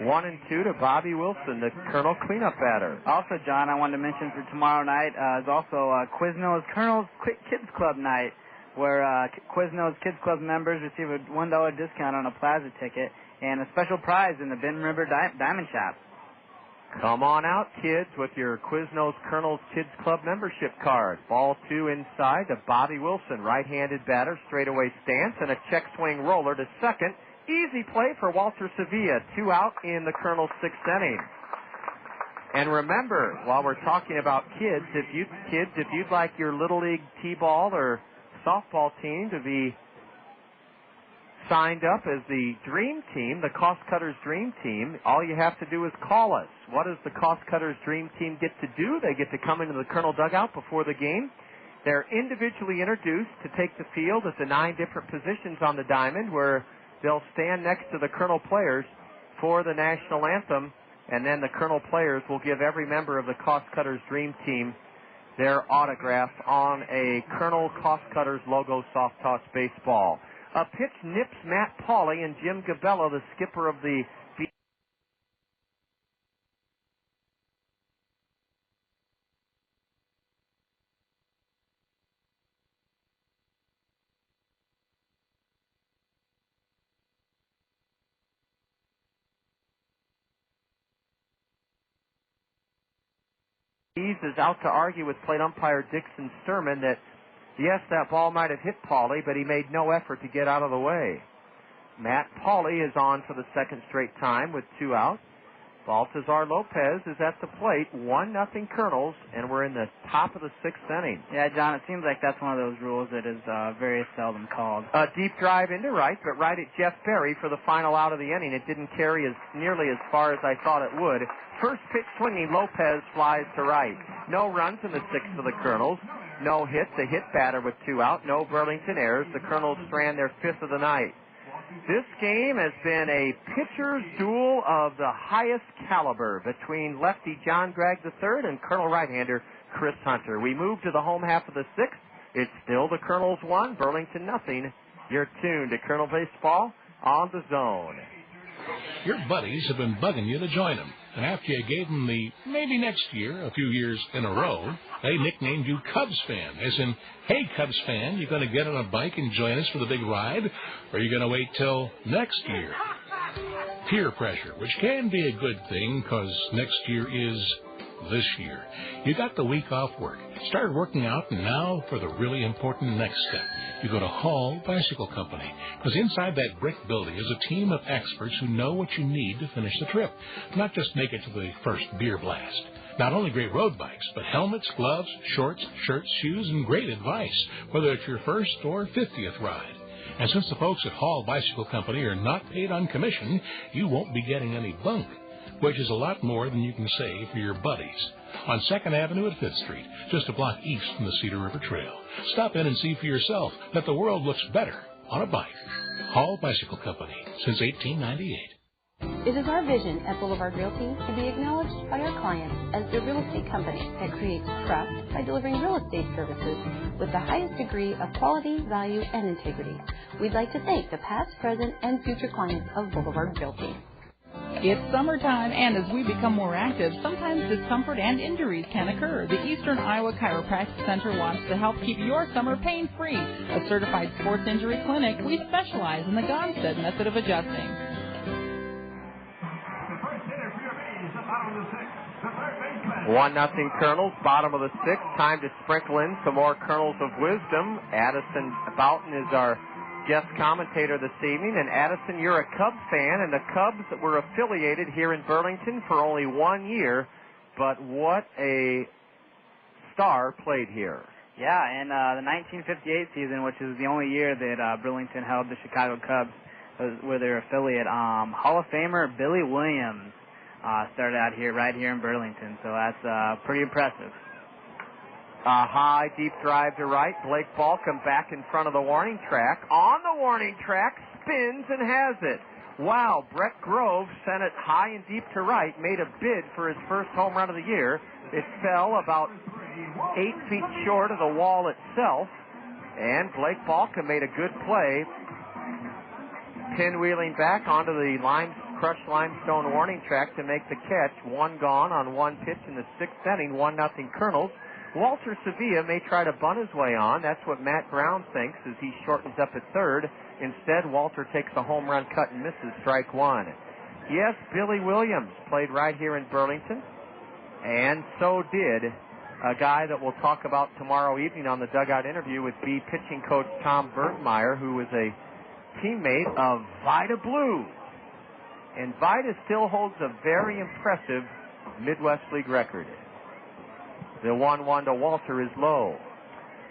S3: 1-2 to Bobby Wilson, the Kernel cleanup batter.
S10: Also, John, I wanted to mention for tomorrow night is also Quiznos Kernel's Kids Club night, where Quiznos Kids Club members receive a $1 discount on a plaza ticket and a special prize in the Ben River Diamond Shop.
S3: Come on out, kids, with your Quiznos Kernels Kids Club membership card. Ball 2 inside to Bobby Wilson, right-handed batter, straightaway stance, and a check swing roller to second. Easy play for Walter Sevilla, 2 out in the Kernels 6th inning. And remember, while we're talking about kids, if you'd like your Little League T-ball or softball team to be signed up as the Dream Team, the Cost Cutters Dream Team, all you have to do is call us. What does the Cost Cutters Dream Team get to do? They get to come into the Kernel dugout before the game. They're individually introduced to take the field at the 9 different positions on the diamond, where they'll stand next to the Kernel players for the national anthem, and then the Kernel players will give every member of the Cost Cutters Dream Team their autograph on a Colonel Cost Cutters logo soft toss baseball. A pitch nips Matt Pauley, and Jim Gabello, the skipper of the is out to argue with plate umpire Dixon Sturman that, yes, that ball might have hit Pauley, but he made no effort to get out of the way. Matt Pauley is on for the second straight time with 2 out. Baltazar Lopez is at the plate, 1-0 Kernels, and we're in the top of the 6th inning.
S10: Yeah, John, it seems like that's one of those rules that is very seldom called.
S3: A deep drive into right, but right at Jeff Berry for the final out of the inning. It didn't carry nearly as far as I thought it would. First pitch swinging, Lopez flies to right. No runs in the 6th for the Kernels. No hits, a hit batter with 2 out. No Burlington errors. The Kernels strand their 5th of the night. This game has been a pitcher's duel of the highest caliber between lefty John Gregg III and Colonel right-hander Chris Hunter. We move to the home half of the 6th. It's still the Kernels 1, Burlington 0. You're tuned to Colonel Baseball on the Zone.
S19: Your buddies have been bugging you to join them. And after you gave them the maybe next year, a few years in a row, they nicknamed you Cubs fan. As in, hey, Cubs fan, you going to get on a bike and join us for the big ride? Or are you going to wait till next year? Peer pressure, which can be a good thing because next year is this year. You got the week off work, started working out, and now for the really important next step. You go to Hall Bicycle Company, because inside that brick building is a team of experts who know what you need to finish the trip, not just make it to the first beer blast. Not only great road bikes, but helmets, gloves, shorts, shirts, shoes, and great advice, whether it's your first or 50th ride. And since the folks at Hall Bicycle Company are not paid on commission, you won't be getting any bunk, which is a lot more than you can say for your buddies. On 2nd Avenue at 5th Street, just a block east from the Cedar River Trail. Stop in and see for yourself that the world looks better on a bike. Hall Bicycle Company, since 1898.
S12: It is our vision at Boulevard Realty to be acknowledged by our clients as the real estate company that creates trust by delivering real estate services with the highest degree of quality, value, and integrity. We'd like to thank the past, present, and future clients of Boulevard Realty.
S16: It's summertime, and as we become more active, sometimes discomfort and injuries can occur. The Eastern Iowa Chiropractic Center wants to help keep your summer pain-free. A certified sports injury clinic, we specialize in the Gonstead method of adjusting.
S3: 1-0 Kernels, bottom of the 6th. Time to sprinkle in some more kernels of wisdom. Addison Boughton is our guest commentator this evening. And Addison, you're a Cubs fan, and the Cubs were affiliated here in Burlington for only 1 year. But what a star played here.
S10: Yeah, in the 1958 season, which is the only year that Burlington held the Chicago Cubs, were their affiliate. Hall of Famer Billy Williams started out here, right here in Burlington, so that's pretty impressive.
S3: A high, deep drive to right. Blake Balcom back in front of the warning track. On the warning track, spins and has it. Wow, Brett Grove sent it high and deep to right, made a bid for his first home run of the year. It fell about 8 feet short of the wall itself, and Blake Balcom made a good play, pinwheeling back onto the crushed limestone warning track to make the catch. One gone on one pitch in the 6th inning, 1-0 Kernels. Walter Sevilla may try to bunt his way on. That's what Matt Brown thinks as he shortens up at third. Instead, Walter takes a home run cut and misses, strike one. Yes, Billy Williams played right here in Burlington, and so did a guy that we'll talk about tomorrow evening on the dugout interview with B pitching coach Tom Bergmeyer, who was a teammate of Vida Blue. And Vida still holds a very impressive Midwest League record. The 1-1 to Walter is low.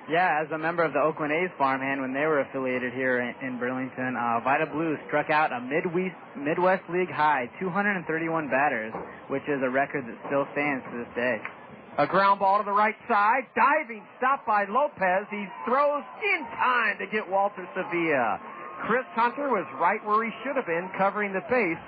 S10: Yeah, as a member of the Oakland A's farmhand when they were affiliated here in Burlington, Vida Blue struck out a Midwest League high 231 batters, which is a record that still stands to this day.
S3: A ground ball to the right side, diving stop by Lopez. He throws in time to get Walter Sevilla. Chris Hunter was right where he should have been, covering the base.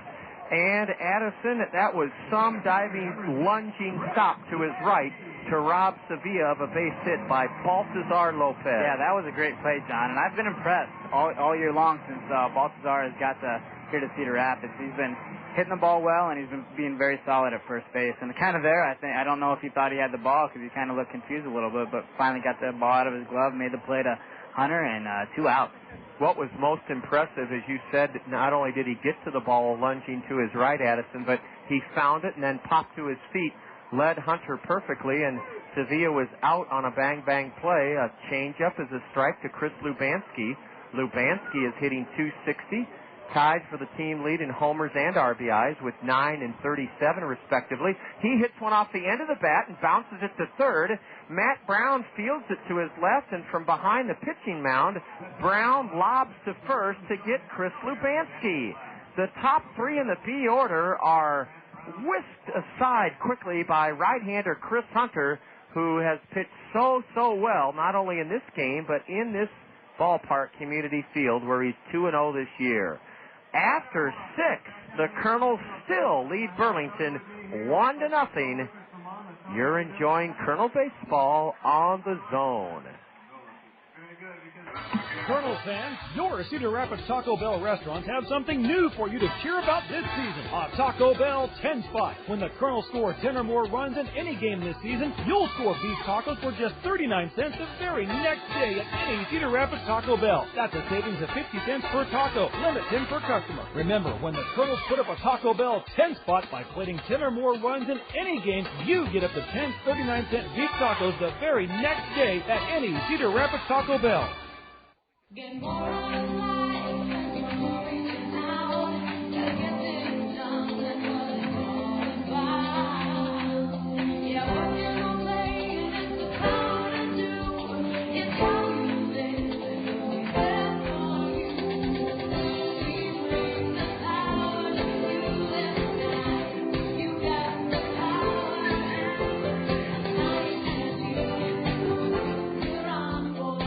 S3: And Addison, that was some diving, lunging stop to his right to rob Sevilla of a base hit by Baltazar Lopez.
S10: Yeah, that was a great play, John, and I've been impressed all year long since Baltazar has got here to Cedar Rapids. He's been hitting the ball well, and he's been being very solid at first base. And kind of there, I don't know if he thought he had the ball because he kind of looked confused a little bit, but finally got the ball out of his glove, made the play to Hunter, and 2 outs.
S3: What was most impressive, as you said, not only did he get to the ball lunging to his right, Addison, but he found it and then popped to his feet, led Hunter perfectly, and Sevilla was out on a bang-bang play. A changeup is a strike to Chris Lubanski. Lubanski is hitting .260, tied for the team lead in homers and RBIs with 9 and 37 respectively. He hits one off the end of the bat and bounces it to third. Matt Brown fields it to his left, and from behind the pitching mound, Brown lobs to first to get Chris Lubanski. The top 3 in the B order are whisked aside quickly by right-hander Chris Hunter, who has pitched so well, not only in this game, but in this ballpark, Community Field, where he's 2-0 this year. After 6, the Kernels still lead Burlington 1-0. You're enjoying Kernel Baseball on the Zone.
S11: Kernels fans, your Cedar Rapids Taco Bell restaurants have something new for you to cheer about this season. A Taco Bell 10 spot. When the Kernels score 10 or more runs in any game this season, you'll score beef tacos for just 39 cents the very next day at any Cedar Rapids Taco Bell. That's a savings of 50 cents per taco. Limit 10 per customer. Remember, when the Kernels put up a Taco Bell 10 spot by plating 10 or more runs in any game, you get up to 10 39-cent beef tacos the very next day at any Cedar Rapids Taco Bell.
S15: Get more alive, more reaching out, gotta get this done, that's what it's all about. Yeah, working all day, and it's hard to do. It's how you live, it'll be best for you. We bring the power to you this time. You got the power, and night as you we're on board.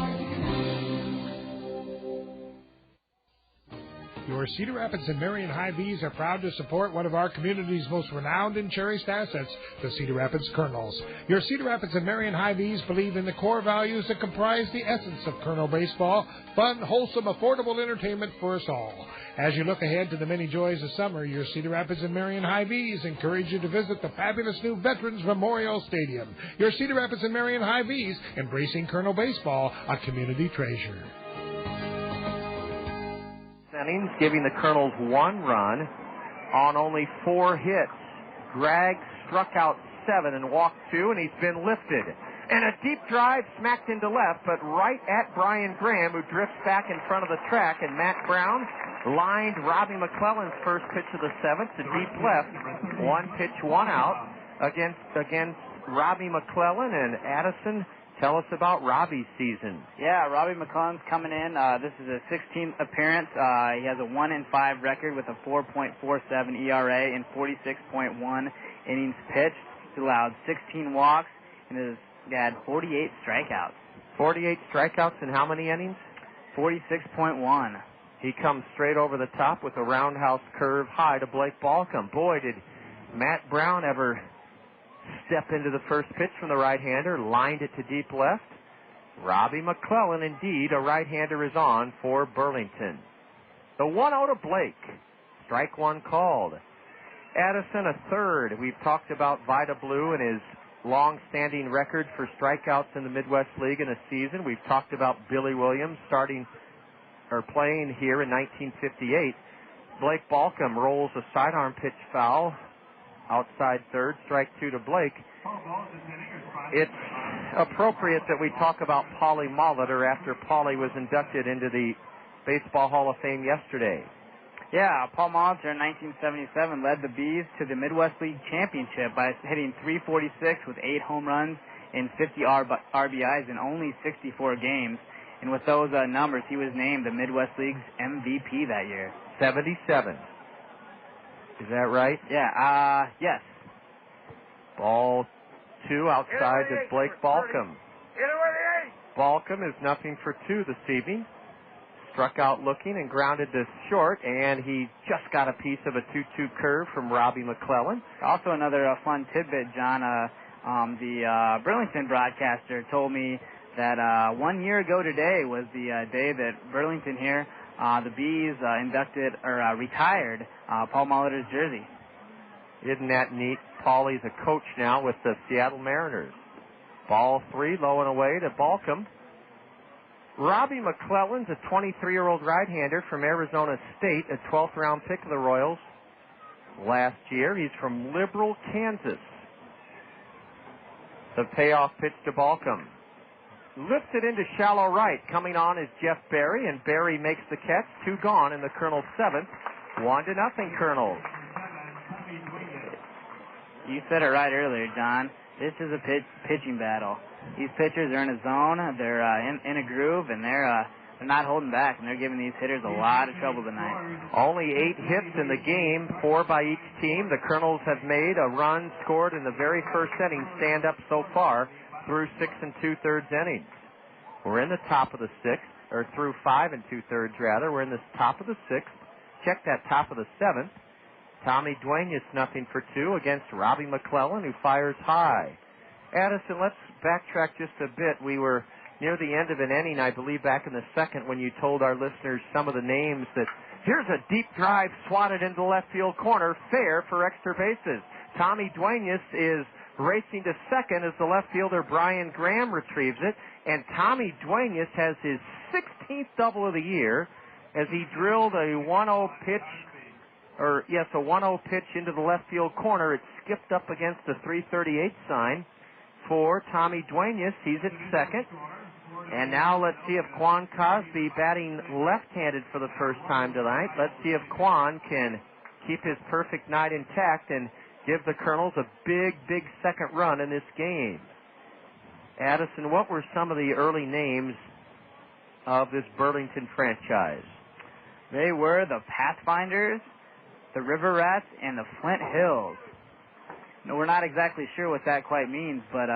S17: Your Cedar Rapids and Marion Hy-Vees are proud to support one of our community's most renowned and cherished assets, the Cedar Rapids Kernels. Your Cedar Rapids and Marion Hy-Vees believe in the core values that comprise the essence of Kernel baseball: fun, wholesome, affordable entertainment for us all. As you look ahead to the many joys of summer, your Cedar Rapids and Marion Hy-Vees encourage you to visit the fabulous new Veterans Memorial Stadium. Your Cedar Rapids and Marion Hy-Vees, embracing Kernel baseball, a community treasure.
S3: Innings, giving the Kernels 1 run on only 4 hits. Gregg struck out 7 and walked 2, and he's been lifted. And a deep drive smacked into left, but right at Brian Graham, who drifts back in front of the track, and Matt Brown lined Robbie McClellan's first pitch of the 7th to deep left. 1 pitch, 1 out against Robbie McClellan. And Addison, tell us about Robbie's season.
S10: Yeah, Robbie McClellan's coming in. This is his 16th appearance. He has a 1-5 record with a 4.47 ERA and 46.1 innings pitched. He's allowed 16 walks and has had 48 strikeouts.
S3: 48 strikeouts in how many innings?
S10: 46.1.
S3: He comes straight over the top with a roundhouse curve high to Blake Balcom. Boy, did Matt Brown ever step into the first pitch from the right-hander, lined it to deep left. Robbie McClellan, indeed, a right-hander, is on for Burlington. The 1-0 to Blake. Strike 1 called. Addison, a third. We've talked about Vida Blue and his long-standing record for strikeouts in the Midwest League in a season. We've talked about Billy Williams playing here in 1958. Blake Balcom rolls a sidearm pitch foul outside third, strike 2 to Blake. It's appropriate that we talk about Paulie Molitor after Paulie was inducted into the Baseball Hall of Fame yesterday.
S10: Yeah, Paul Molitor in 1977 led the Bees to the Midwest League Championship by hitting .346 with 8 home runs and 50 RBIs in only 64 games. And with those numbers, he was named the Midwest League's MVP that year.
S3: 77. Is that right?
S10: Yeah, yes.
S3: Ball 2 outside to Blake Balcom. Balcom is nothing for 2 this evening. Struck out looking and grounded to short, and he just got a piece of a 2-2 curve from Robbie McClellan.
S10: Also another fun tidbit, John. The Burlington broadcaster told me that 1 year ago today was the day that Burlington here, the Bees retired Paul Molitor's jersey.
S3: Isn't that neat? Paulie's a coach now with the Seattle Mariners. Ball 3, low and away to Balcom. Robbie McClellan's a 23-year-old right-hander from Arizona State, a 12th round pick of the Royals last year. He's from Liberal, Kansas. The payoff pitch to Balcom. Lifted into shallow right. Coming on is Jeff Berry, and Berry makes the catch. 2 gone in the Kernels' 7th. 1-0 Kernels.
S10: You said it right earlier, John. This is a pitching battle. These pitchers are in a zone. They're in a groove, and they're not holding back, and they're giving these hitters a lot of trouble tonight.
S3: Only 8 hits in the game, 4 by each team. The Kernels have made a run scored in the very first inning stand up so far through 6 2/3 innings. We're in the top of the 6th, or through 5 2/3 rather. We're in the top of the 6th. Check that top of the 7th. Tommy Duenas 0 for 2 against Robbie McClellan, who fires high. Addison, let's backtrack just a bit. We were near the end of an inning, I believe, back in the 2nd when you told our listeners some of the names that here's a deep drive swatted into the left field corner, fair for extra bases. Tommy Duenas is racing to 2nd as the left fielder Brian Graham retrieves it, and Tommy Duenas has his 16th double of the year as he drilled a 1-0 pitch, a 1-0 pitch into the left field corner. It skipped up against the 338 sign for Tommy Duenas. He's at 2nd. And now let's see if Quan Cosby, batting left-handed for the first time tonight. Let's see if Quan can keep his perfect night intact and give the Kernels a big, big second run in this game. Addison, what were some of the early names of this Burlington franchise?
S10: They were the Pathfinders, the River Rats, and the Flint Hills. No, we're not exactly sure what that quite means, but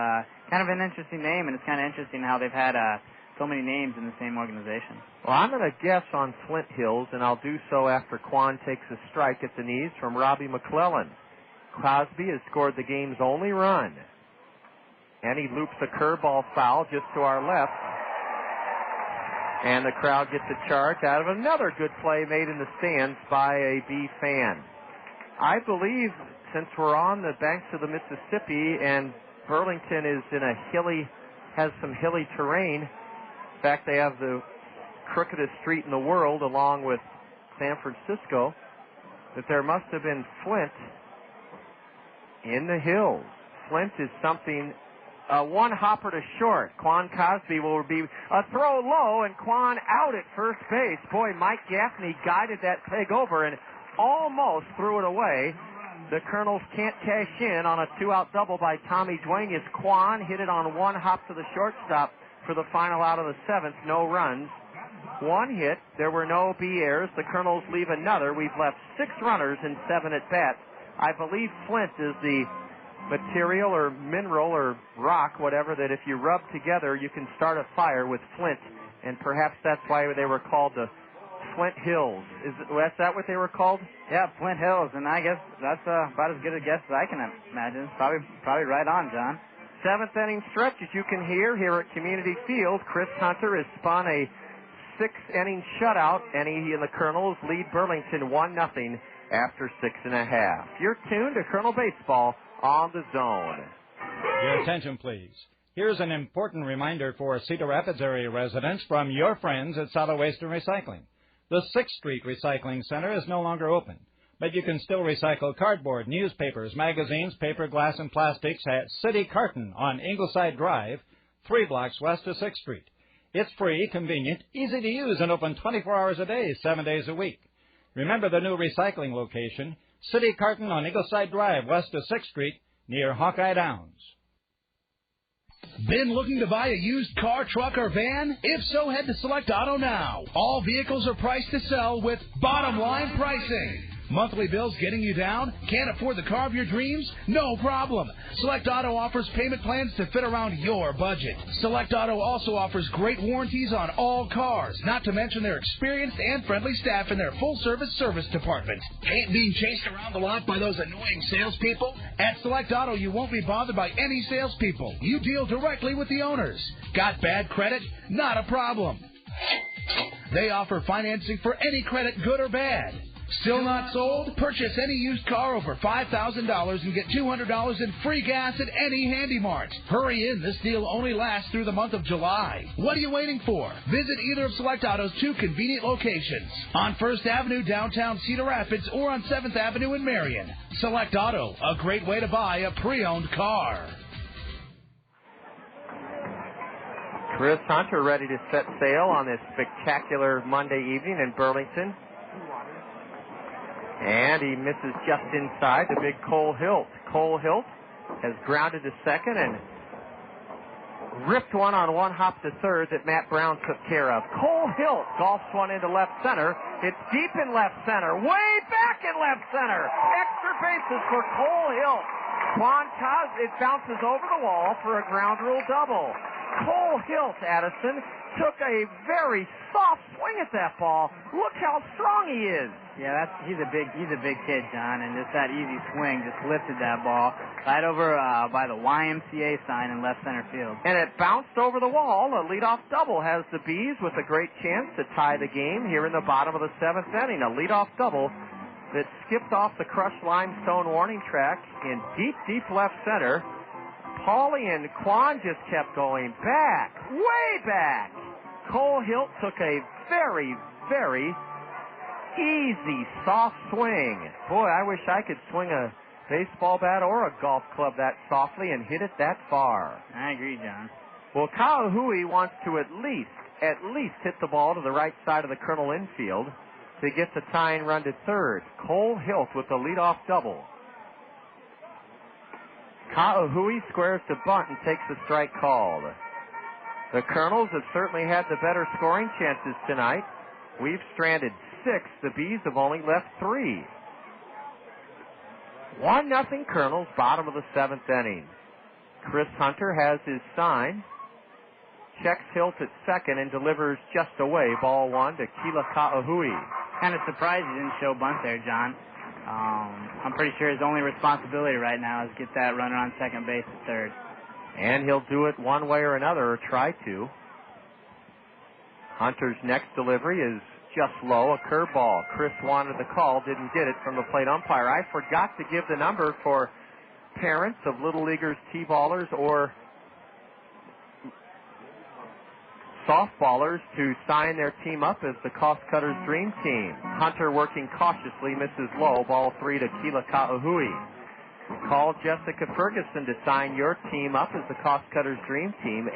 S10: kind of an interesting name, and it's kind of interesting how they've had so many names in the same organization.
S3: Well, I'm going to guess on Flint Hills, and I'll do so after Quan takes a strike at the knees from Robbie McClellan. Cosby has scored the game's only run, and he loops a curveball foul just to our left, and the crowd gets a charge out of another good play made in the stands by a Bee fan. I believe, since we're on the banks of the Mississippi and Burlington is in has some hilly terrain. In fact, they have the crookedest street in the world along with San Francisco, that there must have been Flint in the hills. Flint is something, one hopper to short. Quan Cosby will be a throw low, and Quan out at first base. Boy, Mike Gaffney guided that peg over and almost threw it away. The Kernels can't cash in on a 2-out double by Tommy Duenas. Quan hit it on one hop to the shortstop for the final out of the 7th. No runs. 1 hit. There were no Bee errors. The Kernels leave another. We've left 6 runners in 7 at-bats. I believe Flint is the material or mineral or rock, whatever, that if you rub together, you can start a fire with Flint. And perhaps that's why they were called the Flint Hills. Is that what they were called?
S10: Yeah, Flint Hills, and I guess that's about as good a guess as I can imagine. Probably right on, John.
S3: 7th inning stretch, as you can hear here at Community Field. Chris Hunter has spun a 6th inning shutout, and he and the Kernels lead Burlington 1-0 after 6.5. You're tuned to Kernel Baseball on the Zone.
S5: Your attention, please. Here's an important reminder for Cedar Rapids area residents from your friends at Solid Waste and Recycling. The 6th Street Recycling Center is no longer open, but you can still recycle cardboard, newspapers, magazines, paper, glass, and plastics at City Carton on Ingleside Drive, 3 blocks west of 6th Street. It's free, convenient, easy to use, and open 24 hours a day, 7 days a week. Remember the new recycling location, City Carton on Ingleside Drive, west of 6th Street, near Hawkeye Downs.
S18: Been looking to buy a used car, truck, or van? If so, head to Select Auto now. All vehicles are priced to sell with bottom line pricing. Monthly bills getting you down? Can't afford the car of your dreams? No problem. Select Auto offers payment plans to fit around your budget. Select Auto also offers great warranties on all cars, not to mention their experienced and friendly staff in their full-service service department. Hate being chased around the lot by those annoying salespeople? At Select Auto, you won't be bothered by any salespeople. You deal directly with the owners. Got bad credit? Not a problem. They offer financing for any credit, good or bad. Still not sold? Purchase any used car over $5,000 and get $200 in free gas at any Handy Mart. Hurry in. This deal only lasts through the month of July. What are you waiting for? Visit either of Select Auto's 2 convenient locations, on 1st Avenue, downtown Cedar Rapids, or on 7th Avenue in Marion. Select Auto, a great way to buy a pre-owned car.
S3: Chris Hunter ready to set sail on this spectacular Monday evening in Burlington. And he misses just inside the big Cole Hilt. Cole Hilt has grounded to second and ripped one on one hop to third that Matt Brown took care of. Cole Hilt golfs one into left center. It's deep in left center. Way back in left center. Extra bases for Cole Hilt. Quan Cos, it bounces over the wall for a ground rule double. Cole Hilt, Addison, took a very soft swing at that ball. Look how strong he is.
S10: Yeah, he's a big kid, John, and just that easy swing just lifted that ball right over by the YMCA sign in left center field.
S3: And it bounced over the wall. A leadoff double has the Bees with a great chance to tie the game here in the bottom of the 7th inning. A leadoff double that skipped off the crushed limestone warning track in deep, deep left center. Paulie and Quan just kept going back, way back. Cole Hilt took a very, very easy, soft swing. Boy, I wish I could swing a baseball bat or a golf club that softly and hit it that far.
S10: I agree, John.
S3: Well, Kahui wants to at least hit the ball to the right side of the Kernel infield to get the tying run to third. Cole Hilt with the leadoff double. Kahui squares to bunt and takes the strike called. The Kernels have certainly had the better scoring chances tonight. We've stranded 6. The Bees have only left 3. 1-0 Kernels, bottom of the 7th inning. Chris Hunter has his sign. Checks Hilt at second and delivers just away. Ball 1 to Kila Kahui.
S10: Kind of surprised he didn't show bunt there, John. I'm pretty sure his only responsibility right now is get that runner on second base at third.
S3: And he'll do it one way or another, or try to. Hunter's next delivery is just low, a curveball. Chris wanted the call, didn't get it from the plate umpire. I forgot to give the number for parents of Little Leaguers, T-ballers, or softballers to sign their team up as the Cost Cutters Dream Team. Hunter working cautiously, misses low, ball 3 to Kila Kahui. Call Jessica Ferguson to sign your team up as the Cost Cutters Dream Team,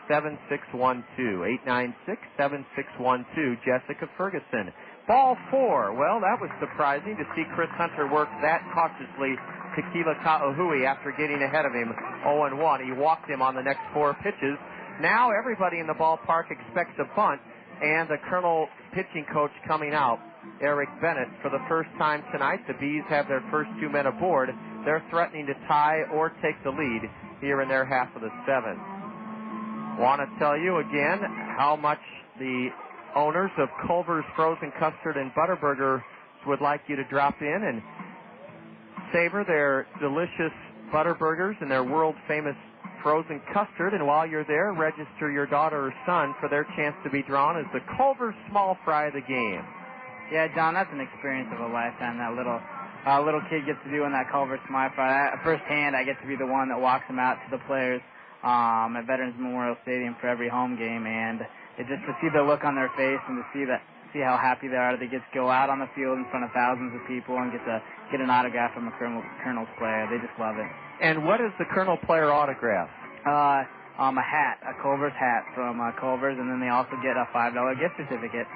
S3: 896-7612. 896-7612, Jessica Ferguson. Ball 4. Well, that was surprising to see Chris Hunter work that cautiously to Kila Kahui after getting ahead of him 0-1. He walked him on the next 4 pitches. Now everybody in the ballpark expects a bunt, and the Kernel pitching coach coming out, Eric Bennett, for the first time tonight. The Bees have their first 2 men aboard. They're threatening to tie or take the lead here in their half of the 7th. Want to tell you again how much the owners of Culver's Frozen Custard and Butterburgers would like you to drop in and savor their delicious Butterburgers and their world-famous frozen custard, and while you're there, register your daughter or son for their chance to be drawn as the Culver's Small Fry of the game.
S10: Yeah, John, that's an experience of a lifetime, that little kid gets to do in that Culver's Small Fry. Firsthand, I get to be the one that walks them out to the players at Veterans Memorial Stadium for every home game, and it just to see the look on their face and to see how happy they are that they get to go out on the field in front of thousands of people and get an autograph from a Kernels player. They just love it.
S3: And what is the Kernel player autograph?
S10: A hat, a Culver's hat from Culver's, and then they also get a $5 gift certificate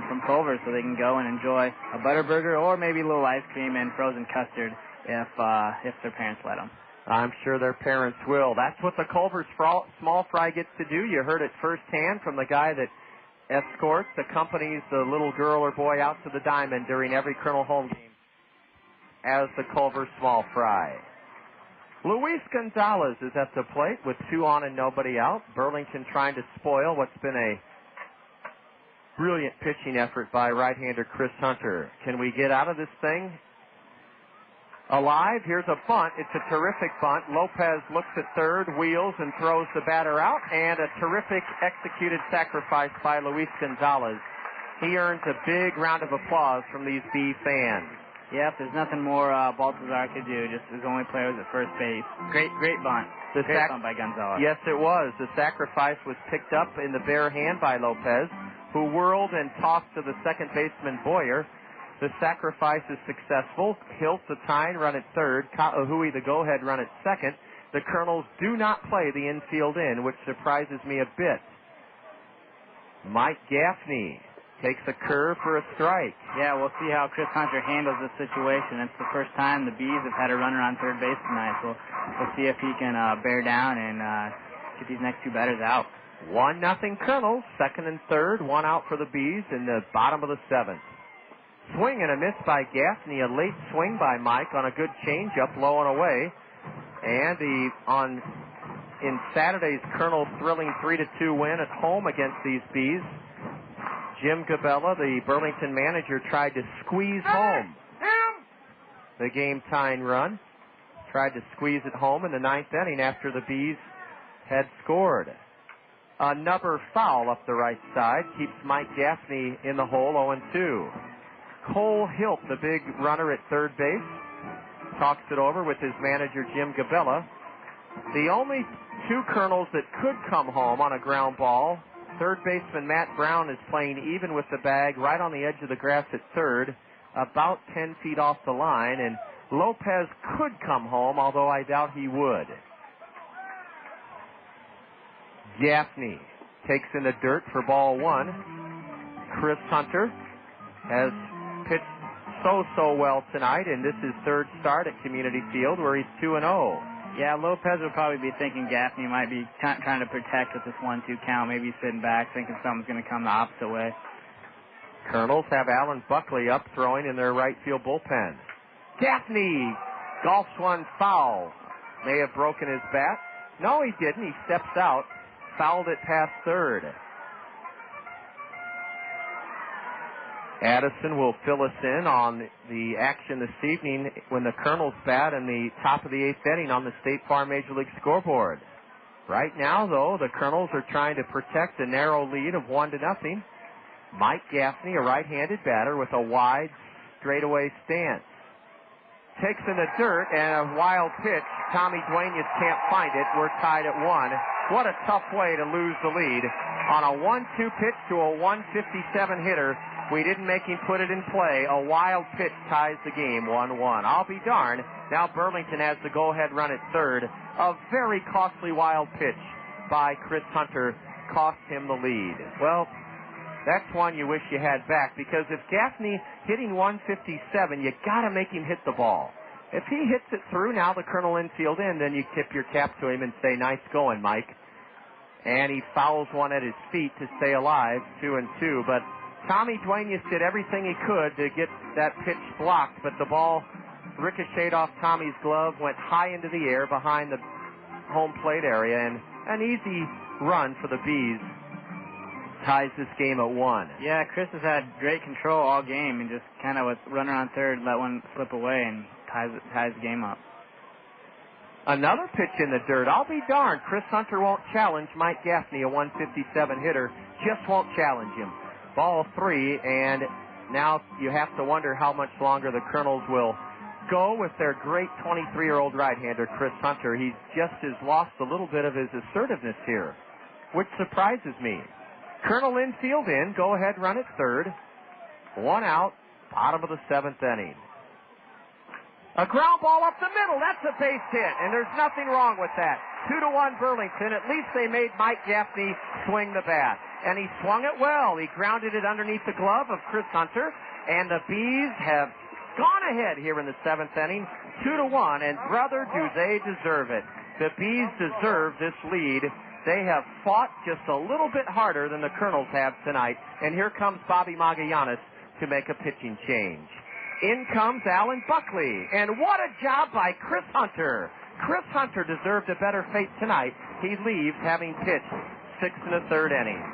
S10: from Culver's so they can go and enjoy a Butterburger or maybe a little ice cream and frozen custard if their parents let them.
S3: I'm sure their parents will. That's what the Culver's Small Fry gets to do. You heard it firsthand from the guy that escort accompanies the little girl or boy out to the diamond during every Kernel home game as the Culver Small Fry. Luis Gonzalez is at the plate with 2 on and nobody out. Burlington trying to spoil what's been a brilliant pitching effort by right-hander Chris Hunter. Can we get out of this thing alive? Here's a bunt. It's a terrific bunt. Lopez looks at third, wheels, and throws the batter out. And a terrific executed sacrifice by Luis Gonzalez. He earns a big round of applause from these B fans.
S10: Yep, there's nothing more Baltazar could do. Just his only player was at first base. Great bunt. Great bunt by Gonzalez.
S3: Yes, it was. The sacrifice was picked up in the bare hand by Lopez, who whirled and tossed to the second baseman Boyer. The sacrifice is successful. Hilt, the tying run at third. Ka'ahui, the go-ahead run at second. The Kernels do not play the infield in, which surprises me a bit. Mike Gaffney takes a curve for a strike.
S10: Yeah, we'll see how Chris Hunter handles this situation. It's the first time the Bees have had a runner on third base tonight, so we'll see if he can bear down and get these next 2 batters out.
S3: 1-0 Kernels, second and third, 1 out for the Bees in the bottom of the 7th. Swing and a miss by Gaffney, a late swing by Mike on a good changeup, low and away. And in Saturday's Kernel thrilling 3-2 win at home against these Bees, Jim Gabella, the Burlington manager, tried to squeeze home the game-tying run. Tried to squeeze it home in the 9th inning after the Bees had scored. Another foul up the right side keeps Mike Gaffney in the hole, 0-2. Cole Hilt, the big runner at third base, talks it over with his manager, Jim Gabella. The only 2 Kernels that could come home on a ground ball, third baseman Matt Brown is playing even with the bag right on the edge of the grass at third, about 10 feet off the line, and Lopez could come home, although I doubt he would. Gaffney takes in the dirt for ball 1. Chris Hunter has pitched so well tonight, and this is third start at Community Field where he's 2-0.
S10: Yeah, Lopez will probably be thinking Gaffney might be trying to protect with this 1-2 count. Maybe he's sitting back thinking something's going to come the opposite way.
S3: Kernels have Alan Buckley up throwing in their right field bullpen. Gaffney golfs one foul. May have broken his bat. No, he didn't. He steps out, fouled it past third. Addison will fill us in on the action this evening when the Kernels bat in the top of the 8th inning on the State Farm Major League scoreboard. Right now, though, the Kernels are trying to protect a narrow lead of 1-0. Mike Gaffney, a right-handed batter with a wide straightaway stance. Takes in the dirt and a wild pitch. Tommy Duenas can't find it. We're tied at 1. What a tough way to lose the lead. On a 1-2 pitch to a 157 hitter, we didn't make him put it in play. A wild pitch ties the game 1-1. I'll be darned. Now Burlington has the go-ahead run at third. A very costly wild pitch by Chris Hunter cost him the lead. Well, that's one you wish you had back, because if Gaffney hitting 157, you got to make him hit the ball. If he hits it through now the Kernel infield in, then you tip your cap to him and say, nice going, Mike. And he fouls one at his feet to stay alive, 2-2. But Tommy Duenas did everything he could to get that pitch blocked, but the ball ricocheted off Tommy's glove, went high into the air behind the home plate area, and an easy run for the Bees ties this game at 1.
S10: Yeah, Chris has had great control all game, and just kind of with runner on third, let one slip away and ties the game up.
S3: Another pitch in the dirt. I'll be darned. Chris Hunter won't challenge Mike Gaffney, a 157 hitter. Just won't challenge him. Ball 3, and now you have to wonder how much longer the Kernels will go with their great 23-year-old right-hander, Chris Hunter. He's just has lost a little bit of his assertiveness here, which surprises me. Kernel infield in, go ahead, run at third. 1 out, bottom of the 7th inning. A ground ball up the middle. That's a base hit, and there's nothing wrong with that. 2-1 Burlington. At least they made Mike Gaffney swing the bat. And he swung it well. He grounded it underneath the glove of Chris Hunter, and the Bees have gone ahead here in the 7th inning, 2-1, and brother, do they deserve it. The Bees deserve this lead They have fought just a little bit harder than the Kernels have tonight. And here comes Bobby Magallanes to make a pitching change. In comes Alan Buckley. And what a job by Chris Hunter. Chris Hunter deserved a better fate tonight. He leaves having pitched 6 1/3 innings.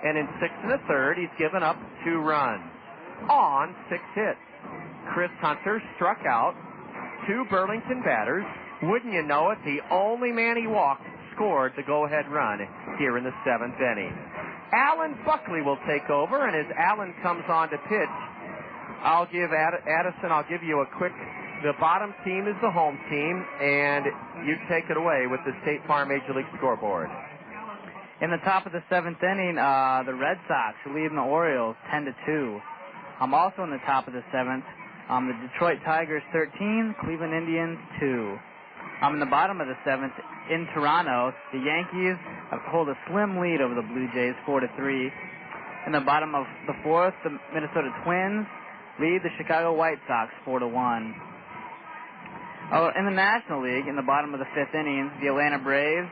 S3: And in 6 1/3, he's given up 2 runs on 6 hits. Chris Hunter struck out 2 Burlington batters. Wouldn't you know it, the only man he walked scored the go-ahead run here in the 7th inning. Alan Buckley will take over, and as Alan comes on to pitch, I'll give Addison, I'll give you a quick, the bottom team is the home team, and you take it away with the State Farm Major League scoreboard.
S10: In the top of the 7th inning, the Red Sox are leading the Orioles 10-2. Also in the top of the 7th, the Detroit Tigers 13, Cleveland Indians 2. In the bottom of the 7th, in Toronto, the Yankees hold a slim lead over the Blue Jays 4-3. In the bottom of the 4th, the Minnesota Twins lead the Chicago White Sox 4-1. In the National League, in the bottom of the 5th inning, the Atlanta Braves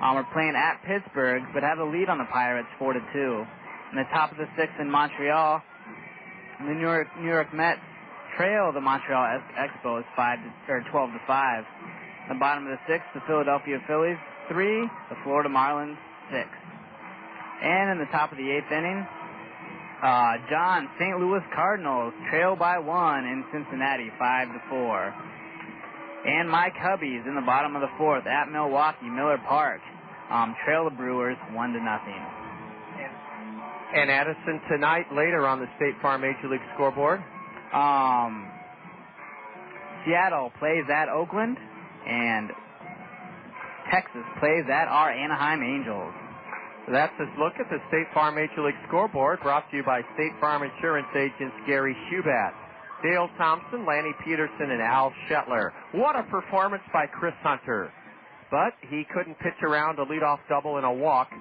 S10: are playing at Pittsburgh, but have the lead on the Pirates 4-2. In the top of the 6th in Montreal, the New York Mets trail the Montreal Expos 12-5. In the bottom of the 6th, the Philadelphia Phillies 3, the Florida Marlins 6. And in the top of the 8th inning, John, St. Louis Cardinals trail by 1 in Cincinnati 5-4. And my Cubbies in the bottom of the 4th at Milwaukee, Miller Park, trail the Brewers 1-0.
S3: And Addison, tonight, later on the State Farm Major League scoreboard,
S10: Seattle plays at Oakland, and Texas plays at our Anaheim Angels.
S3: So that's a look at the State Farm Major League scoreboard, brought to you by State Farm Insurance agents Gary Shubat, Dale Thompson, Lanny Peterson, and Al Shetler. What a performance by Chris Hunter. But he couldn't pitch around a leadoff double and a walk.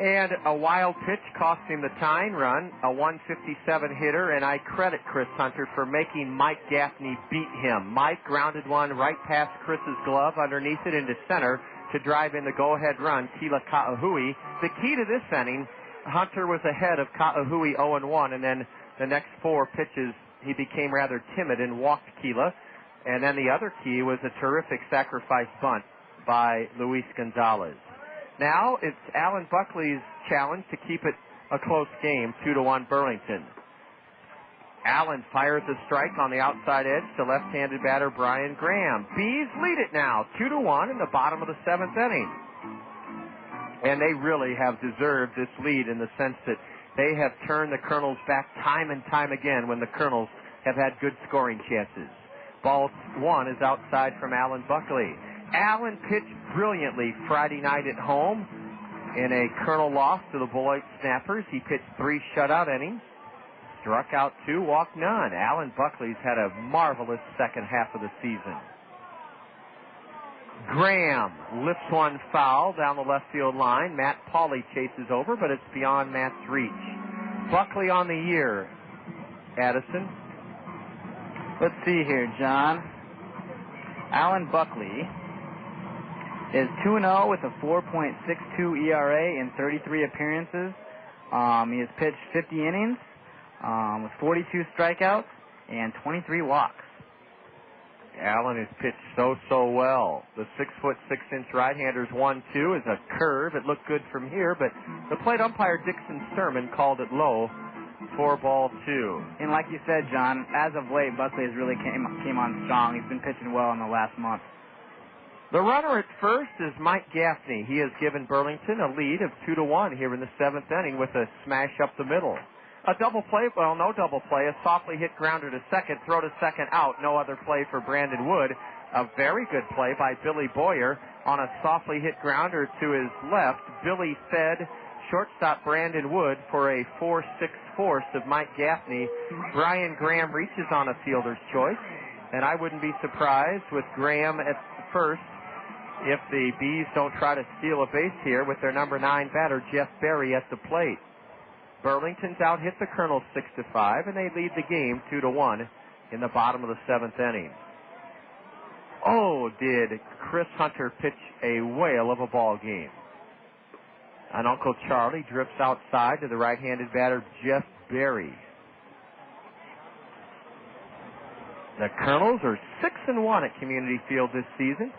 S3: And a wild pitch cost him the tying run, a 157 hitter, and I credit Chris Hunter for making Mike Gaffney beat him. Mike grounded one right past Chris's glove, underneath it into center to drive in the go-ahead run, Keela Ka'ahui. The key to this inning, Hunter was ahead of Ka'ahui 0-1, and then the next 4 pitches he became rather timid and walked Keela. And then the other key was a terrific sacrifice bunt by Luis Gonzalez. Now it's Alan Buckley's challenge to keep it a close game, 2-1 Burlington. Allen fires a strike on the outside edge to left-handed batter Brian Graham. Bees lead it now, 2-1 in the bottom of the 7th inning. And they really have deserved this lead in the sense that they have turned the Kernels back time and time again when the Kernels have had good scoring chances. Ball 1 is outside from Alan Buckley. Allen pitched brilliantly Friday night at home in a Kernel loss to the Beloit Snappers. He pitched 3 shutout innings, struck out 2, walked none. Alan Buckley's had a marvelous second half of the season. Graham lifts one foul down the left field line. Matt Pauley chases over, but it's beyond Matt's reach. Buckley on the year, Addison.
S10: Let's see here, John. Alan Buckley is 2-0 with a 4.62 ERA in 33 appearances. He has pitched 50 innings with 42 strikeouts and 23 walks.
S3: Allen has pitched so well. The 6'6" right-hander's 1-2 is a curve. It looked good from here, but the plate umpire Dixon Sturman called it low. 4-2.
S10: And like you said, John, as of late, Buckley has really came on strong. He's been pitching well in the last month.
S3: The runner at first is Mike Gaffney. He has given Burlington a lead of 2-1 here in the 7th inning with a smash up the middle. A double play, well, no double play. A softly hit grounder to second, throw to second out. No other play for Brandon Wood. A very good play by Billy Boyer on a softly hit grounder to his left. Billy fed shortstop Brandon Wood for a 4-6 force of Mike Gaffney. Brian Graham reaches on a fielder's choice, and I wouldn't be surprised with Graham at first if the Bees don't try to steal a base here with their number 9 batter, Jeff Berry, at the plate. Burlington's out hit the Kernels 6-5, and they lead the game 2-1 in the bottom of the 7th inning. Oh, did Chris Hunter pitch a whale of a ball game. And Uncle Charlie drifts outside to the right-handed batter, Jeff Berry. The Kernels are 6-1 at Community Field this season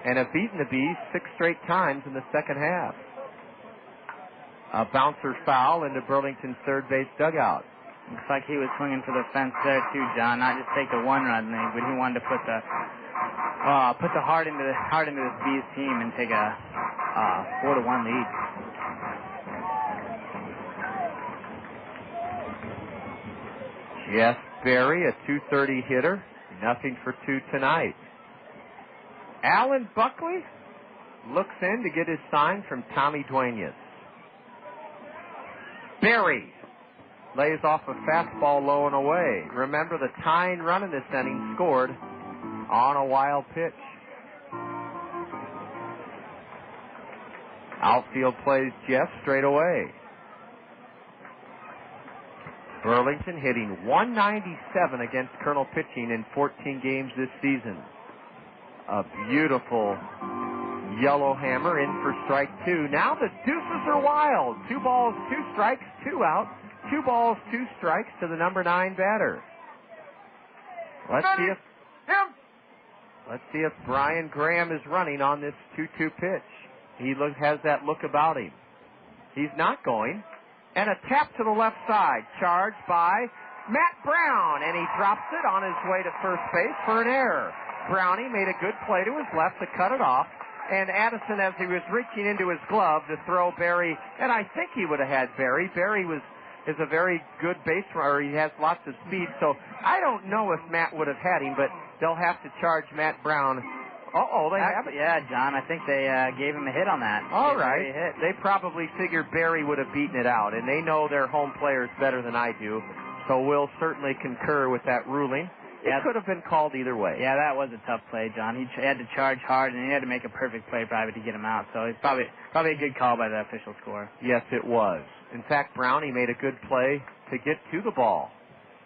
S3: and have beaten the Bees 6 straight times in the second half. A bouncer foul into Burlington's third base dugout.
S10: Looks like he was swinging for the fence there too, John. Not just take the one-run lead, but he wanted to put the heart into this Bees team and take a 4-1 lead.
S3: Jeff Berry, a .230 hitter, nothing for 2 tonight. Alan Buckley looks in to get his sign from Tommy Duenas. Berry lays off a fastball low and away. Remember, the tying run in this inning scored on a wild pitch. Outfield plays Jeff straight away. Burlington hitting .197 against Kernel pitching in 14 games this season. A beautiful yellow hammer in for strike 2. Now the deuces are wild. 2 balls, 2 strikes, 2 out. 2 balls, 2 strikes to the number 9 batter. Let's see if Brian Graham is running on this 2-2 pitch. He has that look about him. He's not going. And a tap to the left side, charged by Matt Brown, and he drops it on his way to first base for an error. Brownie made a good play to his left to cut it off, and Addison, as he was reaching into his glove to throw Berry, and I think he would have had Berry. Berry is a very good base runner. He has lots of speed, so I don't know if Matt would have had him, but they'll have to charge Matt Brown. They have it.
S10: Yeah, John, I think they gave him a hit on that.
S3: All right. They probably figured Berry would have beaten it out, and they know their home players better than I do, so we'll certainly concur with that ruling. It could have been called either way.
S10: Yeah, that was a tough play, John. He had to charge hard, and he had to make a perfect play probably to get him out, so it's probably a good call by the official score.
S3: Yes, it was. In fact, Brownie made a good play to get to the ball.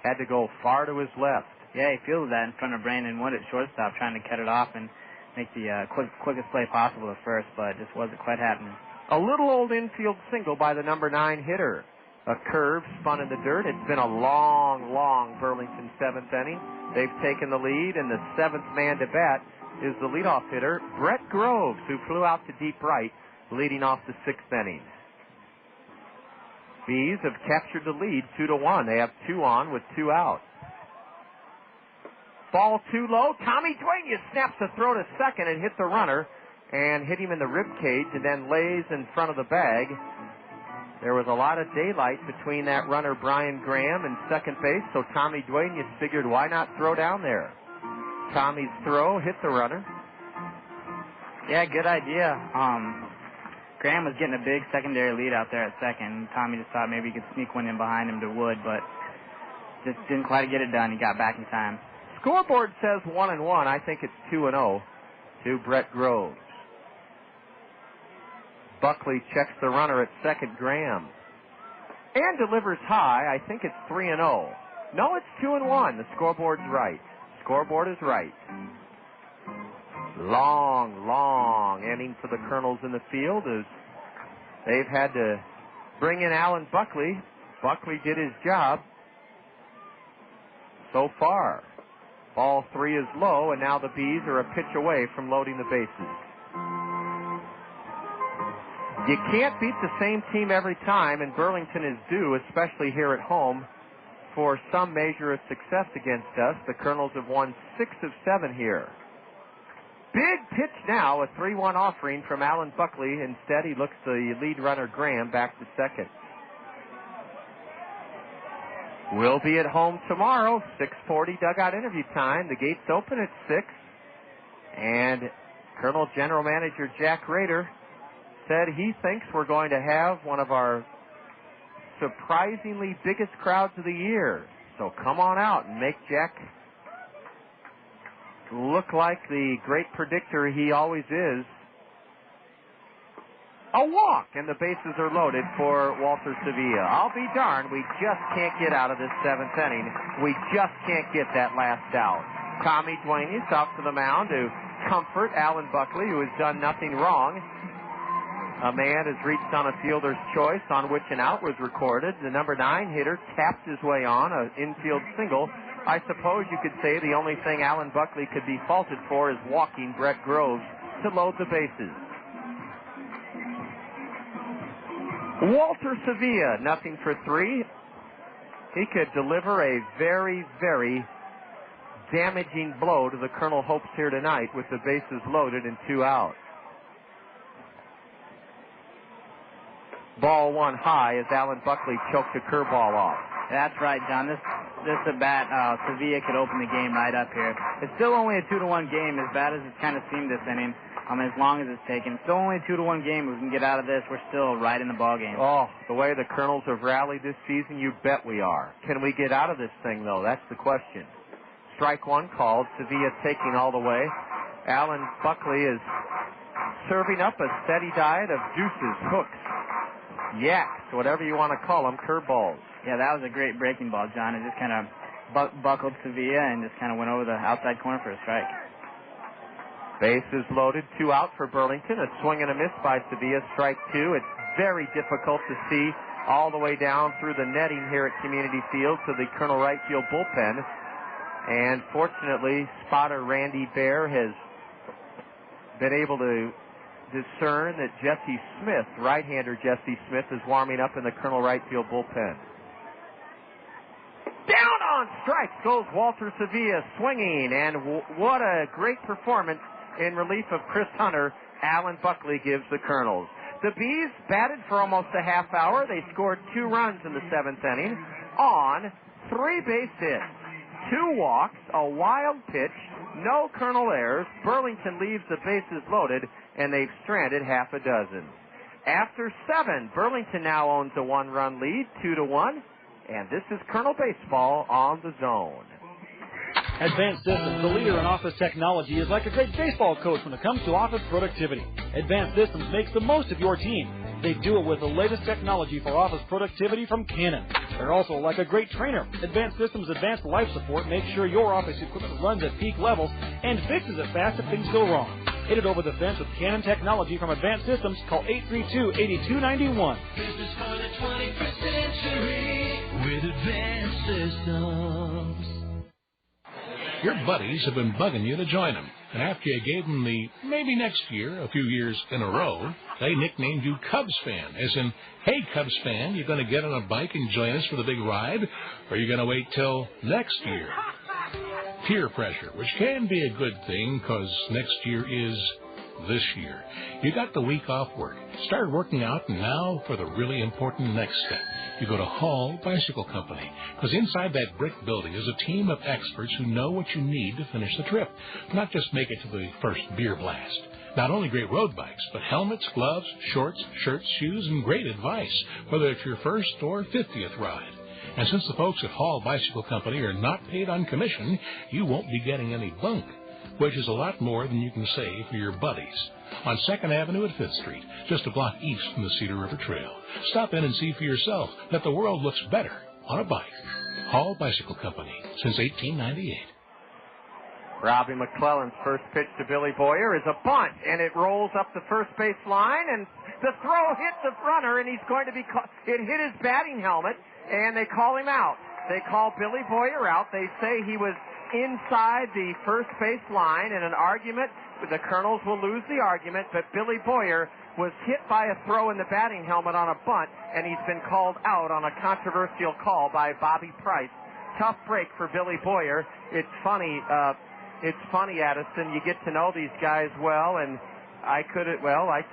S3: Had to go far to his left.
S10: Yeah, he fielded that in front of Brandon Wood at shortstop, trying to cut it off and make the quickest play possible at first, but it just wasn't quite happening.
S3: A little old infield single by the number 9 hitter. A curve spun in the dirt. It's been a long, long Burlington 7th inning. They've taken the lead, and the 7th man to bat is the leadoff hitter, Brett Groves, who flew out to deep right, leading off the 6th inning. Bees have captured the lead 2-1. They have 2 on with 2 out. Ball too low. Tommy Duenas snaps the throw to second and hit the runner and hit him in the rib cage and then lays in front of the bag. There was a lot of daylight between that runner, Brian Graham, and second base, so Tommy Duenas figured, why not throw down there? Tommy's throw hit the runner.
S10: Yeah, good idea. Graham was getting a big secondary lead out there at second. Tommy just thought maybe he could sneak one in behind him to Wood, but just didn't quite get it done. He got back in time.
S3: Scoreboard says 1-1. I think it's 2-0 to Brett Groves. Buckley checks the runner at second, Graham, and delivers high. I think it's 3-0. No, it's 2-1. The scoreboard's right. Scoreboard is right. Long, long inning for the Kernels in the field as they've had to bring in Alan Buckley. Buckley did his job so far. Ball 3 is low, and now the Bees are a pitch away from loading the bases. You can't beat the same team every time, and Burlington is due, especially here at home, for some measure of success against us. The Kernels have won 6 of 7 here. Big pitch now, a 3-1 offering from Alan Buckley. Instead, he looks the lead runner, Graham, back to second. We'll be at home tomorrow, 6:40 dugout interview time. The gates open at 6. And Kernel General Manager Jack Rader said he thinks we're going to have one of our surprisingly biggest crowds of the year. So come on out and make Jack look like the great predictor he always is. A walk, and the bases are loaded for Walter Sevilla. I'll be darned, we just can't get out of this 7th inning. We just can't get that last out. Tommy Duenas out to the mound to comfort Alan Buckley, who has done nothing wrong. A man has reached on a fielder's choice on which an out was recorded. The number 9 hitter tapped his way on an infield single. I suppose you could say the only thing Alan Buckley could be faulted for is walking Brett Groves to load the bases. Walter Sevilla, nothing for 3. He could deliver a very, very damaging blow to the Colonel hopes here tonight with the bases loaded and 2 out. Ball 1 high as Alan Buckley choked a curveball off.
S10: That's right, John. This at bat, Sevilla could open the game right up here. It's still only a 2-1 game, as bad as it's kind of seemed this inning. As long as it's taken. It's still only a 2-1 game. We can get out of this. We're still right in the ball game.
S3: Oh, the way the Colonels have rallied this season, you bet we are. Can we get out of this thing, though? That's the question. Strike 1 called. Sevilla taking all the way. Alan Buckley is serving up a steady diet of deuces, hooks, yaks, whatever you want to call them, curveballs.
S10: Yeah, that was a great breaking ball, John. It just kind of buckled Sevilla and just kind of went over the outside corner for a strike.
S3: Bases loaded, 2 out for Burlington. A swing and a miss by Sevilla, strike 2. It's very difficult to see all the way down through the netting here at Community Field to the Colonel right field bullpen. And fortunately, spotter Randy Bear has been able to discern that Jesse Smith, right-hander Jesse Smith, is warming up in the Colonel right field bullpen. Down on strikes goes Walter Sevilla, swinging, and what a great performance in relief of Chris Hunter. Alan Buckley gives the Colonels. The Bees batted for almost a half hour. They scored 2 runs in the 7th inning on 3 base hits, 2 walks, a wild pitch, no Colonel errors. Burlington leaves the bases loaded, and they've stranded half a dozen. After 7, Burlington now owns a 1-run lead, 2-1. And this is Colonel Baseball on the Zone.
S11: Advanced Systems, the leader in office technology, is like a great baseball coach when it comes to office productivity. Advanced Systems makes the most of your team. They do it with the latest technology for office productivity from Canon. They're also like a great trainer. Advanced Systems Advanced Life Support makes sure your office equipment runs at peak levels and fixes it fast if things go wrong. Hit it over the fence with Canon technology from Advanced Systems. Call 832-8291.
S15: Business for the 21st century with Advanced Systems.
S19: Your buddies have been bugging you to join them. And after you gave them the maybe next year, a few years in a row, they nicknamed you Cubs fan. As in, hey, Cubs fan, you going to get on a bike and join us for the big ride? Or are you going to wait till next year? Peer pressure, which can be a good thing because next year is this year. You got the week off work, started working out, and now for the really important next step. You go to Hall Bicycle Company, because inside that brick building is a team of experts who know what you need to finish the trip, not just make it to the first beer blast. Not only great road bikes, but helmets, gloves, shorts, shirts, shoes, and great advice, whether it's your first or 50th ride. And since the folks at Hall Bicycle Company are not paid on commission, you won't be getting any bunk, which is a lot more than you can save for your buddies. On 2nd Avenue at 5th Street, just a block east from the Cedar River Trail. Stop in and see for yourself that the world looks better on a bike. Hall Bicycle Company, since 1898.
S3: Robbie McClellan's first pitch to Billy Boyer is a bunt, and it rolls up the first base line, and the throw hit the runner, and he's going to be it hit his batting helmet, and they call him out. They call Billy Boyer out. They say he was inside the first base line in an argument. The Colonels will lose the argument, but Billy Boyer was hit by a throw in the batting helmet on a bunt, and he's been called out on a controversial call by Bobby Price. Tough break for Billy Boyer. It's funny, Addison. You get to know these guys well, and I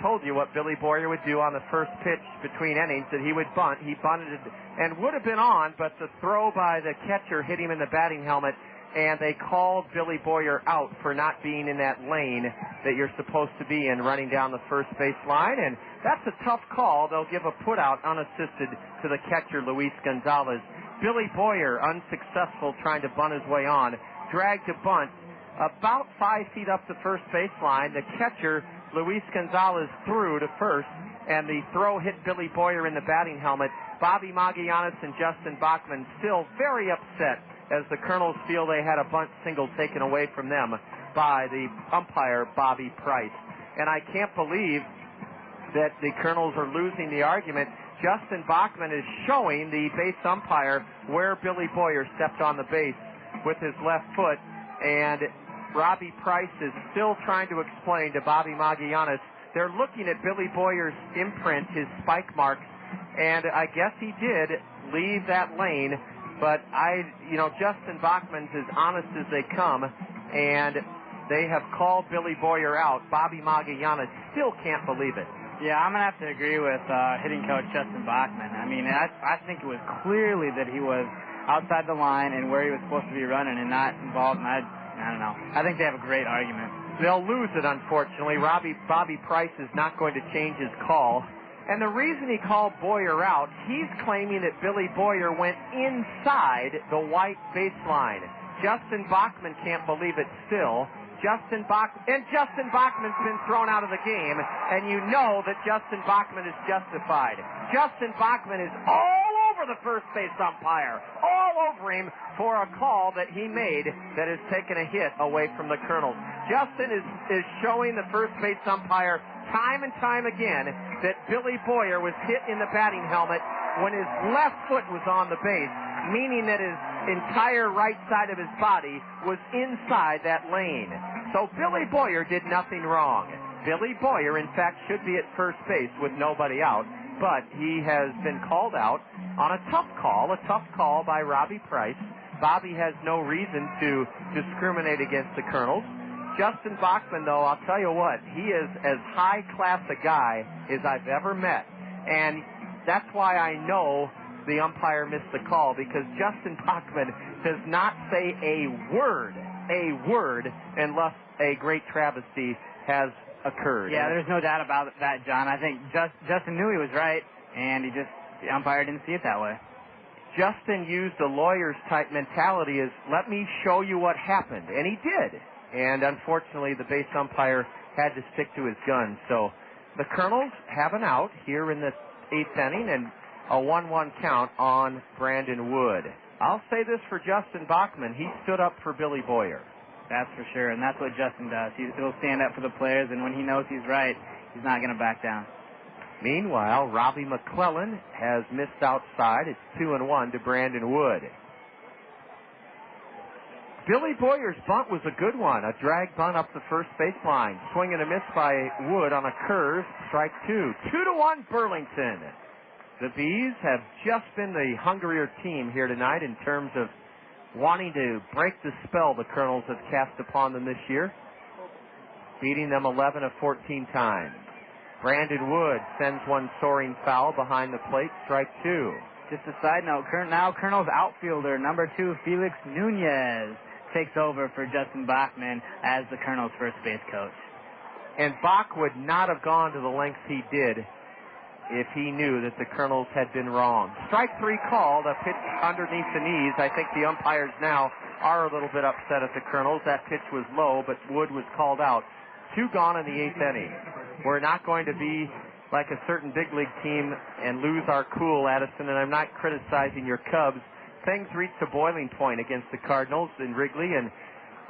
S3: told you what Billy Boyer would do on the first pitch between innings, that he would bunt. He bunted and would have been on, but the throw by the catcher hit him in the batting helmet, and they called Billy Boyer out for not being in that lane that you're supposed to be in running down the first base line, and that's a tough call. They'll give a put-out unassisted to the catcher, Luis Gonzalez. Billy Boyer, unsuccessful trying to bunt his way on, dragged a bunt about 5 feet up the first base line. The catcher, Luis Gonzalez, threw to first, and the throw hit Billy Boyer in the batting helmet. Bobby Magallanes and Justin Bachman still very upset as the Colonels feel they had a bunt single taken away from them by the umpire, Bobby Price. And I can't believe that the Kernels are losing the argument. Justin Bachman is showing the base umpire where Billy Boyer stepped on the base with his left foot, and Robbie Price is still trying to explain to Bobby Magallanes. They're looking at Billy Boyer's imprint, his spike marks, and I guess he did leave that lane, but Justin Bachman's as honest as they come, and they have called Billy Boyer out. Bobby Magallanes still can't believe it.
S10: Yeah, I'm going to have to agree with hitting coach Justin Bachman. I mean, I think it was clearly that he was outside the line and where he was supposed to be running and not involved, and I don't know. I think they have a great argument.
S3: They'll lose it, unfortunately. Bobby Price is not going to change his call. And the reason he called Boyer out, he's claiming that Billy Boyer went inside the white baseline. Justin Bachman can't believe it still. Justin Bachman's been thrown out of the game, and you know that Justin Bachman is justified. Justin Bachman is all over the first base umpire, all over him for a call that he made that has taken a hit away from the Kernels. Justin is showing the first base umpire time and time again that Billy Boyer was hit in the batting helmet when his left foot was on the base, meaning that his entire right side of his body was inside that lane. So Billy Boyer did nothing wrong. Billy Boyer, in fact, should be at first base with nobody out, but he has been called out on a tough call by Robbie Price. Bobby has no reason to discriminate against the Kernels. Justin Bachman, though, I'll tell you what, he is as high-class a guy as I've ever met, and that's why I know the umpire missed the call, because Justin Bachman does not say a word, unless a great travesty has occurred.
S10: Yeah, there's no doubt about that, John. I think Justin knew he was right, and the umpire didn't see it that way.
S3: Justin used a lawyer's type mentality as, let me show you what happened, and he did. And unfortunately, the base umpire had to stick to his guns. So the Kernels have an out here in the 8th inning, and a 1-1 count on Brandon Wood. I'll say this for Justin Bachman. He stood up for Billy Boyer.
S10: That's for sure, and that's what Justin does. He'll stand up for the players, and when he knows he's right, he's not going to back down.
S3: Meanwhile, Robbie McClellan has missed outside. It's 2-1 to Brandon Wood. Billy Boyer's bunt was a good one, a drag bunt up the first baseline. Swing and a miss by Wood on a curve, strike two. 2-1 Burlington. The Bees have just been the hungrier team here tonight in terms of wanting to break the spell the Kernels have cast upon them this year, beating them 11 of 14 times. Brandon Wood sends one soaring foul behind the plate, strike two.
S10: Just a side note, now Kernels outfielder number 2, Felix Nunez, takes over for Justin Bachman as the Kernels' first base coach.
S3: And Bach would not have gone to the lengths he did if he knew that the Kernels had been wrong. Strike three called, a pitch underneath the knees. I think the umpires now are a little bit upset at the Kernels. That pitch was low, but Wood was called out. 2 gone in the 8th inning. We're not going to be like a certain big league team and lose our cool, Addison, and I'm not criticizing your Cubs. Things reached a boiling point against the Cardinals in Wrigley, and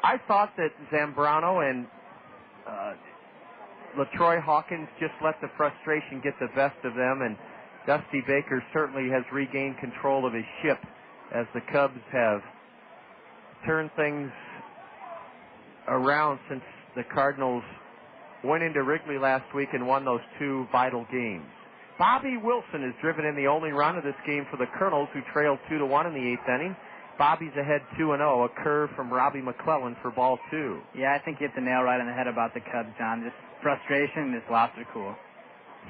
S3: I thought that Zambrano and LaTroy Hawkins just let the frustration get the best of them, and Dusty Baker certainly has regained control of his ship as the Cubs have turned things around since the Cardinals went into Wrigley last week and won those 2 vital games. Bobby Wilson has driven in the only run of this game for the Kernels, who trailed 2-1 in the 8th inning. Bobby's ahead 2-0, a curve from Robbie McClellan for ball 2.
S10: Yeah, I think you hit the nail right on the head about the Cubs, John. Just frustration, just lost their cool.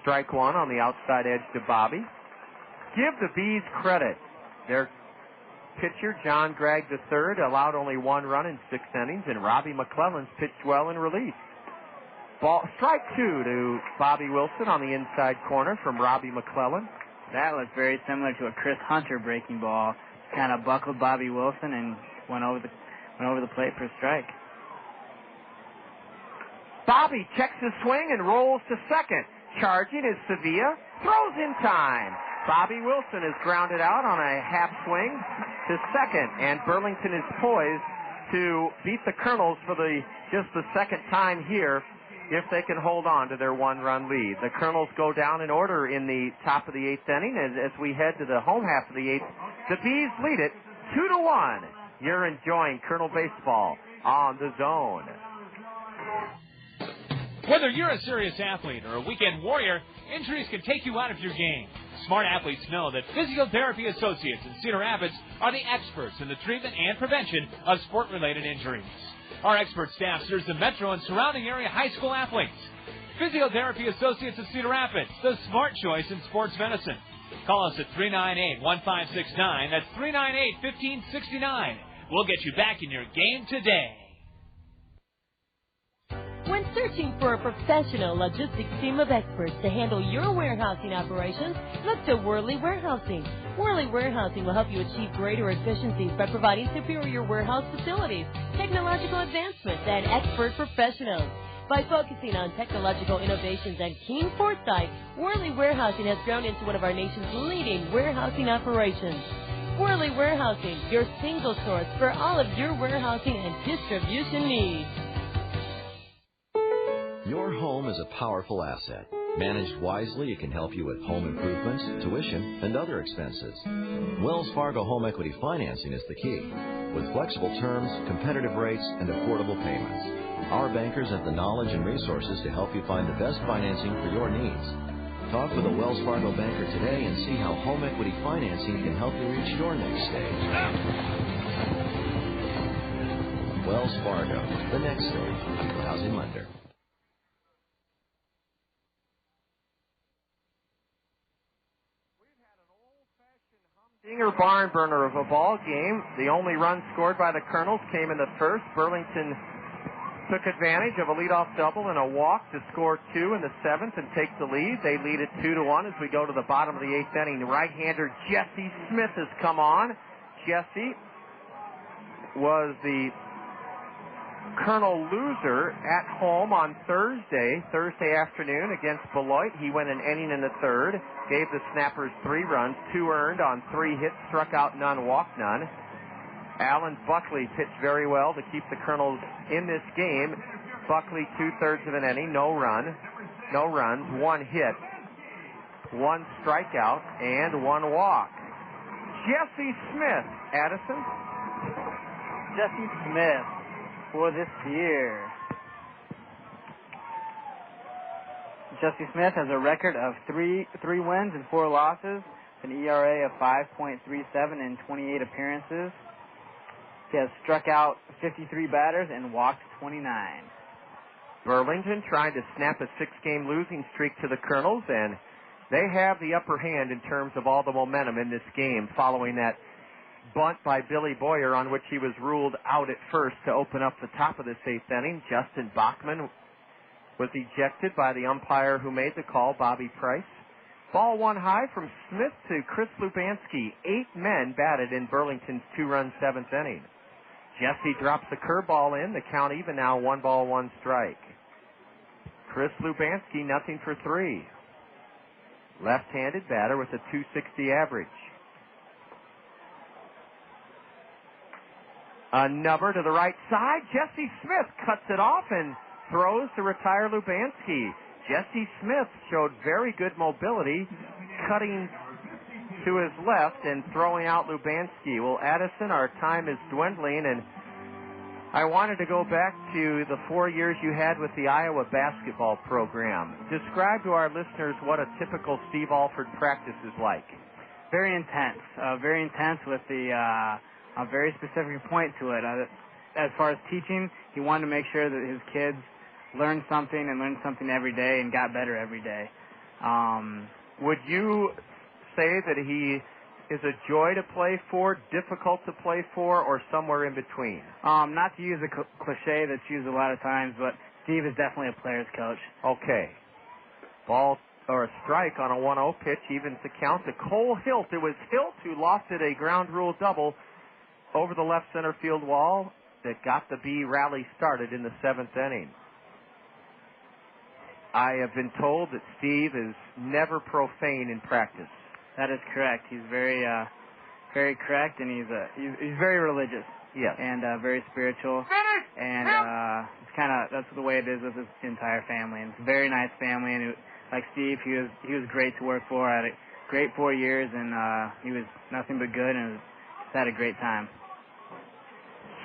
S3: Strike one on the outside edge to Bobby. Give the Bees credit. Their pitcher, John Gregg III, allowed only 1 run in 6 innings, and Robbie McClellan's pitched well in relief. Strike 2 to Bobby Wilson on the inside corner from Robbie McClellan.
S10: That looked very similar to a Chris Hunter breaking ball. Kind of buckled Bobby Wilson and went over the plate for a strike.
S3: Bobby checks his swing and rolls to second. Charging is Sevilla. Throws in time. Bobby Wilson is grounded out on a half swing to second, and Burlington is poised to beat the Kernels for just the second time here if they can hold on to their one-run lead. The Kernels go down in order in the top of the 8th inning as we head to the home half of the 8th. The Bees lead it 2-1. You're enjoying Kernel baseball on the Zone.
S20: Whether you're a serious athlete or a weekend warrior, injuries can take you out of your game. Smart athletes know that Physical Therapy Associates in Cedar Rapids are the experts in the treatment and prevention of sport-related injuries. Our expert staff serves the metro and surrounding area high school athletes. Physical Therapy Associates of Cedar Rapids, the smart choice in sports medicine. Call us at 398-1569. That's 398-1569. We'll get you back in your game today.
S14: When searching for a professional logistics team of experts to handle your warehousing operations, look to Worley Warehousing. Worley Warehousing will help you achieve greater efficiencies by providing superior warehouse facilities, technological advancements, and expert professionals. By focusing on technological innovations and keen foresight, Worley Warehousing has grown into one of our nation's leading warehousing operations. Worley Warehousing, your single source for all of your warehousing and distribution needs.
S21: Your home is a powerful asset. Managed wisely, it can help you with home improvements, tuition, and other expenses. Wells Fargo Home Equity Financing is the key. With flexible terms, competitive rates, and affordable payments. Our bankers have the knowledge and resources to help you find the best financing for your needs. Talk with a Wells Fargo banker today and see how home equity financing can help you reach your next stage. Wells Fargo, the next stage, equal housing lender.
S3: Dinger barn burner of a ball game. The only run scored by the Kernels came in the first. Burlington took advantage of a leadoff double and a walk to score 2 in the 7th and take the lead. They lead it 2-1 as we go to the bottom of the 8th inning. The right-hander Jesse Smith has come on. Jesse was the Kernel loser at home on Thursday afternoon against Beloit. He went an inning in the 3rd, gave the Snappers 3 runs, 2 earned on 3 hits, struck out none, walked none. Alan Buckley pitched very well to keep the Kernels in this game. Buckley 2/3 of an inning, no runs, 1 hit, 1 strikeout, and 1 walk. Jesse Smith, Addison.
S10: Jesse Smith for this year. Jesse Smith has a record of 3 wins and 4 losses, an ERA of 5.37 in 28 appearances. He has struck out 53 batters and walked 29.
S3: Burlington trying to snap a 6-game losing streak to the Kernels, and they have the upper hand in terms of all the momentum in this game following that bunt by Billy Boyer on which he was ruled out at first to open up the top of this 8th inning. Justin Bachman was ejected by the umpire who made the call, Bobby Price. Ball 1 high from Smith to Chris Lubanski. 8 men batted in Burlington's 2-run 7th inning. Jesse drops the curveball in. The count even now, 1 ball, 1 strike. Chris Lubanski, 0 for 3. Left-handed batter with a .260 average. A number to the right side. Jesse Smith cuts it off and throws to retire Lubanski. Jesse Smith showed very good mobility, cutting to his left and throwing out Lubanski. Well, Addison, our time is dwindling, and I wanted to go back to the 4 years you had with the Iowa basketball program. Describe to our listeners what a typical Steve Alford practice is like.
S10: Very intense with a very specific point to it. As far as teaching, he wanted to make sure that his kids learned something every day and got better every day.
S3: Would you say that he is a joy to play for, difficult to play for, or somewhere in between?
S10: Not to use a cliche that's used a lot of times, but Steve is definitely a player's coach.
S3: Okay. Ball or a strike on a 1-0 pitch evens the count to Cole Hilt. It was Hilt who lofted a ground rule double over the left center field wall that got the Bee rally started in the 7th inning. I have been told that Steve is never profane in practice.
S10: That is correct. He's very correct, and he's very religious. Yes. And very spiritual. And it's that's the way it is with his entire family. And it's a very nice family. And like Steve, he was great to work for. I had a great 4 years, and he was nothing but good, and just had a great time.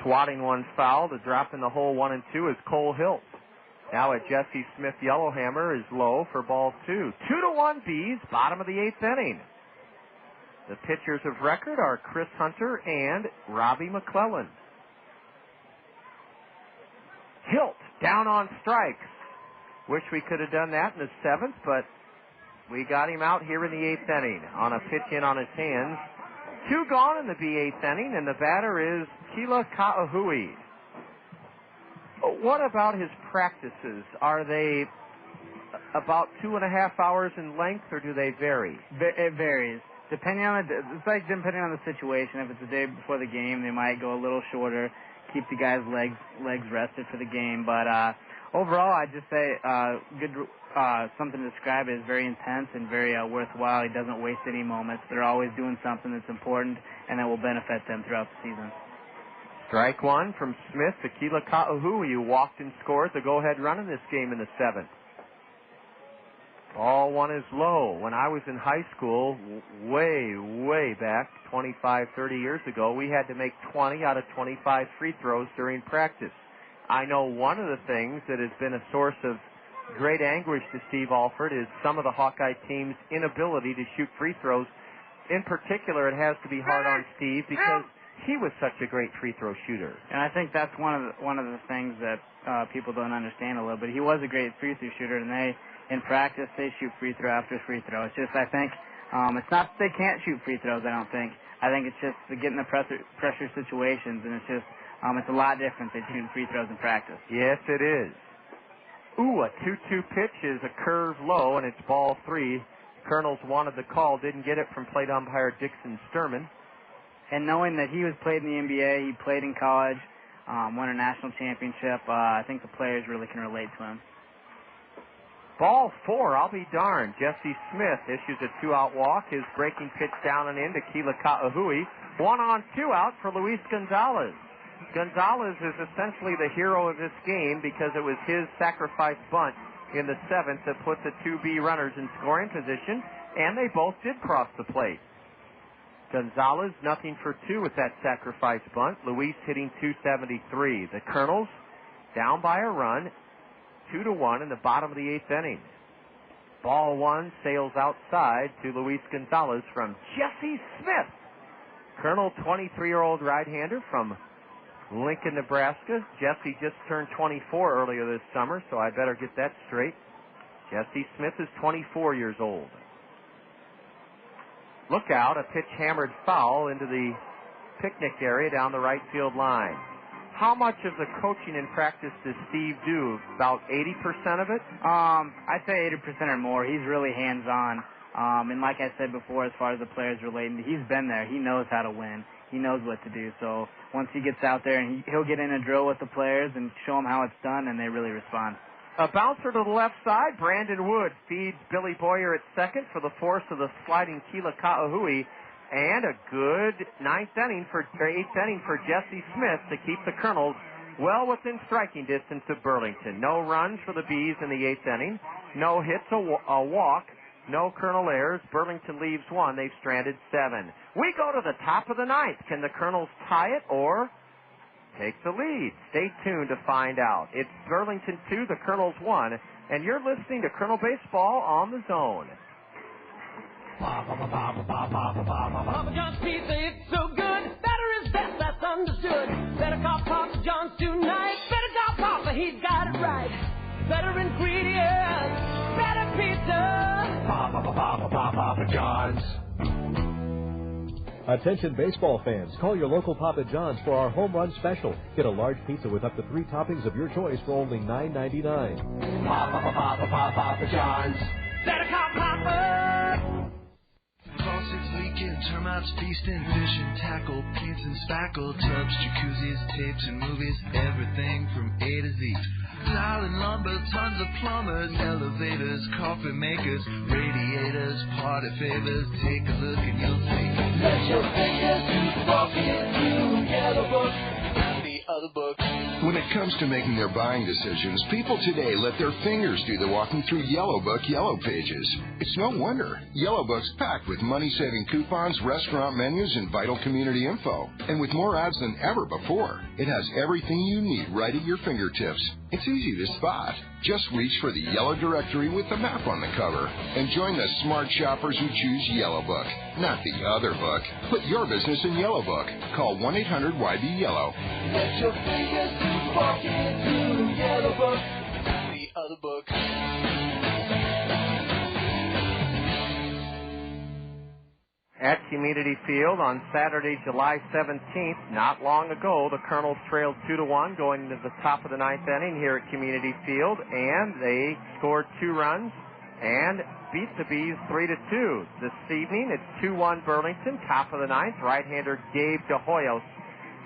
S3: Swatting one foul. The drop in the hole 1 and 2 is Cole Hilt. Now at Jesse Smith, Yellowhammer is low for ball 2. 2-1 Bees, bottom of the 8th inning. The pitchers of record are Chris Hunter and Robbie McClellan. Hilt down on strikes. Wish we could have done that in the 7th, but we got him out here in the 8th inning on a pitch in on his hands. 2 gone in the B8th inning, and the batter is Kila Ka'ahui. What about his practices? Are they about 2.5 hours in length, or do they vary?
S10: It varies. Depending on depending on the situation. If it's the day before the game, they might go a little shorter, keep the guys' legs rested for the game. But overall, I'd just say something to describe it is very intense and very worthwhile. He doesn't waste any moments. They're always doing something that's important and that will benefit them throughout the season.
S3: Strike 1 from Smith. Tequila Ka'ahui, who walked and scored the go-ahead run in this game in the 7th. Ball 1 is low. When I was in high school, way back, 25, 30 years ago, we had to make 20 out of 25 free throws during practice. I know one of the things that has been a source of great anguish to Steve Alford is some of the Hawkeye team's inability to shoot free throws. In particular, it has to be hard on Steve because he was such a great free throw shooter.
S10: And I think that's one of the things that people don't understand a little bit. He was a great free throw shooter, and in practice, they shoot free throw after free throw. It's just, I think, it's not that they can't shoot free throws, I don't think. I think it's just to get in the pressure situations, and it's just, it's a lot different than shooting free throws in practice.
S3: Yes, it is. Ooh, a 2-2 pitch is a curve low, and it's ball 3. Kernels wanted the call, didn't get it from plate umpire Dixon Sturman.
S10: And knowing that he was played in the NBA, he played in college, won a national championship, I think the players really can relate to him.
S3: Ball 4, I'll be darned. Jesse Smith issues a 2-out walk. His breaking pitch down and in to Kila Ka'ahui. 1 on 2 out for Luis Gonzalez. Gonzalez is essentially the hero of this game because it was his sacrifice bunt in the 7th that put the 2B runners in scoring position, and they both did cross the plate. Gonzalez, 0 for 2 with that sacrifice bunt. Luis hitting .273. The Kernels down by a run, 2-1 in the bottom of the 8th inning. Ball 1 sails outside to Luis Gonzalez from Jesse Smith. Colonel, 23-year-old right-hander from Lincoln, Nebraska. Jesse just turned 24 earlier this summer, so I better get that straight. Jesse Smith is 24 years old. Look out, a pitch hammered foul into the picnic area down the right field line. How much of the coaching and practice does Steve do? About 80% of it?
S10: I'd say 80% or more. He's really hands-on. And like I said before, as far as the players relating, he's been there. He knows how to win. He knows what to do. So once he gets out there, and he'll get in a drill with the players and show them how it's done, and they really respond.
S3: A bouncer to the left side. Brandon Wood feeds Billy Boyer at second for the force of the sliding Kila Ka'ahui. And a good 8th inning for Jesse Smith to keep the Kernels well within striking distance of Burlington. No runs for the Bees in the 8th inning. No hits, a walk. No Colonel errors. Burlington leaves 1. They've stranded 7. We go to the top of the 9th. Can the Kernels tie it or take the lead? Stay tuned to find out. It's Burlington 2, the Kernels 1, and you're listening to Colonel Baseball on the Zone.
S15: Papa John's pizza, it's so good. Better is best, that's understood. Better call Papa John's tonight. Better call Papa, he's got it right. Better ingredients, better pizza.
S7: Papa John's. Attention baseball fans, call your local Papa John's for our home run special. Get a large pizza with up to 3 toppings of your choice for only $9.99.
S15: Papa John's. Better call Papa.
S9: Faucets leaking, termites feasting, fishing, tackle, paints and spackle, tubs, jacuzzis, tapes and movies, everything from A to Z. Tile and lumber, tons of plumbers, elevators, coffee makers, radiators, party favors. Take a look and you'll see.
S15: Let your fingers walk into Yellow Book.
S1: other book.
S2: When it comes to making their buying decisions, people today let their fingers do the walking through Yellow Book Yellow Pages. It's no wonder. Yellow Book's packed with money-saving coupons, restaurant menus, and vital community info. And with more ads than ever before, it has everything you need right at your fingertips. It's easy to spot. Just reach for the yellow directory with the map on the cover and join the smart shoppers who choose Yellow Book, not the other book. Put your business in Yellow Book. Call 1-800-YB-YELLOW.
S1: Let your fingers do walking through Yellow Book, the other book.
S3: At Community Field on Saturday, July 17th, not long ago, the Kernels trailed 2-1 going into the top of the ninth inning here at Community Field, and they scored 2 runs and beat the Bees 3-2. This evening, it's 2-1 Burlington, top of the ninth. Right-hander Gabe DeHoyos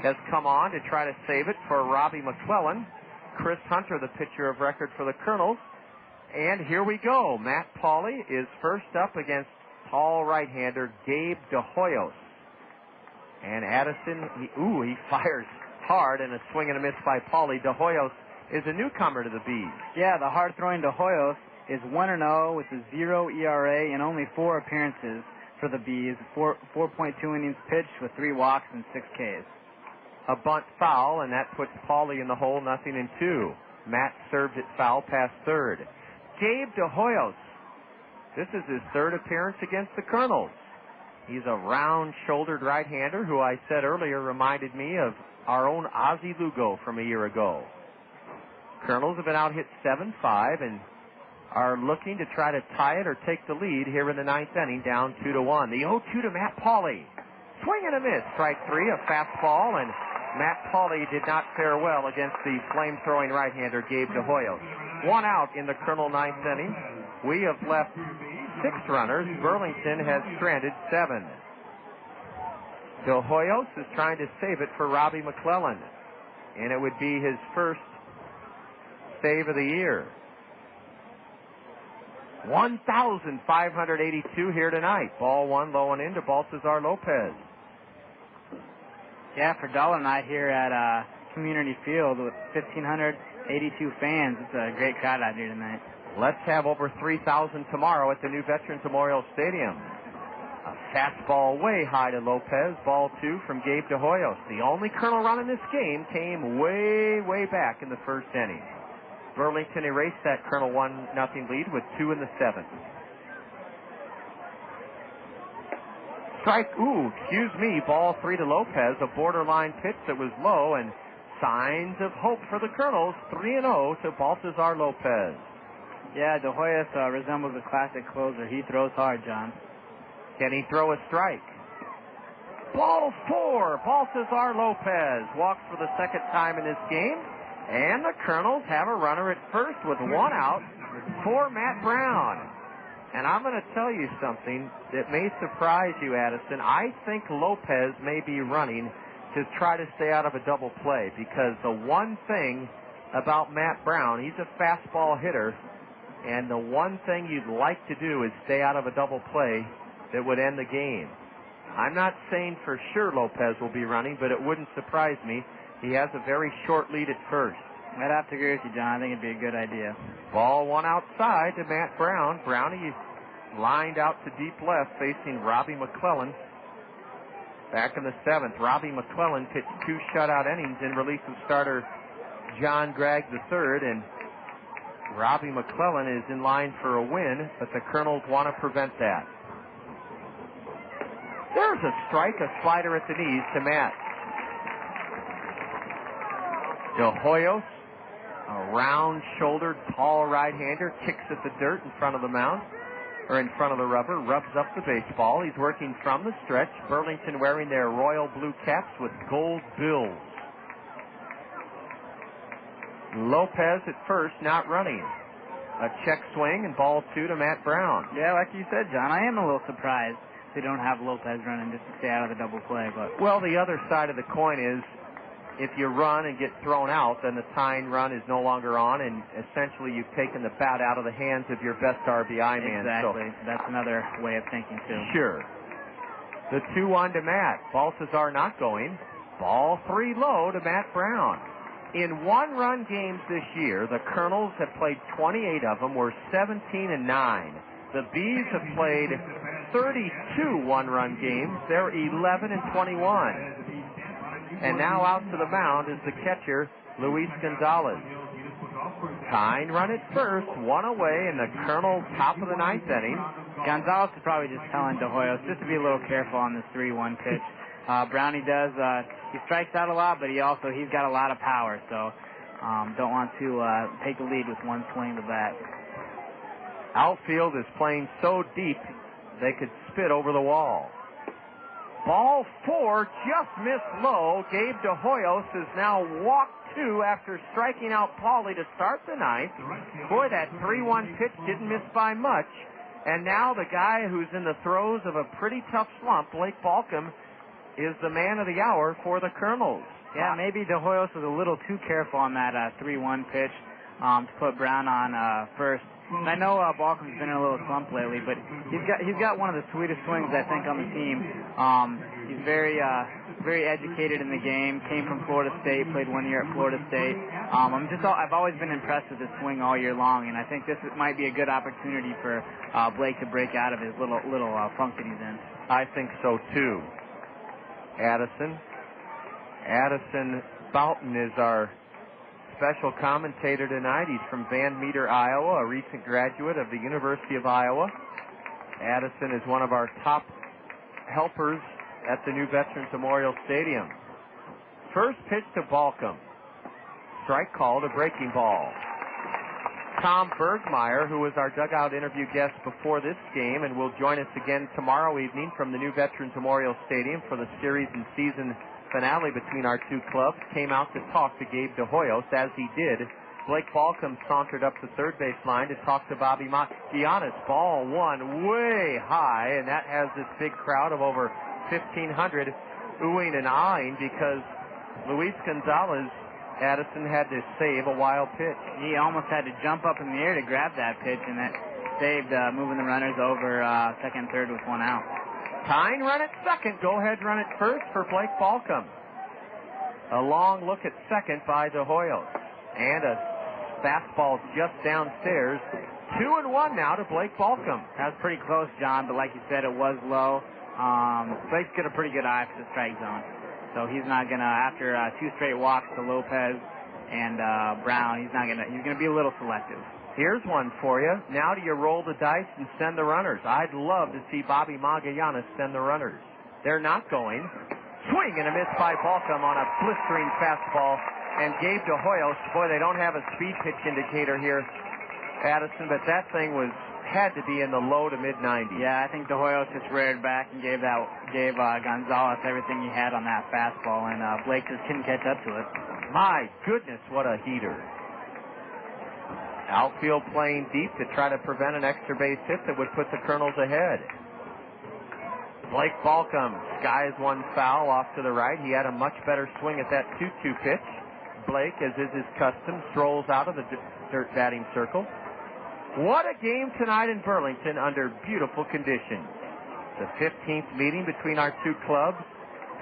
S3: has come on to try to save it for Robbie McClellan. Chris Hunter, the pitcher of record for the Kernels. And here we go. Matt Pauley is first up against tall right-hander Gabe DeHoyos. And Addison, he fires hard, and a swing and a miss by Pauley. DeHoyos is a newcomer to the Bees.
S10: Yeah, the hard-throwing DeHoyos is 1-0 with a 0 ERA and only 4 appearances for the Bees. 4.2 innings pitched with 3 walks and 6 Ks.
S3: A bunt foul, and that puts Pauley in the hole, 0-2. Matt served it foul past third. Gabe DeHoyos, this is his 3rd appearance against the Kernels. He's a round-shouldered right-hander who I said earlier reminded me of our own Ozzie Lugo from a year ago. Kernels have been out hit 7-5 and are looking to try to tie it or take the lead here in the ninth inning, down 2-1. The 0-2 to Matt Pauley. Swing and a miss. Strike 3, a fastball, and Matt Pauley did not fare well against the flame-throwing right-hander Gabe DeHoyos. 1 out in the Kernel ninth inning. We have left 6 runners. Burlington has stranded 7. DeHoyos is trying to save it for Robbie McClellan, and it would be his first save of the year. 1,582 here tonight. Ball 1 low and in to Baltazar Lopez.
S10: Yeah, for Dollar Night here at Community Field with 1,582 fans. It's a great crowd out here tonight.
S3: Let's have over 3,000 tomorrow at the new Veterans Memorial Stadium. A fastball way high to Lopez. Ball 2 from Gabe DeHoyos. The only Kernel run in this game came way back in the first inning. Burlington erased that Kernel 1-0 lead with 2 in the 7th. Strike, excuse me, ball 3 to Lopez. A borderline pitch that was low, and signs of hope for the Kernels. 3-0 to Baltazar Lopez.
S10: Yeah, DeHoyos resembles a classic closer. He throws hard, John.
S3: Can he throw a strike? Ball 4, Baltazar Lopez walks for the 2nd time in this game, and the Kernels have a runner at first with 1 out for Matt Brown. And I'm going to tell you something that may surprise you, Addison. I think Lopez may be running to try to stay out of a double play, because the one thing about Matt Brown, he's a fastball hitter, and the one thing you'd like to do is stay out of a double play that would end the game. I'm not saying for sure Lopez will be running, but it wouldn't surprise me. He has a very short lead at first.
S10: I'd have to agree with you, John. I think it'd be a good idea.
S3: Ball 1 outside to Matt Brown. Brownie lined out to deep left, facing Robbie McClellan. Back in the 7th, Robbie McClellan pitched 2 shutout innings in relief of starter John Gregg III, and Robbie McClellan is in line for a win, but the Kernels want to prevent that. There's a strike, a slider at the knees to Matt. DeHoyos, a round-shouldered, tall right-hander, kicks at the dirt in front of the mound, or in front of the rubber, rubs up the baseball. He's working from the stretch. Burlington wearing their royal blue caps with gold bills. Lopez at first, not running. A check swing and ball 2 to Matt Brown.
S10: Yeah, like you said, John, I am a little surprised they don't have Lopez running just to stay out of the double play. But
S3: well, the other side of the coin is if you run and get thrown out, then the tying run is no longer on, and essentially you've taken the bat out of the hands of your best RBI man.
S10: Exactly.
S3: So,
S10: that's another way of thinking, too.
S3: Sure. The 2-1 to Matt. Baltazar not going. Ball 3 low to Matt Brown. In one-run games this year, the Kernels have played 28 of them. We're 17-9. The Bees have played 32 one-run games. They're 11-21. And now out to the mound is the catcher, Luis Gonzalez. Tying run at first, one away in the Kernel top of the ninth inning.
S10: Gonzalez is probably just telling De Hoyos just to be a little careful on this 3-1 pitch. Brownie does, he strikes out a lot, but he's got a lot of power, so don't want to take the lead with one swing of the bat.
S3: Outfield is playing so deep they could spit over the wall. Ball 4 just missed low. Gabe De Hoyos has now walked 2 after striking out Pauly to start the ninth. Boy, that 3-1 pitch didn't miss by much. And now the guy who's in the throes of a pretty tough slump, Blake Balcom, is the man of the hour for the Kernels.
S10: Yeah, maybe De Hoyos was a little too careful on that 3-1 pitch to put Brown on first. And I know Balcom's been in a little slump lately, but he's got one of the sweetest swings I think on the team. He's very educated in the game. Came from Florida State, played 1 year at Florida State. I've always been impressed with his swing all year long, and I think this might be a good opportunity for Blake to break out of his little funk that he's in.
S3: I think so too. Addison Boughton is our special commentator tonight. He's from Van Meter, Iowa, a recent graduate of the University of Iowa. Addison is one of our top helpers at the new Veterans Memorial Stadium. First pitch to Balcom. Strike called, a breaking ball. Tom Bergmeyer, who was our dugout interview guest before this game and will join us again tomorrow evening from the new Veterans Memorial Stadium for the series and season finale between our two clubs, came out to talk to Gabe De Hoyos. As he did, Blake Balcom sauntered up the third base line to talk to Bobby Giannis. Ball 1 way high, and that has this big crowd of over 1,500 oohing and aahing because Luis Gonzalez, Addison, had to save a wild pitch.
S10: He almost had to jump up in the air to grab that pitch, and that saved moving the runners over second and third with 1 out.
S3: Tying run at second. Go ahead, run at first for Blake Balcom. A long look at second by De Hoyos. And a fastball just downstairs. 2-1 now to Blake Balcom.
S10: That was pretty close, John, but like you said, it was low. Blake's got a pretty good eye for the strike zone. So he's not going to, after 2 straight walks to Lopez and Brown, he's going to be a little selective.
S3: Here's one for you. Now do you roll the dice and send the runners? I'd love to see Bobby Magallanes send the runners. They're not going. Swing and a miss by Balcom on a blistering fastball. And Gabe De Hoyos, boy, they don't have a speed pitch indicator here, Addison, but that thing had to be in the low to mid-90s.
S10: Yeah, I think De Hoyos just reared back and gave Gonzalez everything he had on that fastball, and Blake just couldn't catch up to it.
S3: My goodness, what a heater. Outfield playing deep to try to prevent an extra base hit that would put the Kernels ahead. Blake Balcom skies one foul off to the right. He had a much better swing at that 2-2 pitch. Blake, as is his custom, strolls out of the dirt batting circle. What a game tonight in Burlington under beautiful conditions. The 15th meeting between our two clubs.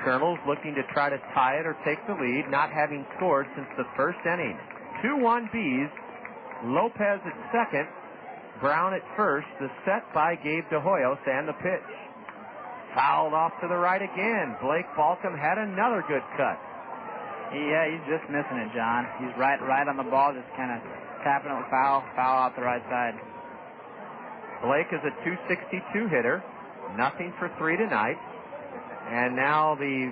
S3: Kernels looking to try to tie it or take the lead, not having scored since the first inning. 2-1 Bees. Lopez at second, Brown at first, the set by Gabe De Hoyos, and the pitch. Fouled off to the right again. Blake Balcom had another good cut.
S10: Yeah, he's just missing it, John. He's right on the ball, just kind of tapping it with foul out the right side.
S3: Blake is a .262 hitter, nothing for 3 tonight. And now the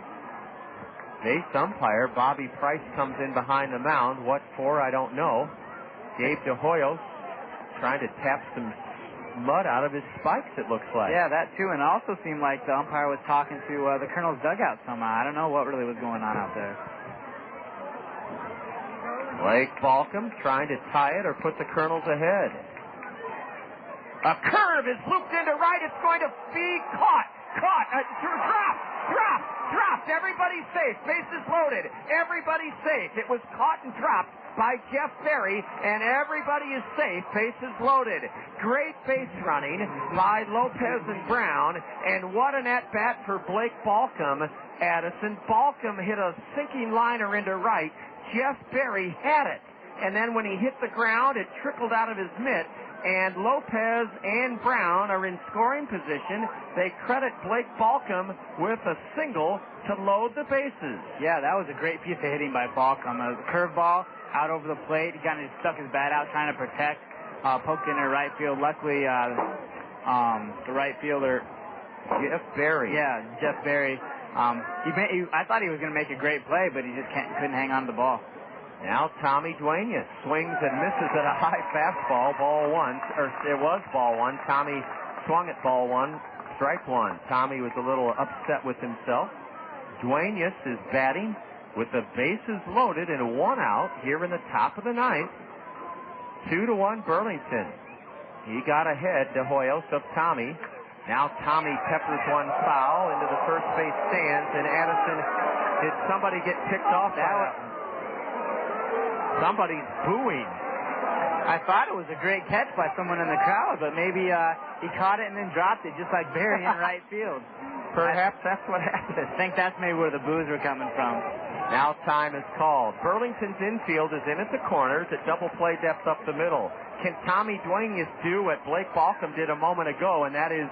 S3: base umpire, Bobby Price, comes in behind the mound. What for, I don't know. Gabe De Hoyos trying to tap some mud out of his spikes, it looks like.
S10: Yeah, that too, and it also seemed like the umpire was talking to the Kernels dugout somehow. I don't know what really was going on out there.
S3: Blake Balcom trying to tie it or put the Kernels ahead. A curve is looped into right. It's going to be caught. Dropped. Everybody's safe. Bases loaded. Everybody's safe. It was caught and dropped by Jeff Berry, and everybody is safe. Bases loaded. Great base running by Lopez and Brown, and what an at-bat for Blake Balcom Addison. Balcom hit a sinking liner into right. Jeff Berry had it. And then when he hit the ground, it trickled out of his mitt. And Lopez and Brown are in scoring position. They credit Blake Balcom with a single to load the bases.
S10: Yeah, that was a great piece of hitting by Balcom. A curveball out over the plate. He kind of stuck his bat out trying to protect. Poked into right field. Luckily, the right fielder,
S3: Jeff Berry.
S10: Yeah, Jeff Berry. I thought he was going to make a great play, but he just couldn't hang on to the ball.
S3: Now Tommy Duenas swings and misses at a high fastball. Ball one, or it was ball one. Tommy swung at ball one, strike one. Tommy was a little upset with himself. Duenas is batting with the bases loaded and one out here in the top of the ninth. 2-1 Burlington. He got ahead to Hoyos of Tommy. Now Tommy peppers one foul into the first base stands, and Addison, did somebody get ticked off? Somebody's booing.
S10: I thought it was a great catch by someone in the crowd, but maybe he caught it and then dropped it, just like Barry in right field.
S3: Perhaps that's what happened.
S10: I think that's maybe where the boos were coming from.
S3: Now time is called. Burlington's infield is in at the corners at double play depth up the middle. Can Tommy Duenas do what Blake Balcom did a moment ago, and that is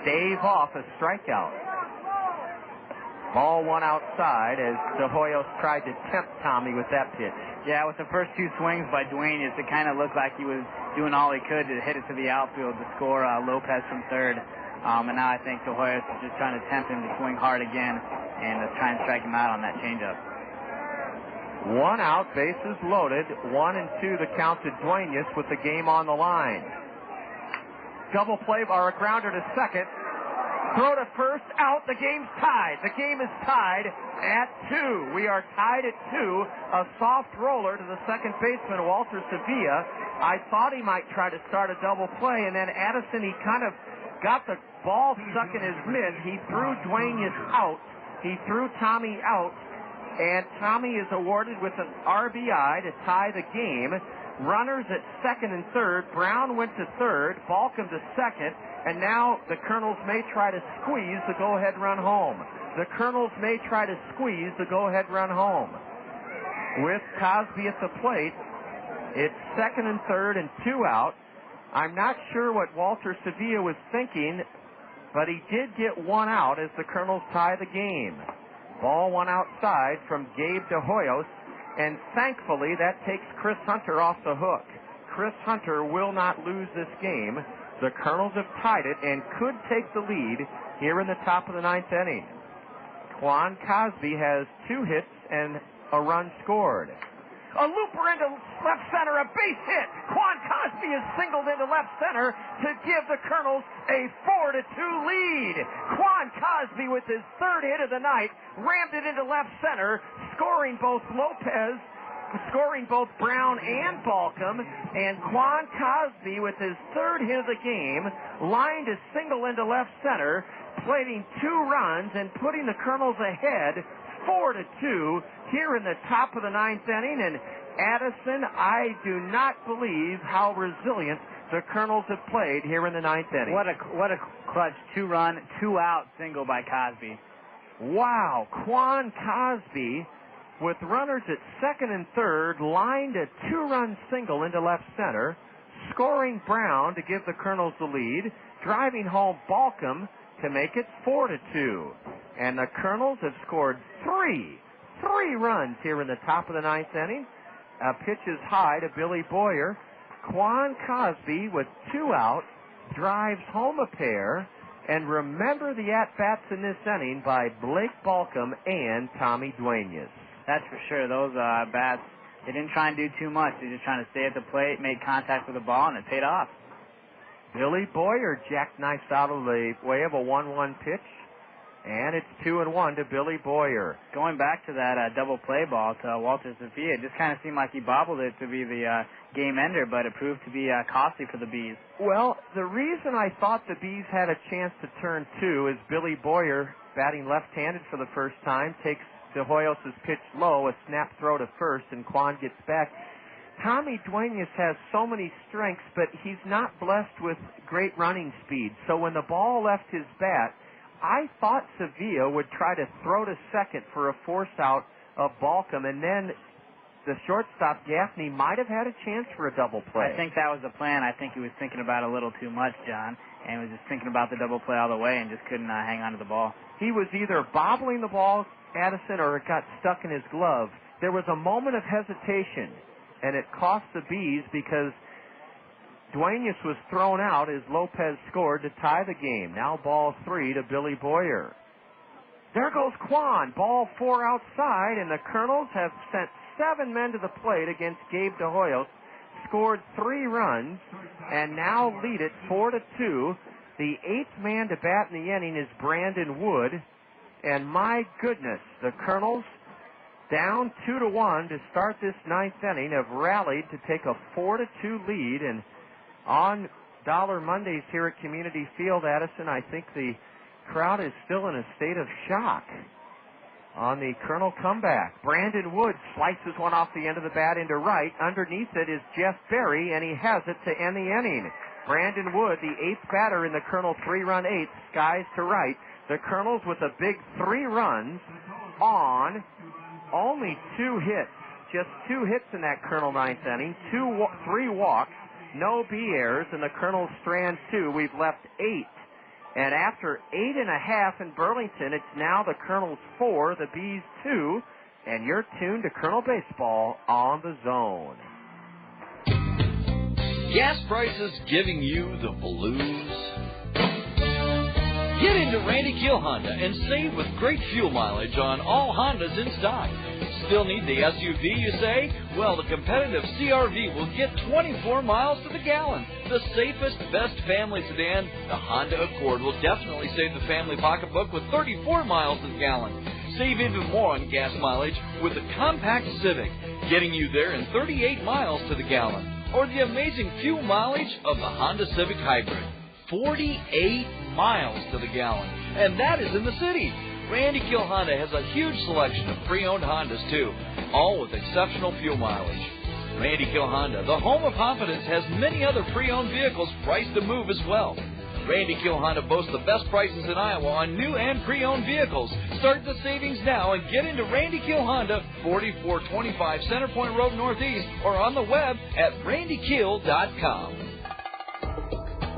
S3: stave off a strikeout? Ball one outside as De Hoyos tried to tempt Tommy with that pitch.
S10: Yeah, with the first two swings by Duenas, it kind of looked like he was doing all he could to hit it to the outfield to score Lopez from third. And now I think De Hoyos is just trying to tempt him to swing hard again and try and strike him out on that changeup.
S3: One out, bases loaded. 1-2 the count to Duenas with the game on the line. Double play or a grounder to second. Throw to first, out. The game's tied. The game is tied at 2. We are tied at 2. A soft roller to the second baseman, Walter Sevilla. I thought he might try to start a double play, and then Addison, he kind of got the ball stuck in his mitt. He threw Duenas out. He threw Tommy out, and Tommy is awarded with an RBI to tie the game. Runners at second and third. Brown went to third. Balcom to second. And now the Kernels may try to squeeze the go-ahead run home. The Kernels may try to squeeze the go-ahead run home. With Cosby at the plate, it's second and third and 2 out. I'm not sure what Walter Sevilla was thinking, but he did get 1 out as the Kernels tie the game. Ball one outside from Gabe De Hoyos, and thankfully that takes Chris Hunter off the hook. Chris Hunter will not lose this game. The Kernels have tied it and could take the lead here in the top of the ninth inning. Quan Cosby has 2 hits and a run scored. A looper into left center, a base hit. Quan Cosby is singled into left center to give the Kernels a 4-2 lead. Quan Cosby with his 3rd hit of the night rammed it into left center, scoring both Brown and Balcom, and Quan Cosby with his 3rd hit of the game lined a single into left center, plating 2 runs and putting the Kernels ahead 4-2 here in the top of the 9th inning. And Addison, I do not believe how resilient the Kernels have played here in the 9th inning.
S10: What a clutch 2-run, 2-out single by Cosby.
S3: Wow, Quan Cosby with runners at second and third lined a 2-run single into left center, scoring Brown to give the Kernels the lead, driving home Balcom to make it 4-2. And the Kernels have scored 3 runs here in the top of the 9th inning. A pitch is high to Billy Boyer. Quan Cosby with 2 out drives home a pair. And remember the at-bats in this inning by Blake Balcom and Tommy Duenas.
S10: That's for sure. Those bats, they didn't try and do too much. They just trying to stay at the plate, made contact with the ball, and it paid off.
S3: Billy Boyer jackknifed out of the way of a 1-1 pitch, and it's 2-1 to Billy Boyer.
S10: Going back to that double play ball to Walter Sevilla, it just kind of seemed like he bobbled it to be the game ender, but it proved to be costly for the Bees.
S3: Well, the reason I thought the Bees had a chance to turn 2 is Billy Boyer, batting left-handed for the first time, takes De Hoyos' pitch low, a snap throw to first, and Quan gets back. Tommy Duenas has so many strengths, but he's not blessed with great running speed. So when the ball left his bat, I thought Sevilla would try to throw to second for a force out of Balcom, and then the shortstop, Gaffney, might have had a chance for a double play.
S10: I think that was the plan. I think he was thinking about it a little too much, John, and was just thinking about the double play all the way and just couldn't hang on to the ball.
S3: He was either bobbling the ball, Addison, or it got stuck in his glove. There was a moment of hesitation, and it cost the Bees because Duenas was thrown out as Lopez scored to tie the game. Now ball 3 to Billy Boyer. There goes Quan. Ball 4 outside, and the Kernels have sent 7 men to the plate against Gabe De Hoyos, scored 3 runs, and now lead it 4-2. The 8th man to bat in the inning is Brandon Wood, and my goodness, the Kernels, down 2-1 to start this 9th inning, have rallied to take a 4-2 lead, and on Dollar Mondays here at Community Field, Addison, I think the crowd is still in a state of shock on the Kernel comeback. Brandon Wood slices one off the end of the bat into right. Underneath it is Jeff Berry, and he has it to end the inning. Brandon Wood, the 8th batter in the Kernel 3-run 8th, skies to right. The Kernels with a big 3 runs on only 2 hits. Just 2 hits in that Kernel 9th inning. 3 walks, no B errors, and the Kernels strand 2. We've left 8. And after 8.5 in Burlington, it's now the Kernels 4, the Bees 2, and you're tuned to Kernel Baseball on the Zone.
S4: Gas prices giving you the blues? Get into Randy Keel Honda and save with great fuel mileage on all Hondas in stock. Still need the SUV, you say? Well, the competitive CR-V will get 24 miles to the gallon. The safest, best family sedan, the Honda Accord, will definitely save the family pocketbook with 34 miles to the gallon. Save even more on gas mileage with the compact Civic, getting you there in 38 miles to the gallon. Or the amazing fuel mileage of the Honda Civic Hybrid, 48 miles to the gallon. And that is in the city. Randy Keel Honda has a huge selection of pre-owned Hondas, too, all with exceptional fuel mileage. Randy Keel Honda, the home of confidence, has many other pre-owned vehicles priced to move as well. Randy Keel Honda boasts the best prices in Iowa on new and pre-owned vehicles. Start the savings now and get into Randy Keel Honda, 4425 Centerpoint Road Northeast, or on the web at randykeel.com.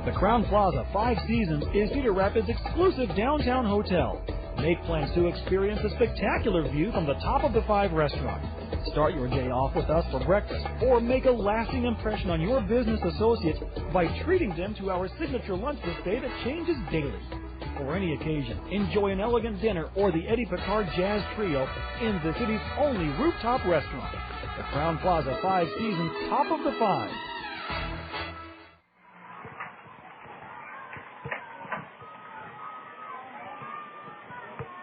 S11: The Crown Plaza 5 Seasons is Cedar Rapids' exclusive downtown hotel. Make plans to experience a spectacular view from the top of the 5 restaurant. Start your day off with us for breakfast, or make a lasting impression on your business associates by treating them to our signature lunch buffet that changes daily. For any occasion, enjoy an elegant dinner or the Eddie Picard Jazz Trio in the city's only rooftop restaurant. The Crown Plaza 5 Seasons, top of the 5.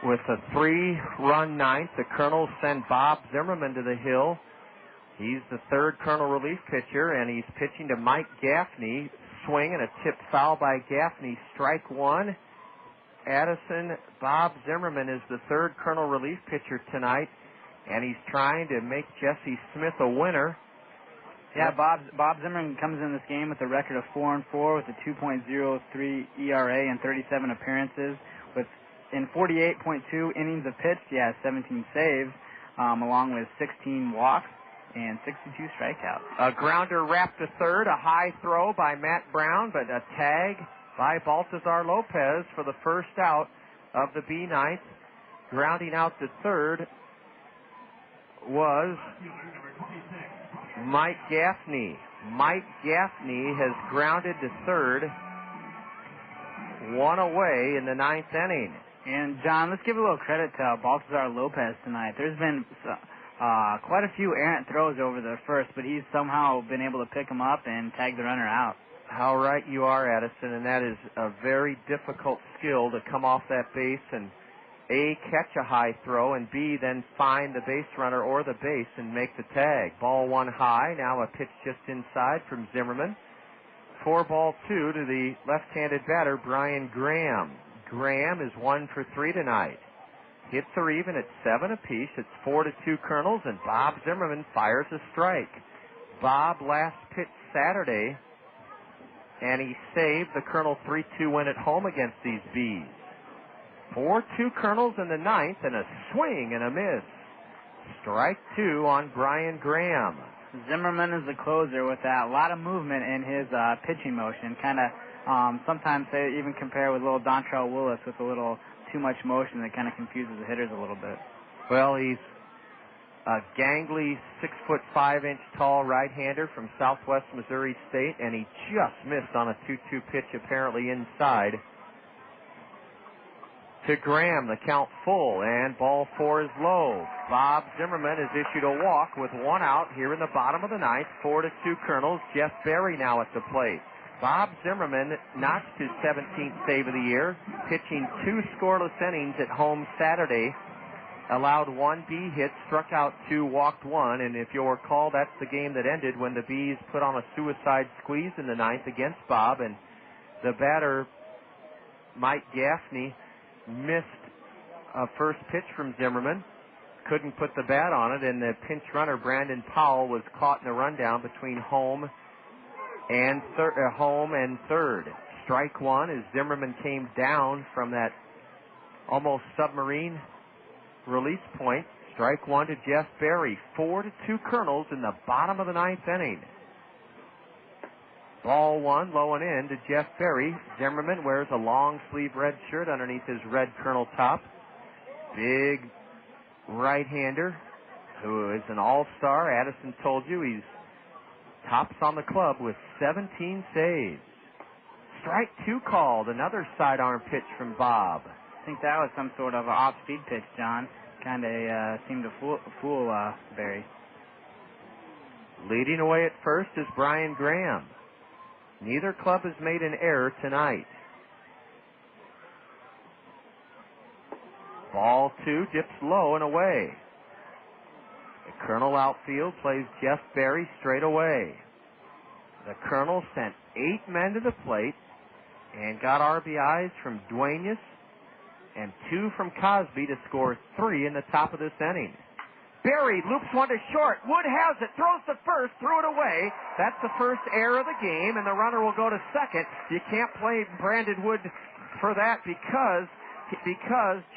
S3: With a 3-run 9th, the Kernels send Bob Zimmerman to the hill. He's the 3rd Kernel relief pitcher, and he's pitching to Mike Gaffney. Swing and a tip foul by Gaffney. Strike 1. Addison, Bob Zimmerman is the 3rd Kernel relief pitcher tonight, and he's trying to make Jesse Smith a winner.
S10: Yeah, Bob Zimmerman comes in this game with a record of 4-4 with a 2.03 ERA and 37 appearances. In 48.2 innings of pitched, he has 17 saves, along with 16 walks and 62 strikeouts.
S3: A grounder wrapped to third, a high throw by Matt Brown, but a tag by Baltazar Lopez for the first out of the B9th. Grounding out to third was Mike Gaffney. Mike Gaffney has grounded to third, 1 away in the 9th inning.
S10: And, John, let's give a little credit to Baltazar Lopez tonight. There's been quite a few errant throws over the first, but he's somehow been able to pick them up and tag the runner out.
S3: How right you are, Addison, and that is a very difficult skill to come off that base and, A, catch a high throw, and B, then find the base runner or the base and make the tag. Ball 1 high, now a pitch just inside from Zimmerman. 4-2 to the left-handed batter, Brian Graham. Graham is 1 for 3 tonight. Hits are even at 7 apiece. It's 4-2 Kernels, and Bob Zimmerman fires a strike. Bob last pitched Saturday, and he saved the Kernel 3-2 win at home against these Bees. 4-2 Kernels in the ninth, and a swing and a miss. Strike 2 on Brian Graham.
S10: Zimmerman is the closer with that. A lot of movement in his pitching motion. Kind of sometimes they even compare with little Dontrell Willis with a little too much motion that kind of confuses the hitters a little bit.
S3: Well, he's a gangly 6'5" tall right-hander from Southwest Missouri State, and he just missed on a 2-2 pitch apparently inside. To Graham, the count full, and ball 4 is low. Bob Zimmerman has issued a walk with 1 out here in the bottom of the ninth. 4-2 Kernels. Jeff Berry now at the plate. Bob Zimmerman notched his 17th save of the year, pitching 2 scoreless innings at home Saturday. Allowed 1 B hit, struck out 2, walked 1, and if you'll recall, that's the game that ended when the Bees put on a suicide squeeze in the ninth against Bob, and the batter, Mike Gaffney, missed a first pitch from Zimmerman, couldn't put the bat on it, and the pinch runner, Brandon Powell, was caught in a rundown between home and third. Strike 1 as Zimmerman came down from that almost submarine release point. Strike 1 to Jeff Berry. 4-2 Kernels in the bottom of the ninth inning. Ball 1, low and in to Jeff Berry. Zimmerman wears a long sleeve red shirt underneath his red Kernel top. Big right-hander who is an all-star. Addison told you he's tops on the club with 17 saves. Strike 2 called. Another sidearm pitch from Bob.
S10: I think that was some sort of off-speed pitch, John. Kind of seemed to fool Berry.
S3: Leading away at first is Brian Graham. Neither club has made an error tonight. Ball 2 dips low and away. The Kernel outfield plays Jeff Berry straight away. The Kernel sent 8 men to the plate and got RBIs from Duenas and 2 from Cosby to score 3 in the top of this inning. Berry loops 1 to short. Wood has it, throws to first, threw it away. That's the first error of the game, and the runner will go to second. You can't play Brandon Wood for that because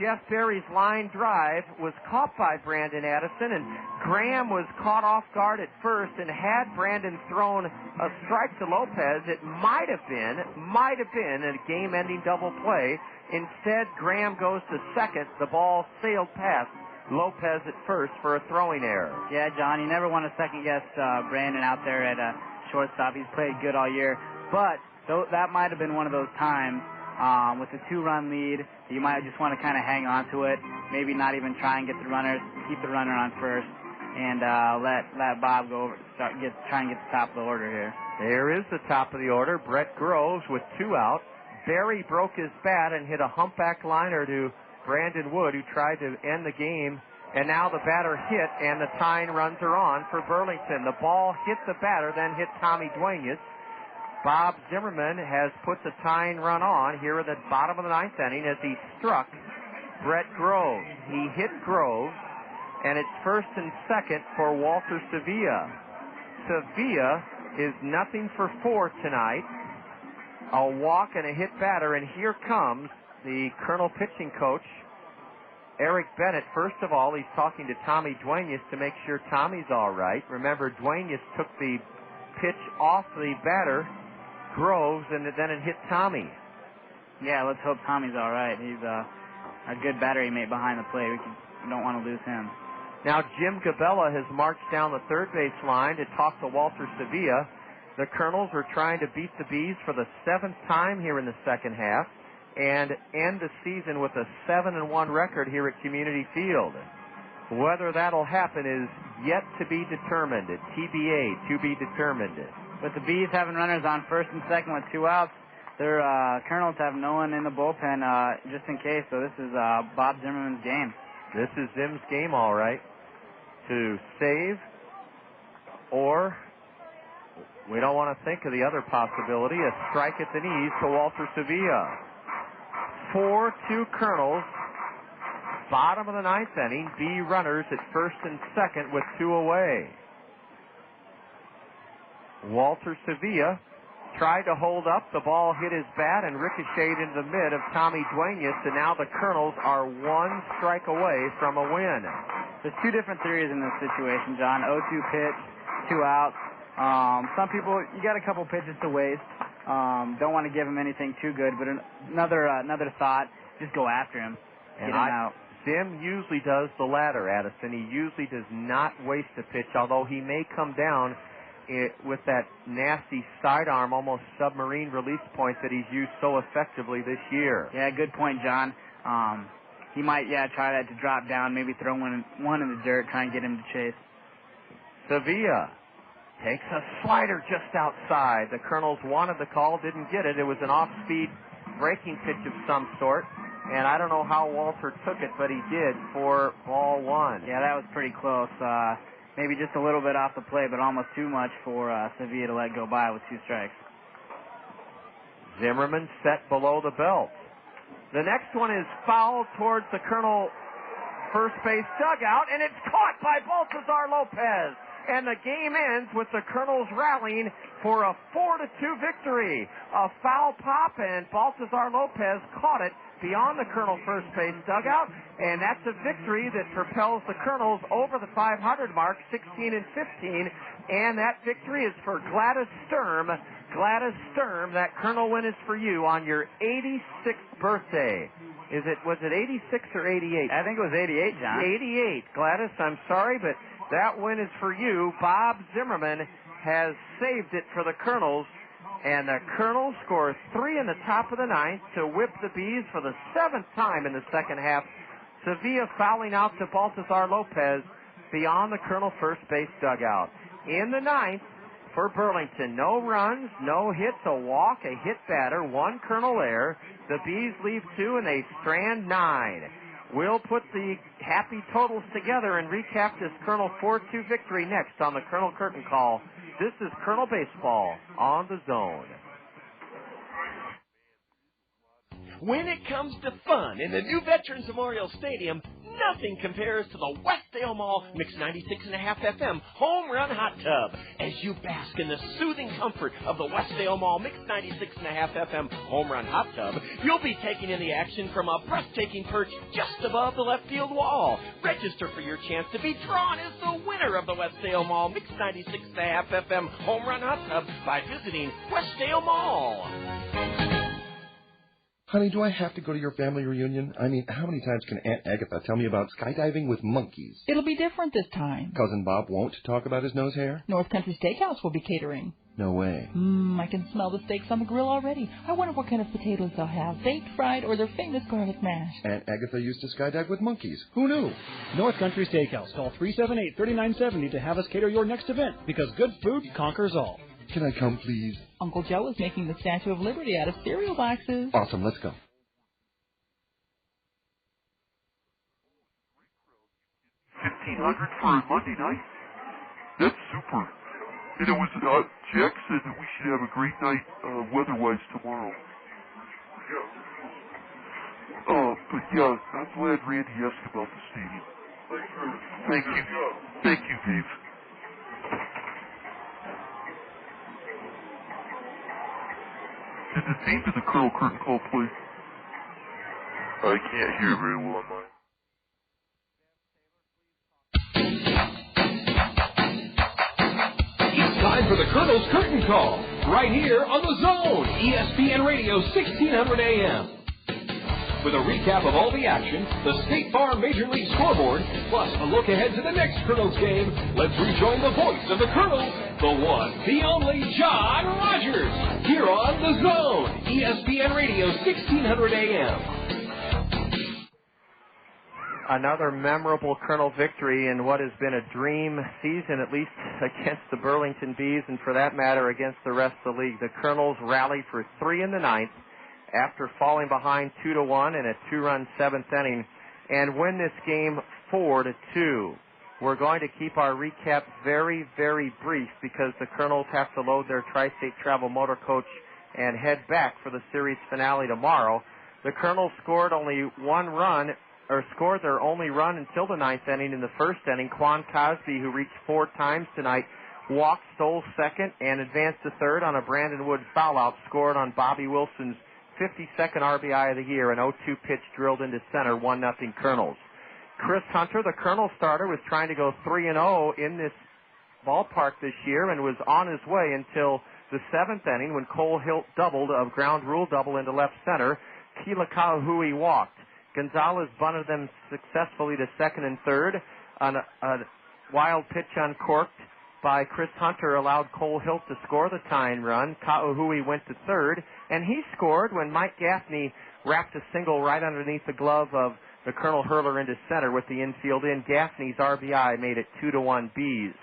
S3: Jeff Berry's line drive was caught by Brandon Addison, and Graham was caught off guard at first, and had Brandon thrown a strike to Lopez, it might have been a game-ending double play. Instead, Graham goes to second. The ball sailed past Lopez at first for a throwing error.
S10: Yeah, John, you never want to second-guess Brandon out there at shortstop. He's played good all year, but that might have been one of those times with a 2-run lead, you might just want to kind of hang on to it, maybe not even try and get the runners, keep the runner on first, and let Bob go over, try and get the top of the order here.
S3: There is the top of the order. Brett Groves with 2 out. Berry broke his bat and hit a humpback liner to Brandon Wood, who tried to end the game, and now the batter hit, and the tying runs are on for Burlington. The ball hit the batter, then hit Tommy Duenas. Bob Zimmerman has put the tying run on here at the bottom of the ninth inning as he struck Brett Groves. He hit Groves, and it's first and second for Walter Sevilla. Sevilla is 0-for-4 tonight. A walk and a hit batter, and here comes the Kernel pitching coach, Eric Bennett. First of all, he's talking to Tommy Duenas to make sure Tommy's all right. Remember, Duenas took the pitch off the batter, Groves, and then it hit Tommy.
S10: Yeah, let's hope Tommy's all right. He's a good battery mate behind the plate. We don't want to lose him.
S3: Now Jim Gabella has marched down the third base line to talk to Walter Sevilla. The Kernels are trying to beat the Bees for the 7th time here in the second half and end the season with a 7-1 record here at Community Field. Whether that'll happen is yet to be determined. TBA, to be determined.
S10: With the Bees having runners on first and second with 2 outs, their Kernels have no one in the bullpen just in case. So this is Bob Zimmerman's game.
S3: This is Zim's game, all right, to save, or we don't want to think of the other possibility, a strike at the knees to Walter Sevilla. 4-2 Kernels, bottom of the ninth inning. B runners at first and second with 2 away. Walter Sevilla tried to hold up. The ball hit his bat and ricocheted into the mid of Tommy Duenas, and now the Kernels are one strike away from a win.
S10: There's two different theories in this situation, John. 0-2 pitch, 2 outs. Some people, you got a couple pitches to waste. Don't want to give him anything too good, but another thought, just go after him. Get him out.
S3: Zim usually does the latter, Addison. He usually does not waste a pitch, although he may come down with that nasty sidearm, almost submarine release point that he's used so effectively this year.
S10: Yeah, good point, John. He might, try that to drop down, maybe throw one in the dirt, try and get him to chase.
S3: Sevilla takes a slider just outside. The Kernels wanted the call, didn't get it. It was an off-speed breaking pitch of some sort, and I don't know how Walter took it, but he did for ball 1.
S10: Yeah, that was pretty close. Maybe just a little bit off the play, but almost too much for Sevilla to let go by with 2 strikes.
S3: Zimmerman set below the belt. The next one is fouled towards the Kernel first base dugout, and it's caught by Baltazar Lopez. And the game ends with the Kernels rallying for a 4-2 victory. A foul pop, and Baltazar Lopez caught it beyond the Kernel first base dugout, and that's a victory that propels the Kernels over the 500 mark, 16-15, and that victory is for Gladys Sturm. Gladys Sturm, that Kernel win is for you on your 86th birthday. Was it 86 or 88?
S10: I think it was 88, John.
S3: 88. Gladys, I'm sorry, but that win is for you. Bob Zimmerman has saved it for the Kernels, and the Kernels score 3 in the top of the 9th to whip the Bees for the 7th time in the second half. Sevilla fouling out to Baltazar Lopez beyond the Kernel first base dugout. In the 9th, for Burlington, no runs, no hits, a walk, a hit batter, 1 Kernel error. The Bees leave 2 and they strand 9. We'll put the happy totals together and recap this Kernel 4-2 victory next on the Kernel Curtain Call. This is Kernel Baseball on the Zone.
S8: When it comes to fun in the new Veterans Memorial Stadium, nothing compares to the Westdale Mall Mix 96.5 FM Home Run Hot Tub. As you bask in the soothing comfort of the Westdale Mall Mix 96.5 FM Home Run Hot Tub, you'll be taking in the action from a breathtaking perch just above the left field wall. Register for your chance to be drawn as the winner of the Westdale Mall Mix 96.5 FM Home Run Hot Tub by visiting Westdale Mall.
S13: Honey, do I have to go to your family reunion? I mean, how many times can Aunt Agatha tell me about skydiving with monkeys?
S16: It'll be different this time.
S13: Cousin Bob won't talk about his nose hair?
S16: North Country Steakhouse will be catering.
S13: No way.
S16: I can smell the steaks on the grill already. I wonder what kind of potatoes they'll have, baked, fried, or their famous garlic mash.
S13: Aunt Agatha used to skydive with monkeys. Who knew?
S11: North Country Steakhouse. Call 378-3970 to have us cater your next event, because good food conquers all.
S13: Can I come, please?
S16: Uncle Joe is making the Statue of Liberty out of cereal boxes.
S13: Awesome, let's go.
S23: 1,500 for a Monday night? That's super. And it was, Jack said that we should have a great night weather-wise tomorrow. But yeah, I'm glad Randy asked about the stadium. Thank you. Thank you, Dave. Did the theme to the Kernel Curtain Call play? I can't hear very well on mine.
S24: Time for the Kernels Curtain Call, right here on the Zone, ESPN Radio 1600 AM. With a recap of all the action, the State Farm Major League scoreboard, plus a look ahead to the next Kernels game, let's rejoin the voice of the Kernels, the one, the only John Rogers, here on the Zone, ESPN Radio 1600 AM.
S3: Another memorable Kernel victory in what has been a dream season, at least against the Burlington Bees, and for that matter, against the rest of the league. The Kernels rallied for 3 in the 9th after falling behind 2-1 in a 2-run 7th inning, and win this game 4-2. We're going to keep our recap very, very brief because the Kernels have to load their Tri-State Travel motor coach and head back for the series finale tomorrow. The Kernels scored their only run until the 9th inning in the first inning. Quan Cosby, who reached 4 times tonight, walked, stole second, and advanced to third on a Brandon Wood foul-out scored on Bobby Wilson's 52nd RBI of the year. An 0-2 pitch drilled into center, 1-0 Kernels. Chris Hunter, the Kernel starter, was trying to go 3-0 in this ballpark this year and was on his way until the 7th inning when Cole Hilt doubled a ground rule double into left center. Keila Kahui walked. Gonzalez bunted them successfully to second and third. A wild pitch uncorked by Chris Hunter allowed Cole Hilt to score the tying run. Kahui went to third, and he scored when Mike Gaffney wrapped a single right underneath the glove of the Colonel hurler into center with the infield in. Gaffney's RBI made it 2-1 Bees.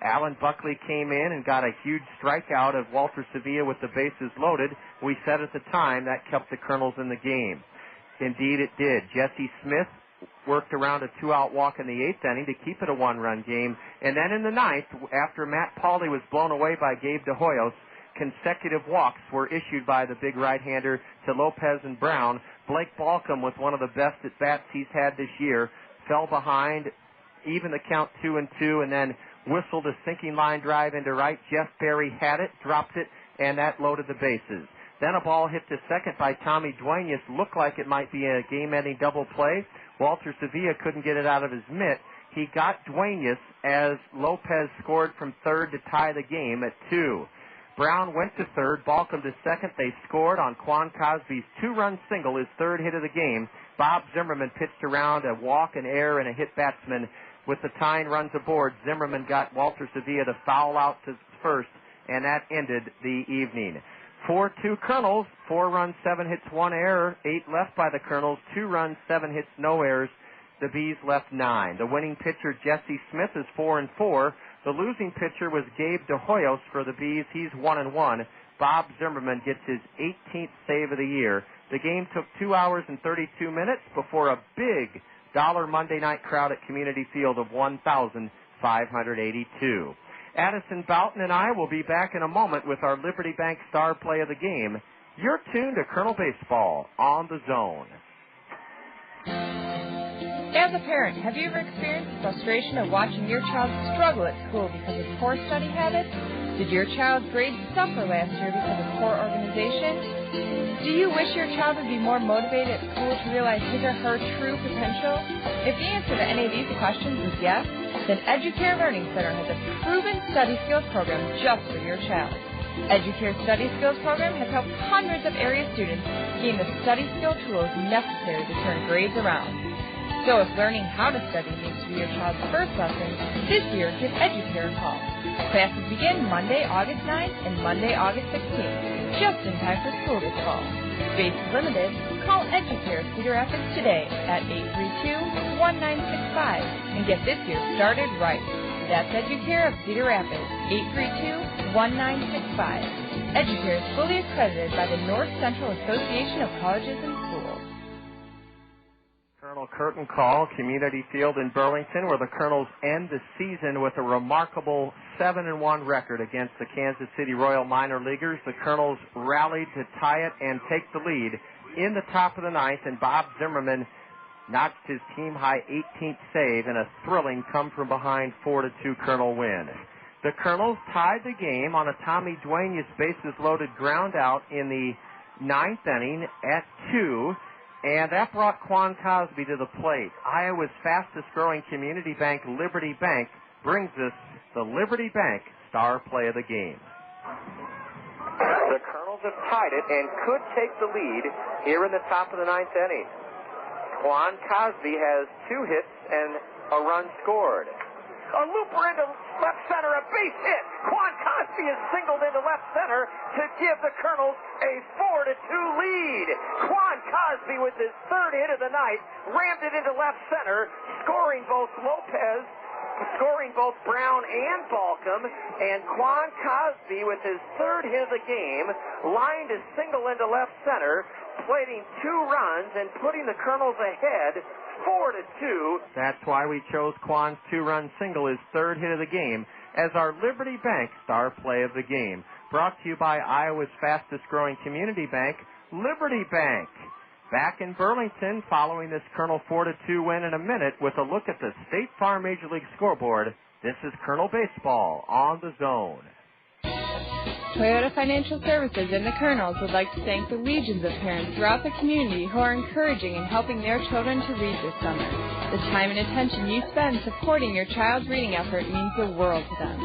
S3: Alan Buckley came in and got a huge strikeout of Walter Sevilla with the bases loaded. We said at the time that kept the Kernels in the game. Indeed, it did. Jesse Smith worked around a 2-out walk in the 8th inning to keep it a 1-run game. And then in the 9th, after Matt Pauley was blown away by Gabe De Hoyos, consecutive walks were issued by the big right-hander to Lopez and Brown. Blake Balcom, with one of the best at-bats he's had this year, fell behind, even the count 2-2, and then whistled a sinking line drive into right. Jeff Berry had it, dropped it, and that loaded the bases. Then a ball hit to second by Tommy Duenas. Looked like it might be a game-ending double play. Walter Sevilla couldn't get it out of his mitt. He got Duenas as Lopez scored from third to tie the game at 2. Brown went to third, Balcom to second. They scored on Quan Cosby's 2-run single, his third hit of the game. Bob Zimmerman pitched around a walk, an error, and a hit batsman. With the tying runs aboard, Zimmerman got Walter Sevilla to foul out to first, and that ended the evening. 4-2 Kernels, 4 runs, 7 hits, 1 error, 8 left by the Kernels, 2 runs, 7 hits, no errors. The Bees left 9. The winning pitcher, Jesse Smith, is 4-4. The losing pitcher was Gabe De Hoyos for the Bees. He's 1-1. Bob Zimmerman gets his 18th save of the year. The game took 2 hours and 32 minutes before a big dollar Monday night crowd at Community Field of 1,582. Addison Boughton and I will be back in a moment with our Liberty Bank star play of the game. You're tuned to Colonel Baseball on the Zone.
S6: As a parent, have you ever experienced the frustration of watching your child struggle at school because of poor study habits? Did your child's grades suffer last year because of poor organization? Do you wish your child would be more motivated at school to realize his or her true potential? If the answer to any of these questions is yes, then Educare Learning Center has a proven study skills program just for your child. Educare Study Skills Program has helped hundreds of area students gain the study skill tools necessary to turn grades around. So if learning how to study needs to be your child's first lesson, this year give Educare a call. Classes begin Monday, August 9th and Monday, August 16th, just in time for school this fall. Space is limited. Call Educare Cedar Rapids today at 832-1965 and get this year started right. That's Educare of Cedar Rapids, 832-1965. Educare is fully accredited by the North Central Association of Colleges and Schools.
S3: Colonel Curtain Call, Community Field in Burlington, where the Kernels end the season with a remarkable 7-1 record against the Kansas City Royal minor leaguers. The Kernels rallied to tie it and take the lead in the top of the 9th, and Bob Zimmerman notched his team-high 18th save in a thrilling come-from-behind 4-2 Kernel win. The Kernels tied the game on a Tommy Duenas bases-loaded ground out in the 9th inning at 2. And that brought Quan Cosby to the plate. Iowa's fastest-growing community bank, Liberty Bank, brings us the Liberty Bank star play of the game. The Kernels have tied it and could take the lead here in the top of the 9th inning. Quan Cosby has 2 hits and a run scored. A looper into left center, a base hit. Quan Cosby is singled into left center to give the Kernels a 4-2 lead. Quan Cosby with his 3rd hit of the night rammed it into left center, scoring both Brown and Balcom. And Quan Cosby with his 3rd hit of the game lined a single into left center, plating 2 runs and putting the Kernels ahead 4-2. That's why we chose Quan's 2-run single, his 3rd hit of the game, as our Liberty Bank star play of the game. Brought to you by Iowa's fastest-growing community bank, Liberty Bank. Back in Burlington, following this Kernel 4-2 win in a minute, with a look at the State Farm Major League scoreboard, This is Kernel Baseball on the Zone.
S6: Toyota Financial Services and the Kernels would like to thank the legions of parents throughout the community who are encouraging and helping their children to read this summer. The time and attention you spend supporting your child's reading effort means the world to them.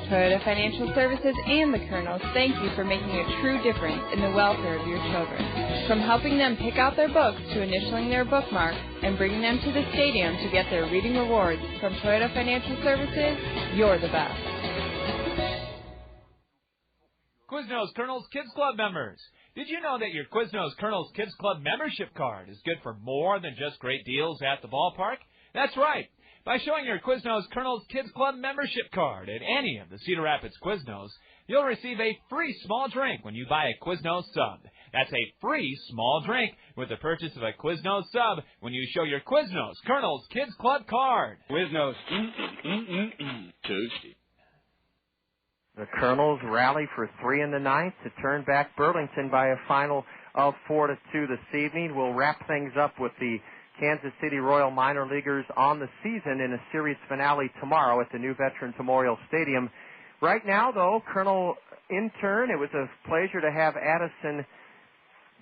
S6: Toyota Financial Services and the Kernels thank you for making a true difference in the welfare of your children. From helping them pick out their books to initialing their bookmarks and bringing them to the stadium to get their reading rewards, from Toyota Financial Services, you're the best.
S20: Quiznos Kernels Kids Club members. Did you know that your Quiznos Kernels Kids Club membership card is good for more than just great deals at the ballpark? That's right. By showing your Quiznos Kernels Kids Club membership card at any of the Cedar Rapids Quiznos, you'll receive a free small drink when you buy a Quiznos sub. That's a free small drink with the purchase of a Quiznos sub when you show your Quiznos Kernels Kids Club card.
S5: Quiznos, toasty.
S3: The Kernels rally for 3 in the ninth to turn back Burlington by a final of 4-2 this evening. We'll wrap things up with the Kansas City Royal minor leaguers on the season in a series finale tomorrow at the new Veterans Memorial Stadium. Right now, though, Colonel Intern, it was a pleasure to have Addison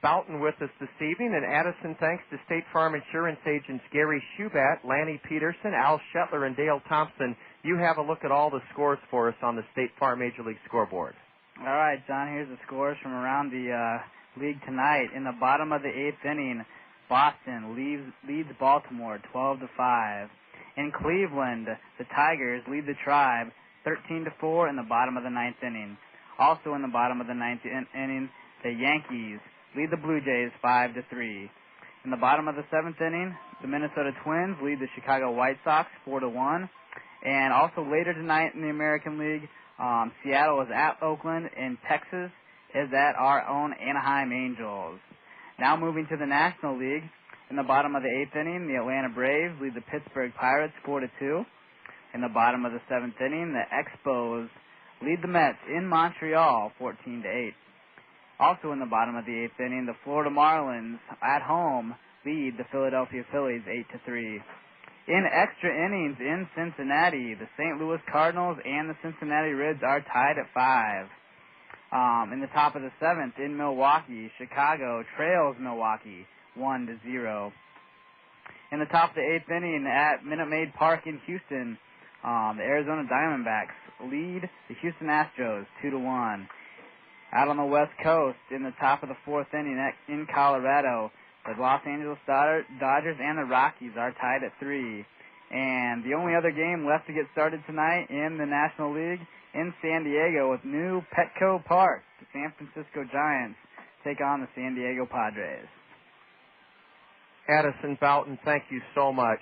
S3: Boughton with us this evening. And Addison, thanks to State Farm Insurance agents Gary Schubat, Lanny Peterson, Al Shetler, and Dale Thompson, you have a look at all the scores for us on the State Farm Major League scoreboard.
S10: All right, John, here's the scores from around the league tonight. In the bottom of the 8th inning, Boston leads Baltimore 12-5. In Cleveland, the Tigers lead the Tribe 13-4 in the bottom of the 9th inning. Also in the bottom of the 9th inning, the Yankees lead the Blue Jays 5-3. In the bottom of the 7th inning, the Minnesota Twins lead the Chicago White Sox 4-1. And also later tonight in the American League, Seattle is at Oakland, and Texas is at our own Anaheim Angels. Now moving to the National League, in the bottom of the 8th inning, the Atlanta Braves lead the Pittsburgh Pirates 4-2. In the bottom of the 7th inning, the Expos lead the Mets in Montreal 14-8. Also in the bottom of the 8th inning, the Florida Marlins at home lead the Philadelphia Phillies 8-3. In extra innings in Cincinnati, the St. Louis Cardinals and the Cincinnati Reds are tied at 5. In the top of the 7th, in Milwaukee, Chicago trails Milwaukee 1-0. In the top of the 8th inning at Minute Maid Park in Houston, the Arizona Diamondbacks lead the Houston Astros 2-1. Out on the West Coast, in the top of the 4th inning in Colorado, the Los Angeles Dodgers and the Rockies are tied at 3. And the only other game left to get started tonight in the National League in San Diego with new Petco Park. The San Francisco Giants take on the San Diego Padres.
S3: Addison Boughton, thank you so much.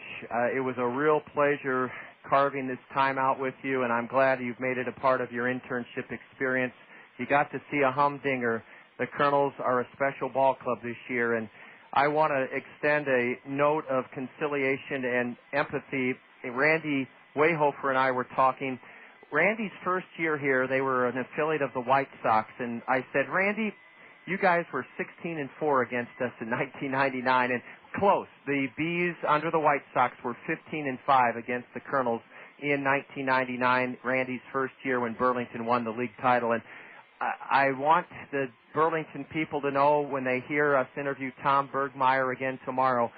S3: It was a real pleasure carving this time out with you, and I'm glad you've made it a part of your internship experience. You got to see a humdinger. The Kernels are a special ball club this year, and I want to extend a note of conciliation and empathy. Randy Wayhofer and I were talking. Randy's first year here, they were an affiliate of the White Sox, and I said, Randy, you guys were 16-4 against us in 1999, and close. The Bees under the White Sox were 15-5 against the Kernels in 1999, Randy's first year when Burlington won the league title. And I want the Burlington people to know when they hear us interview Tom Bergmeyer again tomorrow,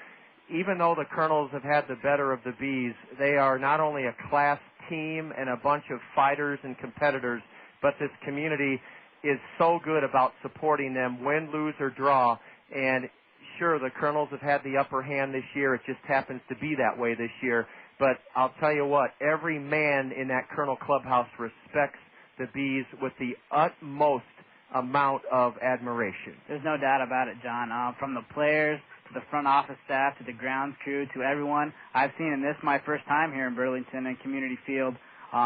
S3: even though the Kernels have had the better of the Bees, they are not only a class team and a bunch of fighters and competitors, but this community is so good about supporting them, win, lose, or draw. And sure, the Kernels have had the upper hand this year. It just happens to be that way this year. But I'll tell you what, every man in that Kernel clubhouse respects the Bees with the utmost amount of admiration.
S10: There's no doubt about it, John. From the players to the front office staff to the grounds crew to everyone I've seen, and this is my first time here in Burlington and Community Field.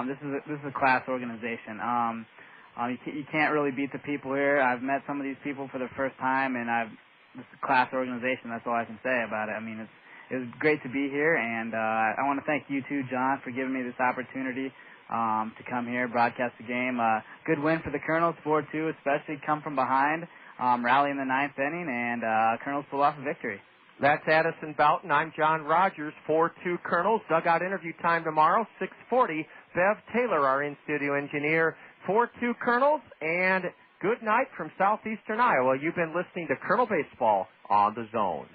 S10: This is a class organization. You can't really beat the people here. I've met some of these people for the first time, and this is a class organization. That's all I can say about it. I mean, it was great to be here, and I want to thank you too, John, for giving me this opportunity to come here, broadcast the game. Good win for the Kernels, 4-2, especially come from behind, rally in the 9th inning, and Kernels pull off a victory.
S3: That's Addison Boughton. I'm John Rogers, 4-2 Kernels. Dugout interview time tomorrow, 6:40. Bev Taylor, our in-studio engineer. 4-2 Kernels, and good night from southeastern Iowa. You've been listening to Kernel Baseball on the Zone.